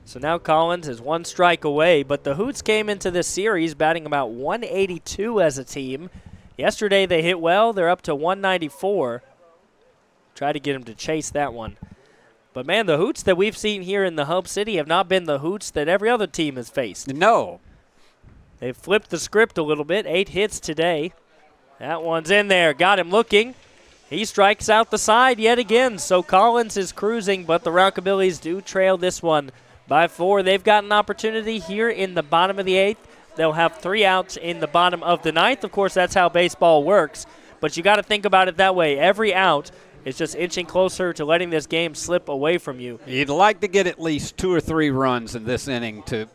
So now Collins is 1 strike away, but the Hoots came into this series batting about 182 as a team. Yesterday they hit well. They're up to 194. Try to get him to chase that one. But, man, the Hoots that we've seen here in the Hub City have not been the Hoots that every other team has faced. No. They've flipped the script a little bit. 8 hits today. That one's in there. Got him looking. He strikes out the side yet again. So Collins is cruising, but the Rockabillys do trail this one by 4. They've got an opportunity here in the bottom of the 8th. They'll have 3 outs in the bottom of the 9th. Of course, that's how baseball works. But you got to think about it that way. Every out is just inching closer to letting this game slip away from you. You'd like to get at least 2 or 3 runs in this inning to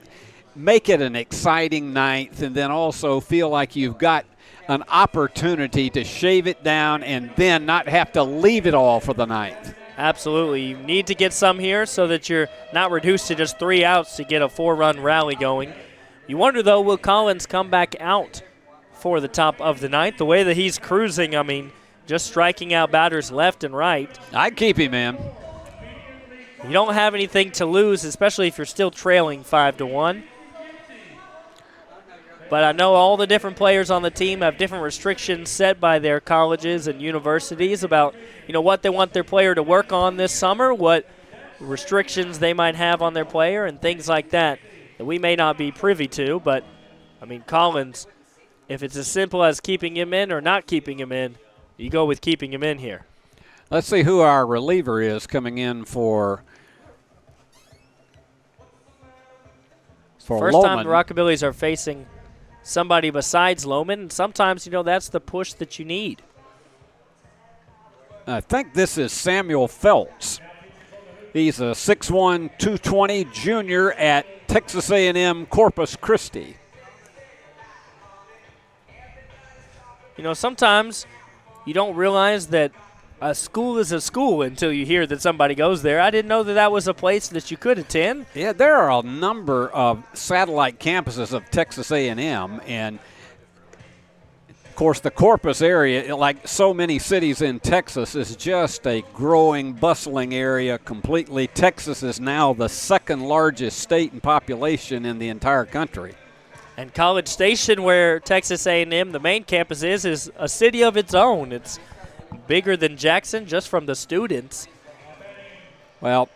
make it an exciting 9th, and then also feel like you've got an opportunity to shave it down and then not have to leave it all for the 9th. Absolutely. You need to get some here so that you're not reduced to just 3 outs to get a 4-run rally going. You wonder, though, will Collins come back out for the top of the 9th? The way that he's cruising, I mean, just striking out batters left and right. I'd keep him in. You don't have anything to lose, especially if you're still trailing 5-1. But I know all the different players on the team have different restrictions set by their colleges and universities about, you know, what they want their player to work on this summer, what restrictions they might have on their player, and things like that we may not be privy to. But, I mean, Collins, if it's as simple as keeping him in or not keeping him in, you go with keeping him in here. Let's see who our reliever is coming in for First Lohman. time the Rockabillys are facing somebody besides Lohman, and sometimes, you know, that's the push that you need. I think this is Samuel Phelps. He's a 6'1", 220 junior at Texas A&M Corpus Christi. You know, sometimes you don't realize that a school is a school until you hear that somebody goes there. I didn't know that that was a place that you could attend. Yeah, there are a number of satellite campuses of Texas A&M, and of course the Corpus area, like so many cities in Texas, is just a growing, bustling area completely. Texas is now the 2nd largest state in population in the entire country. And College Station, where Texas A&M, the main campus is a city of its own. It's bigger than Jackson just from the students. Well,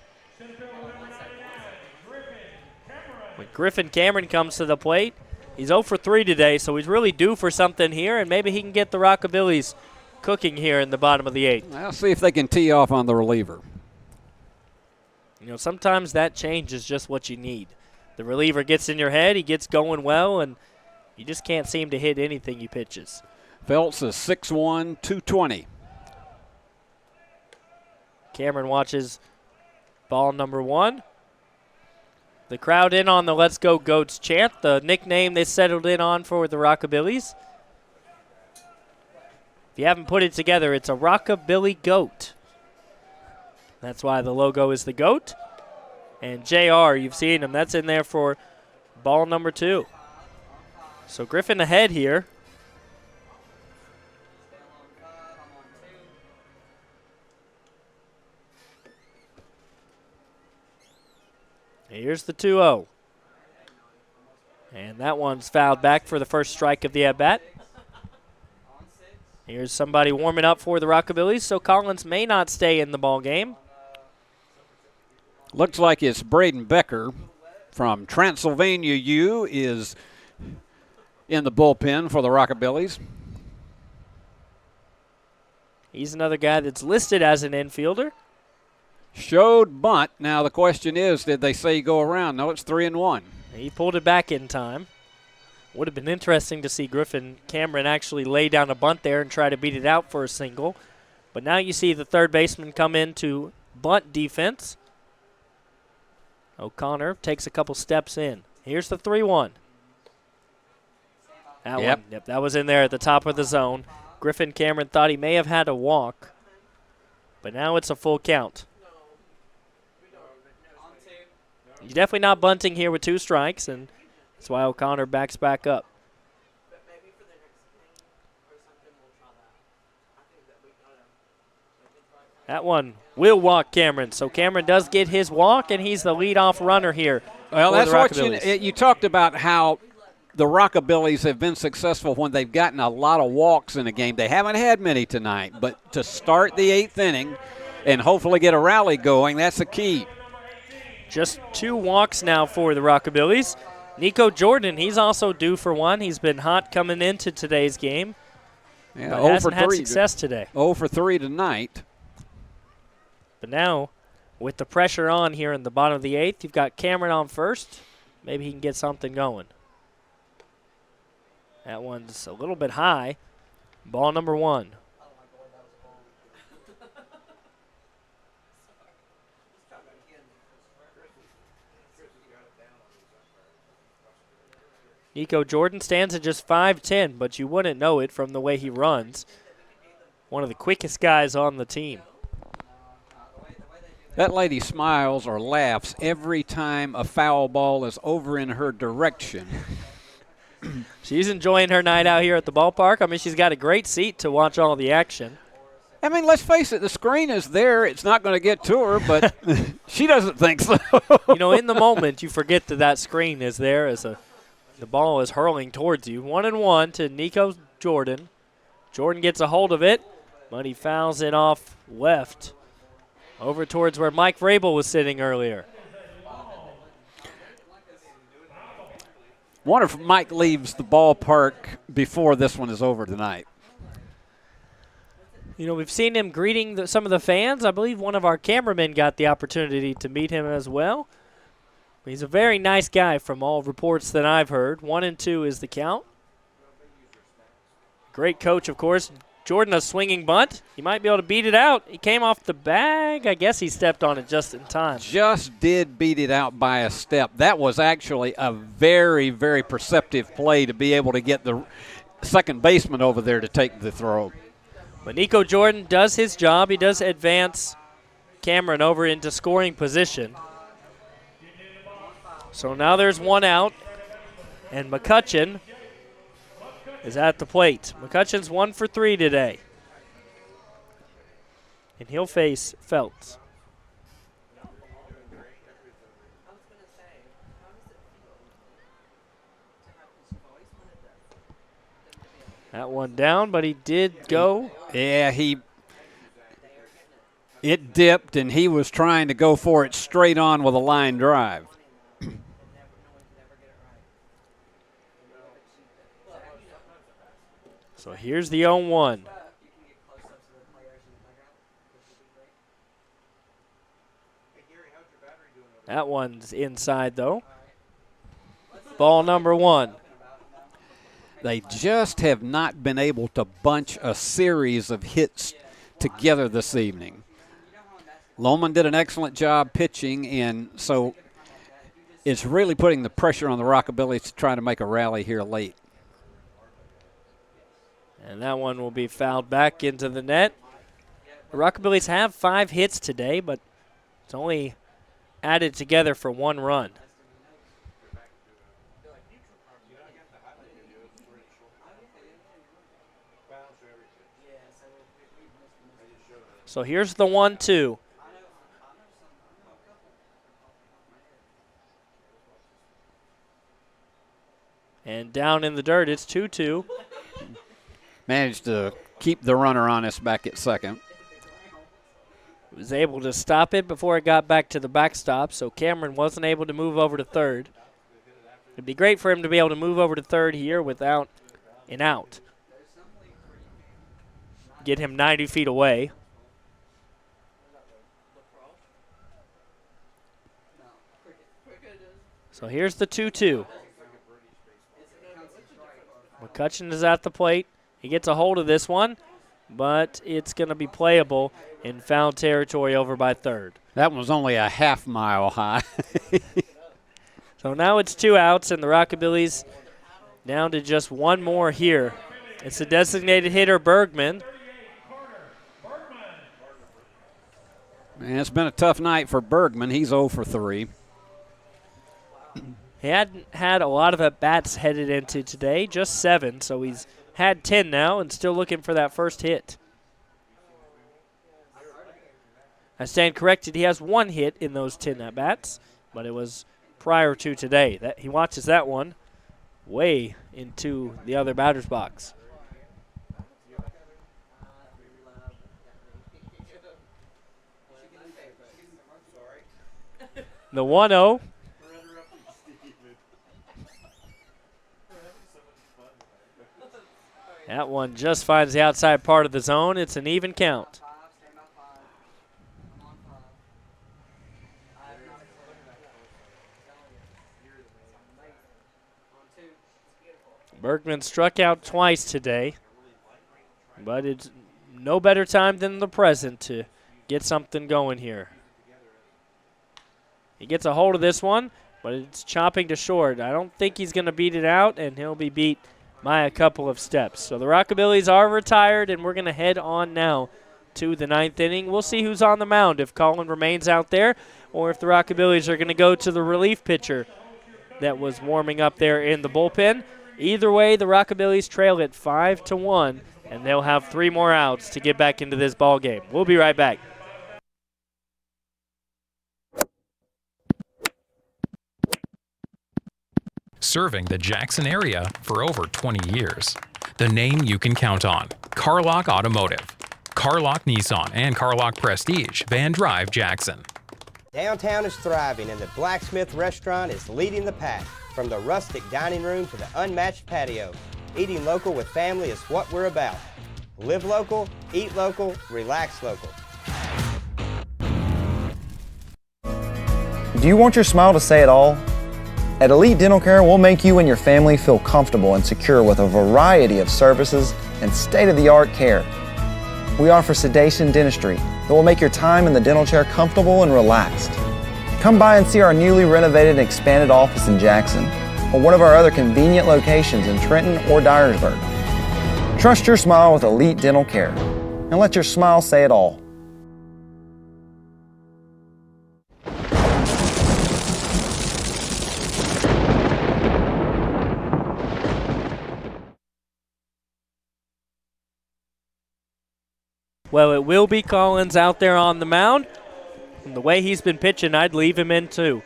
when Griffin Cameron comes to the plate, he's 0 for 3 today, so he's really due for something here, and maybe he can get the Rockabillys cooking here in the bottom of the 8th. I'll see if they can tee off on the reliever. You know, sometimes that change is just what you need. The reliever gets in your head, he gets going well, and you just can't seem to hit anything he pitches. Phelps is 6'1", 220. Cameron watches ball number 1. The crowd in on the Let's Go Goats chant, the nickname they settled in on for the Rockabillys. If you haven't put it together, it's a Rockabilly goat. That's why the logo is the goat. And JR, you've seen him. That's in there for ball number 2. So Griffin ahead here. Here's the 2-0. And that one's fouled back for the first strike of the at-bat. Here's somebody warming up for the Rockabillys, so Collins may not stay in the ball game. Looks like it's Braden Becker from Transylvania U is in the bullpen for the Rockabillys. He's another guy that's listed as an infielder. Showed bunt. Now the question is, did they say go around? No, it's 3-1. He pulled it back in time. Would have been interesting to see Griffin Cameron actually lay down a bunt there and try to beat it out for a single. But now you see the third baseman come into bunt defense. O'Connor takes a couple steps in. Here's the 3-1. That was in there at the top of the zone. Griffin Cameron thought he may have had a walk, but now it's a full count. You're definitely not bunting here with 2 strikes, and that's why O'Connor backs back up. That one will walk Cameron. So Cameron does get his walk, and he's the leadoff runner here. Well, that's what you talked about, how the Rockabillys have been successful when they've gotten a lot of walks in a game. They haven't had many tonight, but to start the 8th inning and hopefully get a rally going, that's the key. Just 2 walks now for the Rockabillys. Nico Jordan, he's also due for one. He's been hot coming into today's game. Yeah, but hasn't had success today. 0 for 3 tonight. But now, with the pressure on here in the bottom of the 8th, you've got Cameron on first. Maybe he can get something going. That one's a little bit high. Ball number 1. Nico Jordan stands at just 5'10", but you wouldn't know it from the way he runs. One of the quickest guys on the team. That lady smiles or laughs every time a foul ball is over in her direction. She's enjoying her night out here at the ballpark. I mean, she's got a great seat to watch all the action. I mean, let's face it, the screen is there. It's not going to get to her, but she doesn't think so. You know, in the moment, you forget that screen is there as the ball is hurling towards you. 1-1 to Nico Jordan. Jordan gets a hold of it, but he fouls it off left over towards where Mike Vrabel was sitting earlier. Wonder if Mike leaves the ballpark before this one is over tonight. You know, we've seen him greeting some of the fans. I believe one of our cameramen got the opportunity to meet him as well. He's a very nice guy from all reports that I've heard. 1-2 is the count. Great coach, of course. Jordan, a swinging bunt. He might be able to beat it out. He came off the bag. I guess he stepped on it just in time. Just did beat it out by a step. That was actually a very, very perceptive play to be able to get the second baseman over there to take the throw. But Nico Jordan does his job. He does advance Cameron over into scoring position. So now there's one out, and McCutcheon is at the plate. McCutcheon's 1 for 3 today. And he'll face Feltz. That one down, but he did go. Yeah, it dipped, and he was trying to go for it straight on with a line drive. So here's the 0-1. That one's inside, though. Ball number 1. They just have not been able to bunch a series of hits together this evening. Lohman did an excellent job pitching, and so it's really putting the pressure on the Rockabillys to try to make a rally here late. And that one will be fouled back into the net. The Rockabillys have 5 hits today, but it's only added together for 1 run. So here's the 1-2. And down in the dirt, it's 2-2. Managed to keep the runner on us back at second. Was able to stop it before it got back to the backstop, so Cameron wasn't able to move over to third. It'd be great for him to be able to move over to third here without an out. Get him 90 feet away. So here's the 2-2. McCutcheon is at the plate. He gets a hold of this one, but it's going to be playable in foul territory over by third. That one was only a half-mile high. So now it's 2 outs, and the Rockabillys down to just one more here. It's the designated hitter, Bergman. Man, it's been a tough night for Bergman. He's 0 for 3. He hadn't had a lot of at-bats headed into today, just 7, so he's had 10 now and still looking for that first hit. I stand corrected, he has 1 hit in those 10 at-bats, but it was prior to today. He watches that one way into the other batter's box. The 1-0. That one just finds the outside part of the zone. It's an even count. Bergman struck out twice today, but it's no better time than the present to get something going here. He gets a hold of this one, but it's chopping to short. I don't think he's going to beat it out, and he'll be beat by a couple of steps. So the Rockabillys are retired, and we're going to head on now to the 9th inning. We'll see who's on the mound, if Colin remains out there, or if the Rockabillys are going to go to the relief pitcher that was warming up there in the bullpen. Either way, the Rockabillys trail at 5-1, and they'll have 3 more outs to get back into this ball game. We'll be right back. Serving the Jackson area for over 20 years. The name you can count on. Carlock Automotive. Carlock Nissan and Carlock Prestige, Van Drive, Jackson. Downtown is thriving, and the Blacksmith Restaurant is leading the pack. From the rustic dining room to the unmatched patio, eating local with family is what we're about. Live local, eat local, relax local. Do you want your smile to say it all? At Elite Dental Care, we'll make you and your family feel comfortable and secure with a variety of services and state-of-the-art care. We offer sedation dentistry that will make your time in the dental chair comfortable and relaxed. Come by and see our newly renovated and expanded office in Jackson or one of our other convenient locations in Trenton or Dyersburg. Trust your smile with Elite Dental Care and let your smile say it all. Well, it will be Collins out there on the mound. And the way he's been pitching, I'd leave him in too.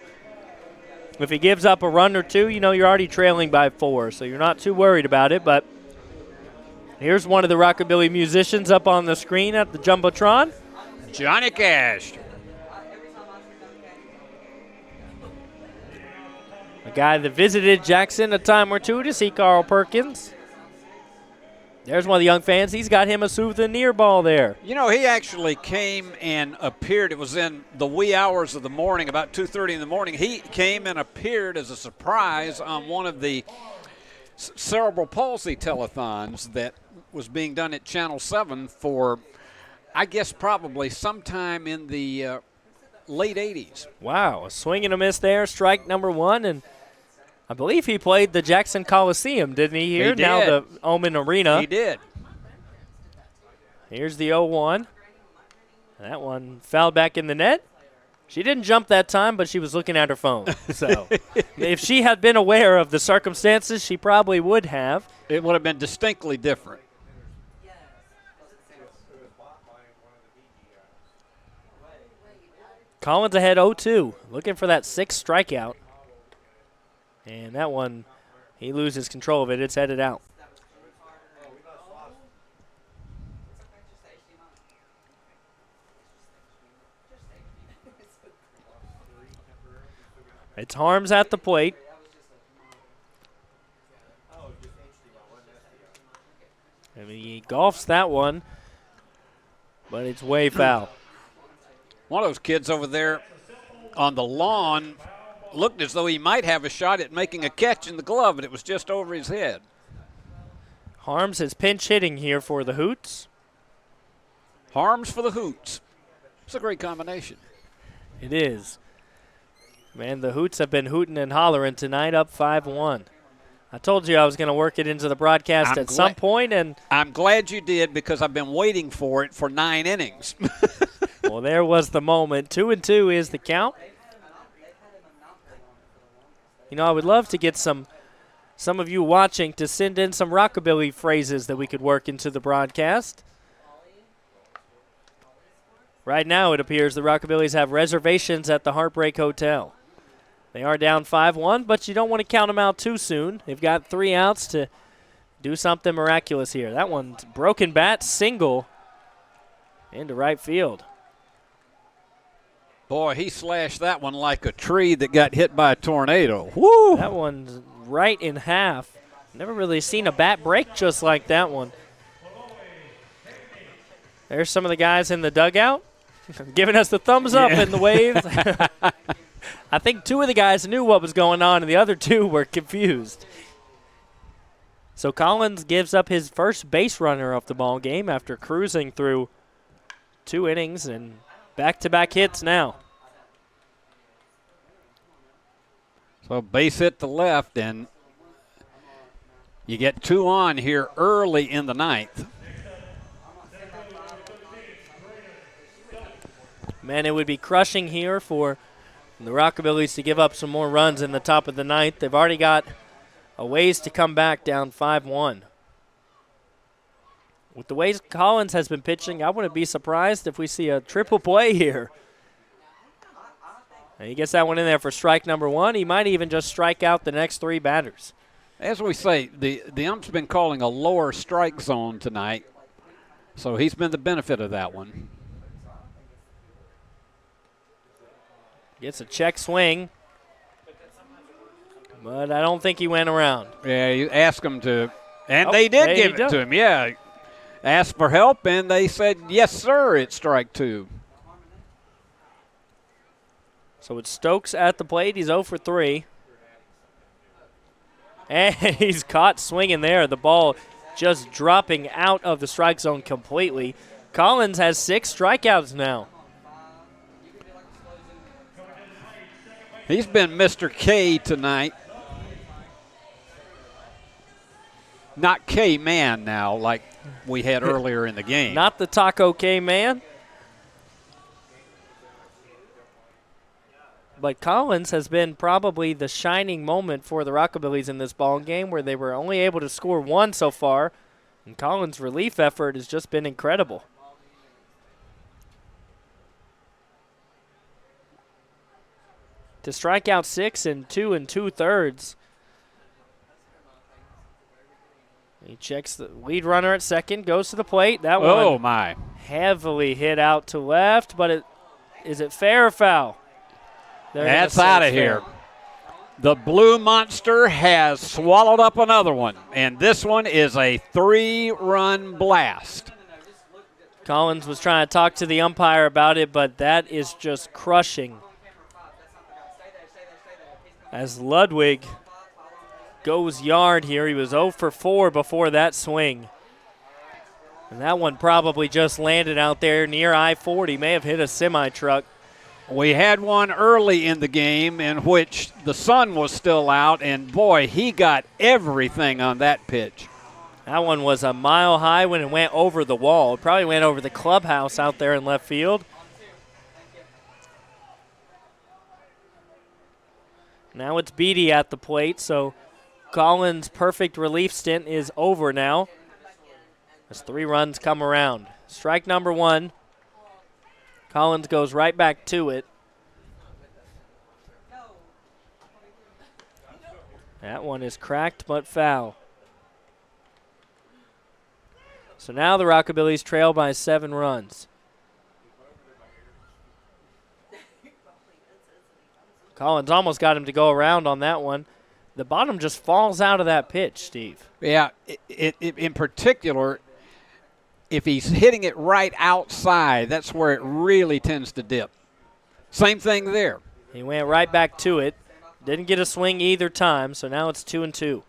If he gives up a run or two, you know you're already trailing by 4, so you're not too worried about it. But here's one of the Rockabilly musicians up on the screen at the Jumbotron. Johnny Cash. A guy that visited Jackson a time or two to see Carl Perkins. There's one of the young fans. He's got him a souvenir ball there. You know, he actually came and appeared. It was in the wee hours of the morning, about 2:30 in the morning. He came and appeared as a surprise on one of the cerebral palsy telethons that was being done at Channel 7 for, I guess, probably sometime in the late 80s. Wow, a swing and a miss there, strike number 1, and I believe he played the Jackson Coliseum, didn't he, here? He did. Now the Omen Arena. He did. Here's the 0-1. That one fouled back in the net. She didn't jump that time, but she was looking at her phone. So if she had been aware of the circumstances, she probably would have. It would have been distinctly different. Collins ahead 0-2, looking for that 6th strikeout. And that one He loses control of it. It's headed out. It's Harms at the plate. I mean, he golfs that one, but it's way foul. One of those kids over there on the lawn looked as though he might have a shot at making a catch in the glove, but it was just over his head. Harms is pinch hitting here for the Hoots. Harms for the Hoots. It's a great combination. It is. Man, the Hoots have been hooting and hollering tonight, up 5-1. I told you I was going to work it into the broadcast at some point, and I'm glad you did because I've been waiting for it for 9 innings. well, there was the moment. 2-2 is the count. You know, I would love to get some of you watching to send in some rockabilly phrases that we could work into the broadcast. Right now, it appears the Rockabillys have reservations at the Heartbreak Hotel. They are down 5-1, but you don't want to count them out too soon. They've got 3 outs to do something miraculous here. That one's broken bat single into right field. Boy, he slashed that one like a tree that got hit by a tornado. Woo! That one's right in half. Never really seen a bat break just like that one. There's some of the guys in the dugout giving us the thumbs up and the waves. I think 2 of the guys knew what was going on, and the other 2 were confused. So Collins gives up his first base runner of the ball game after cruising through 2 innings and back-to-back hits now. So base hit to left, and you get 2 on here early in the 9th. Man, it would be crushing here for the Rockabillys to give up some more runs in the top of the 9th. They've already got a ways to come back down 5-1. With the ways Collins has been pitching, I wouldn't be surprised if we see a triple play here. And he gets that one in there for strike number 1. He might even just strike out the next 3 batters. As we say, the ump's been calling a lower strike zone tonight, so he's been the benefit of that one. Gets a check swing, but I don't think he went around. Yeah, you asked him to, and they did give it to him. Yeah, asked for help, and they said, yes, sir, it's strike 2. So it's Stokes at the plate. He's 0 for 3. And he's caught swinging there. The ball just dropping out of the strike zone completely. Collins has 6 strikeouts now. He's been Mr. K tonight. Not K-Man now like we had earlier in the game. Not the Taco K-Man. But Collins has been probably the shining moment for the Rockabillys in this ball game, where they were only able to score 1 so far. And Collins' relief effort has just been incredible. To strike out 6 in 2 2/3. He checks the lead runner at second, goes to the plate. That one my. Heavily hit out to left, but is it fair or foul? That's out of here. The Blue Monster has swallowed up another one, and this one is a 3-run blast. Collins was trying to talk to the umpire about it, but that is just crushing. As Ludwig goes yard here. He was 0 for 4 before that swing. And that one probably just landed out there near I-40. May have hit a semi-truck. We had one early in the game in which the sun was still out, and boy, he got everything on that pitch. That one was a mile high when it went over the wall. It probably went over the clubhouse out there in left field. Now it's Beatty at the plate, so Collins' perfect relief stint is over now as 3 runs come around. Strike number 1. Collins goes right back to it. That one is cracked but foul. So now the Rockabillys trail by 7 runs. Collins almost got him to go around on that one. The bottom just falls out of that pitch, Steve. Yeah, in particular, if he's hitting it right outside, that's where it really tends to dip. Same thing there. He went right back to it. Didn't get a swing either time, so now it's 2-2.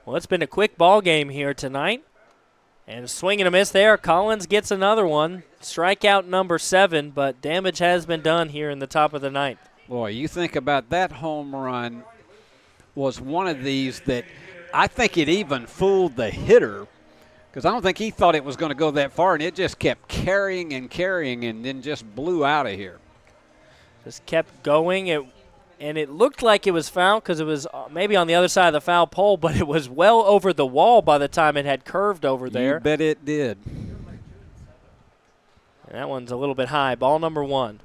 Well, it's been a quick ball game here tonight. And a swing and a miss there. Collins gets another one. Strikeout number 7, but damage has been done here in the top of the ninth. Boy, you think about that home run was one of these that I think it even fooled the hitter because I don't think he thought it was going to go that far, and it just kept carrying and then just blew out of here. Just kept going. And it looked like it was foul because it was maybe on the other side of the foul pole, but it was well over the wall by the time it had curved over there. You bet it did. And that one's a little bit high. Ball number 1.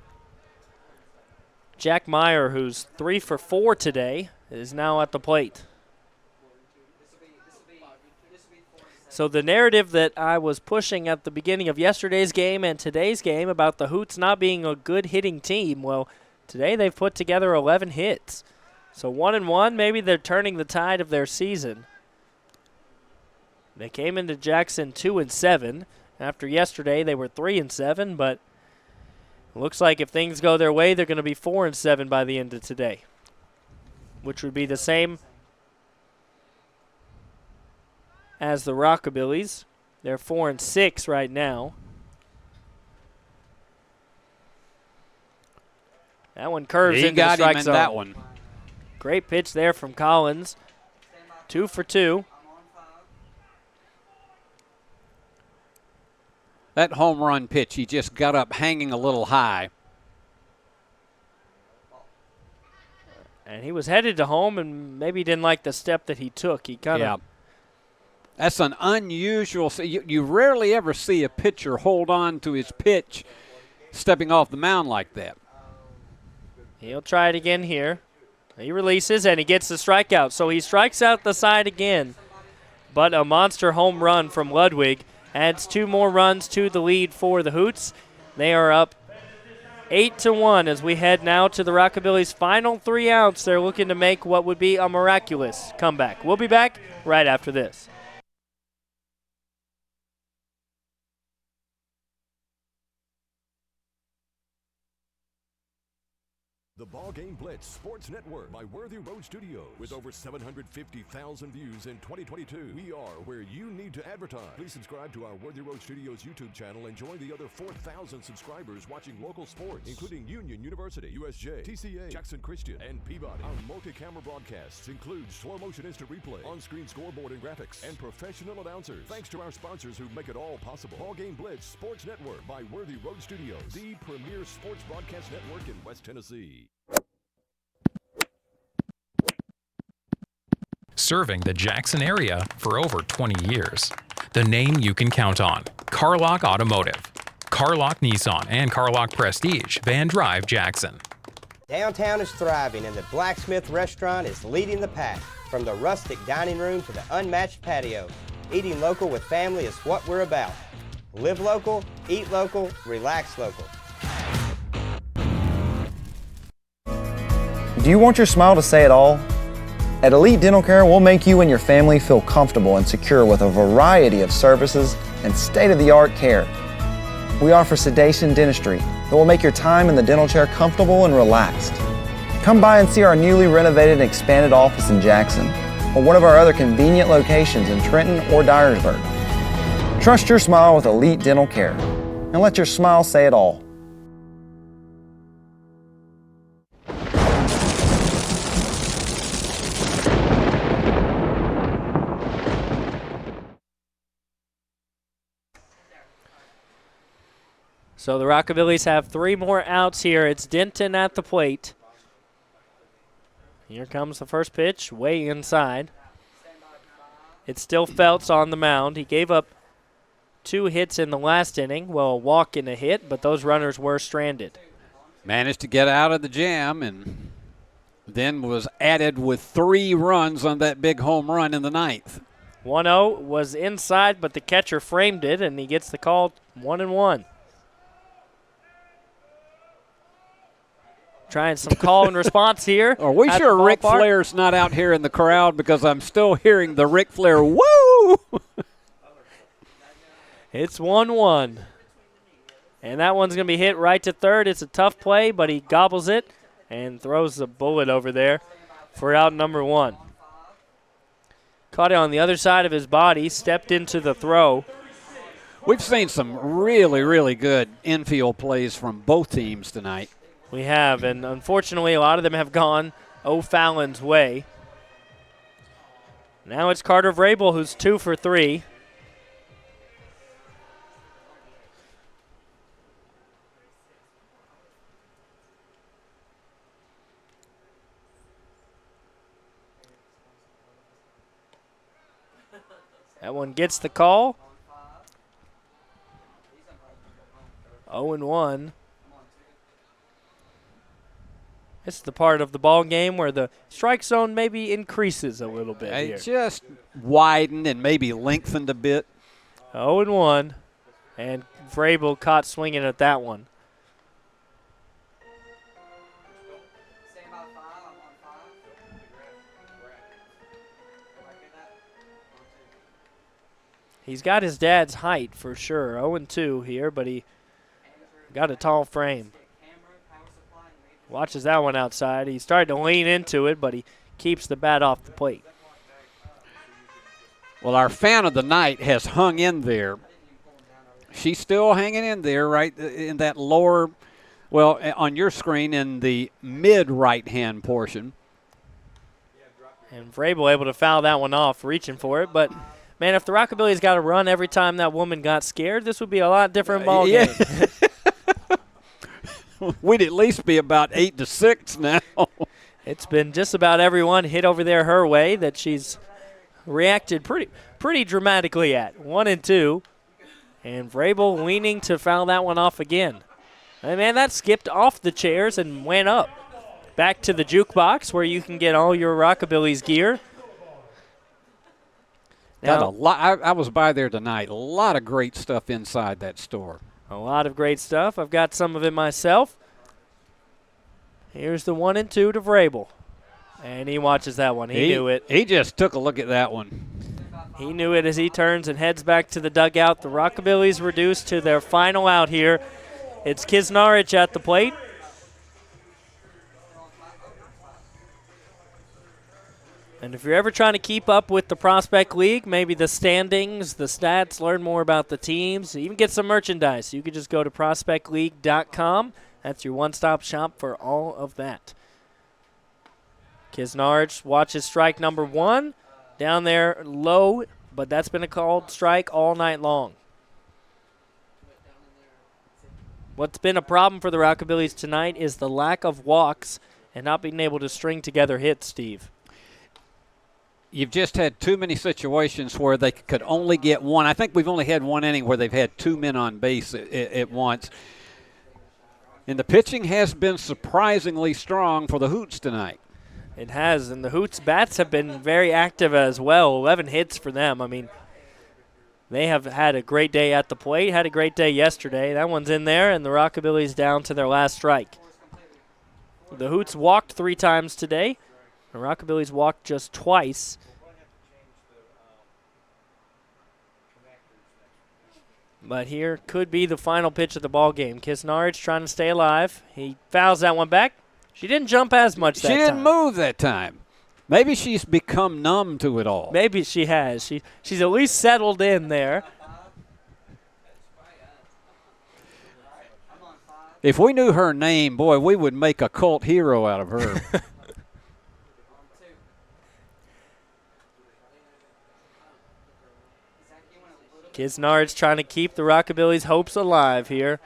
Jack Meyer, who's 3 for 4 today, is now at the plate. So the narrative that I was pushing at the beginning of yesterday's game and today's game about the Hoots not being a good hitting team, well, today they've put together 11 hits. So 1-1, maybe they're turning the tide of their season. They came into Jackson 2-7. After yesterday, they were 3-7, but it looks like if things go their way, they're going to be 4-7 by the end of today, which would be the same as the Rockabillys. They're 4-6 right now. That one curves into the strike zone. That one. Great pitch there from Collins. 2 for 2. That home run pitch, he just got up hanging a little high. And he was headed to home and maybe didn't like the step that he took. He kind of. That's an unusual. You rarely ever see a pitcher hold on to his pitch stepping off the mound like that. He'll try it again here. He releases and he gets the strikeout. So he strikes out the side again. But a monster home run from Ludwig adds 2 more runs to the lead for the Hoots. They are up 8-1 as we head now to the Rockabillys' final 3 outs. They're looking to make what would be a miraculous comeback. We'll be back right after this. The Ball Game Blitz Sports Network by Worthy Road Studios. With over 750,000 views in 2022, we are where you need to advertise. Please subscribe to our Worthy Road Studios YouTube channel and join the other 4,000 subscribers watching local sports, including Union University, USJ, TCA, Jackson Christian, and Peabody. Our multi-camera broadcasts include slow motion instant replay, on-screen scoreboard and graphics, and professional announcers. Thanks to our sponsors who make it all possible. Ball Game Blitz Sports Network by Worthy Road Studios, the premier sports broadcast network in West Tennessee. Serving the Jackson area for over 20 years. The name you can count on. Carlock Automotive. Carlock Nissan and Carlock Prestige, Van Drive, Jackson. Downtown is thriving and the Blacksmith Restaurant is leading the pack. From the rustic dining room to the unmatched patio, eating local with family is what we're about. Live local, eat local, relax local. Do you want your smile to say it all? At Elite Dental Care, we'll make you and your family feel comfortable and secure with a variety of services and state-of-the-art care. We offer sedation dentistry that will make your time in the dental chair comfortable and relaxed. Come by and see our newly renovated and expanded office in Jackson or one of our other convenient locations in Trenton or Dyersburg. Trust your smile with Elite Dental Care and let your smile say it all. So the Rockabillys have 3 more outs here. It's Denton at the plate. Here comes the first pitch, way inside. It's still Feltz on the mound. He gave up 2 hits in the last inning. Well, a walk and a hit, but those runners were stranded. Managed to get out of the jam and Then was added with 3 runs on that big home run in the 9th. 1-0 was inside, but the catcher framed it, and he gets the call 1-1. Trying some call and response here. Are we sure Ric Flair's not out here in the crowd, because I'm still hearing the Ric Flair woo? It's 1-1. And that one's going to be hit right to third. It's a tough play, but he gobbles it and throws the bullet over there for out number 1. Caught it on the other side of his body, stepped into the throw. We've seen some really, really good infield plays from both teams tonight. We have, and unfortunately a lot of them have gone O'Fallon's way. Now it's Carter Vrabel, who's 2 for 3. That one gets the call. 0-1. This is the part of the ball game where the strike zone maybe increases a little bit here. It just widened and maybe lengthened a bit. 0-1, and Vrabel caught swinging at that one. He's got his dad's height for sure. 0-2 here, but he got a tall frame. Watches that one outside. He started to lean into it, but he keeps the bat off the plate. Well, our fan of the night has hung in there. She's still hanging in there right in that lower, well, on your screen in the mid-right-hand portion. And Vrabel able to foul that one off, reaching for it. But, man, if the Rockabillys got to run every time that woman got scared, this would be a lot different ball game. We'd at least be about 8-6 now. It's been just about everyone hit over there her way that she's reacted pretty dramatically at. 1-2. And Vrabel leaning to foul that one off again. And, man, that skipped off the chairs and went up. Back to the jukebox where you can get all your Rockabillys gear. Got a lot. I was by there tonight. A lot of great stuff inside that store. A lot of great stuff. I've got some of it myself. Here's the 1-2 to Vrabel. And he watches that one. He knew it. He just took a look at that one. He knew it as he turns and heads back to the dugout. The Rockabillys reduced to their final out here. It's Kisnarich at the plate. And if you're ever trying to keep up with the Prospect League, maybe the standings, the stats, learn more about the teams, even get some merchandise, you could just go to prospectleague.com. That's your one-stop shop for all of that. Kisnarich watches strike number 1. Down there low, but that's been a called strike all night long. What's been a problem for the Rockabillys tonight is the lack of walks and not being able to string together hits, Steve. You've just had too many situations where they could only get one. I think we've only had one inning where they've had 2 men on base at once. And the pitching has been surprisingly strong for the Hoots tonight. It has, and the Hoots bats have been very active as well. 11 hits for them. I mean, they have had a great day at the plate, had a great day yesterday. That one's in there, and the Rockabillys down to their last strike. The Hoots walked 3 times today. The Rockabillys walked just twice. But here could be the final pitch of the ball game. Kisnarich trying to stay alive. He fouls that one back. She didn't jump as much that time. She didn't move that time. Maybe she's become numb to it all. Maybe she has. She's at least settled in there. If we knew her name, boy, we would make a cult hero out of her. Kisnarich trying to keep the Rockabillys' hopes alive here.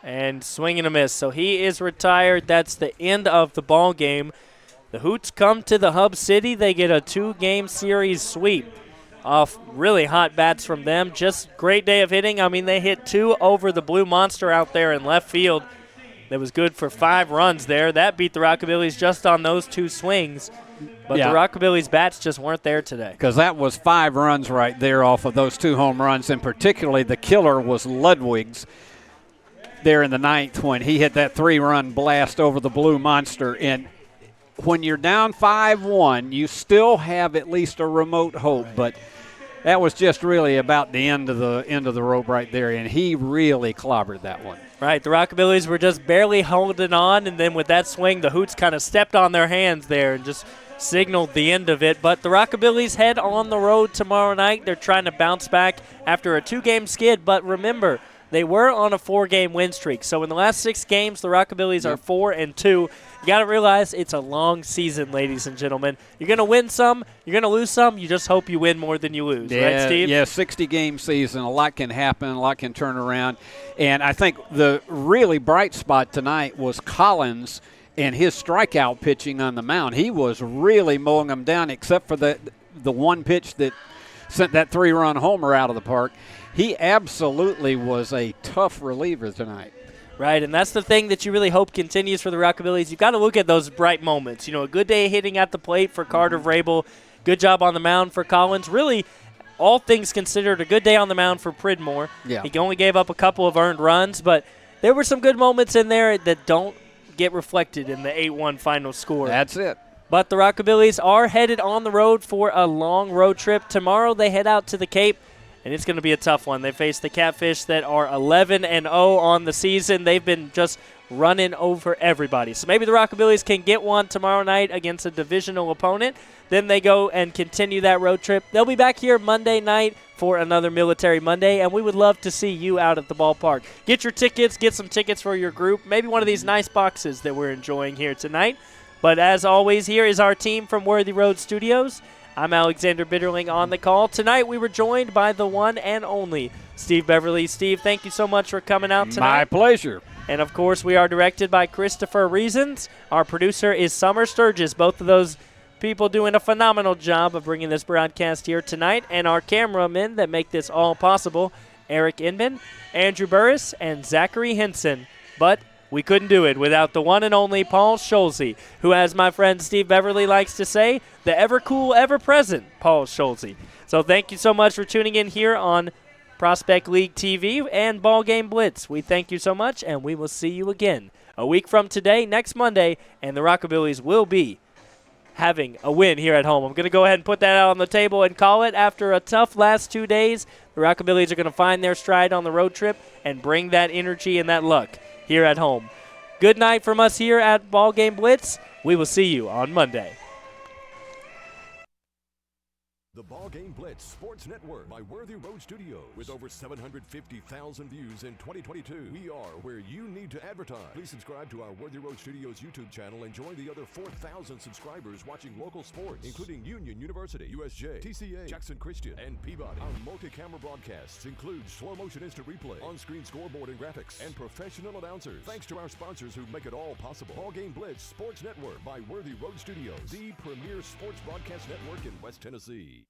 And swing and a miss. So he is retired. That's the end of the ball game. The Hoots come to the Hub City. They get a 2-game series sweep off really hot bats from them. Just great day of hitting. I mean, they hit 2 over the Blue Monster out there in left field. that was good for 5 runs there. That beat the Rockabillys just on those 2 swings. But the Rockabillys bats just weren't there today. Because that was 5 runs right there off of those 2 home runs, and particularly the killer was Ludwig's there in the 9th when he hit that 3-run blast over the Blue Monster. And when you're down 5-1, you still have at least a remote hope, but that was just really about the end of the rope right there, and he really clobbered that one. Right, the Rockabillys were just barely holding on, and then with that swing, the Hoots kind of stepped on their hands there and just signaled the end of it. But the Rockabillys head on the road tomorrow night. They're trying to bounce back after a 2-game skid, but remember, they were on a 4-game win streak. So in the last 6 games, the Rockabillys are 4-2. You got to realize it's a long season, ladies and gentlemen. You're going to win some, you're going to lose some. You just hope you win more than you lose, right, Steve? Yeah, 60-game season. A lot can happen, a lot can turn around. And I think the really bright spot tonight was Collins and his strikeout pitching on the mound. He was really mowing them down, except for the one pitch that sent that 3-run homer out of the park. He absolutely was a tough reliever tonight. Right, and that's the thing that you really hope continues for the Rockabillys. You've got to look at those bright moments. You know, a good day hitting at the plate for Carter Vrabel. Good job on the mound for Collins. Really, all things considered, a good day on the mound for Pridmore. Yeah. He only gave up a couple of earned runs, but there were some good moments in there that don't get reflected in the 8-1 final score. That's it. But the Rockabillys are headed on the road for a long road trip. Tomorrow they head out to the Cape, and it's going to be a tough one. They face the Catfish that are 11-0 on the season. They've been just running over everybody. So maybe the Rockabillys can get one tomorrow night against a divisional opponent. Then they go and continue that road trip. They'll be back here Monday night for another Military Monday, and we would love to see you out at the ballpark. Get your tickets, get some tickets for your group, maybe one of these nice boxes that we're enjoying here tonight. But as always, here is our team from Worthy Road Studios. I'm Alexander Bitterling on the call. Tonight we were joined by the one and only Steve Beverly. Steve, thank you so much for coming out tonight. My pleasure. And, of course, we are directed by Christopher Reasons. Our producer is Summer Sturgis. Both of those people doing a phenomenal job of bringing this broadcast here tonight. And our cameramen that make this all possible, Eric Inman, Andrew Burris, and Zachary Henson. But we couldn't do it without the one and only Paul Schulze, who, as my friend Steve Beverly likes to say, the ever-cool, ever-present Paul Schulze. So thank you so much for tuning in here on Prospect League TV and Ball Game Blitz. We thank you so much, and we will see you again a week from today, next Monday, and the Rockabillys will be having a win here at home. I'm going to go ahead and put that out on the table and call it. After a tough last 2 days, the Rockabillys are going to find their stride on the road trip and bring that energy and that luck here at home. Good night from us here at Ball Game Blitz. We will see you on Monday. The Ball Game Blitz Sports Network by Worthy Road Studios. With over 750,000 views in 2022, we are where you need to advertise. Please subscribe to our Worthy Road Studios YouTube channel and join the other 4,000 subscribers watching local sports, including Union University, USJ, TCA, Jackson Christian, and Peabody. Our multi-camera broadcasts include slow-motion instant replay, on-screen scoreboard and graphics, and professional announcers. Thanks to our sponsors who make it all possible. Ball Game Blitz Sports Network by Worthy Road Studios, the premier sports broadcast network in West Tennessee.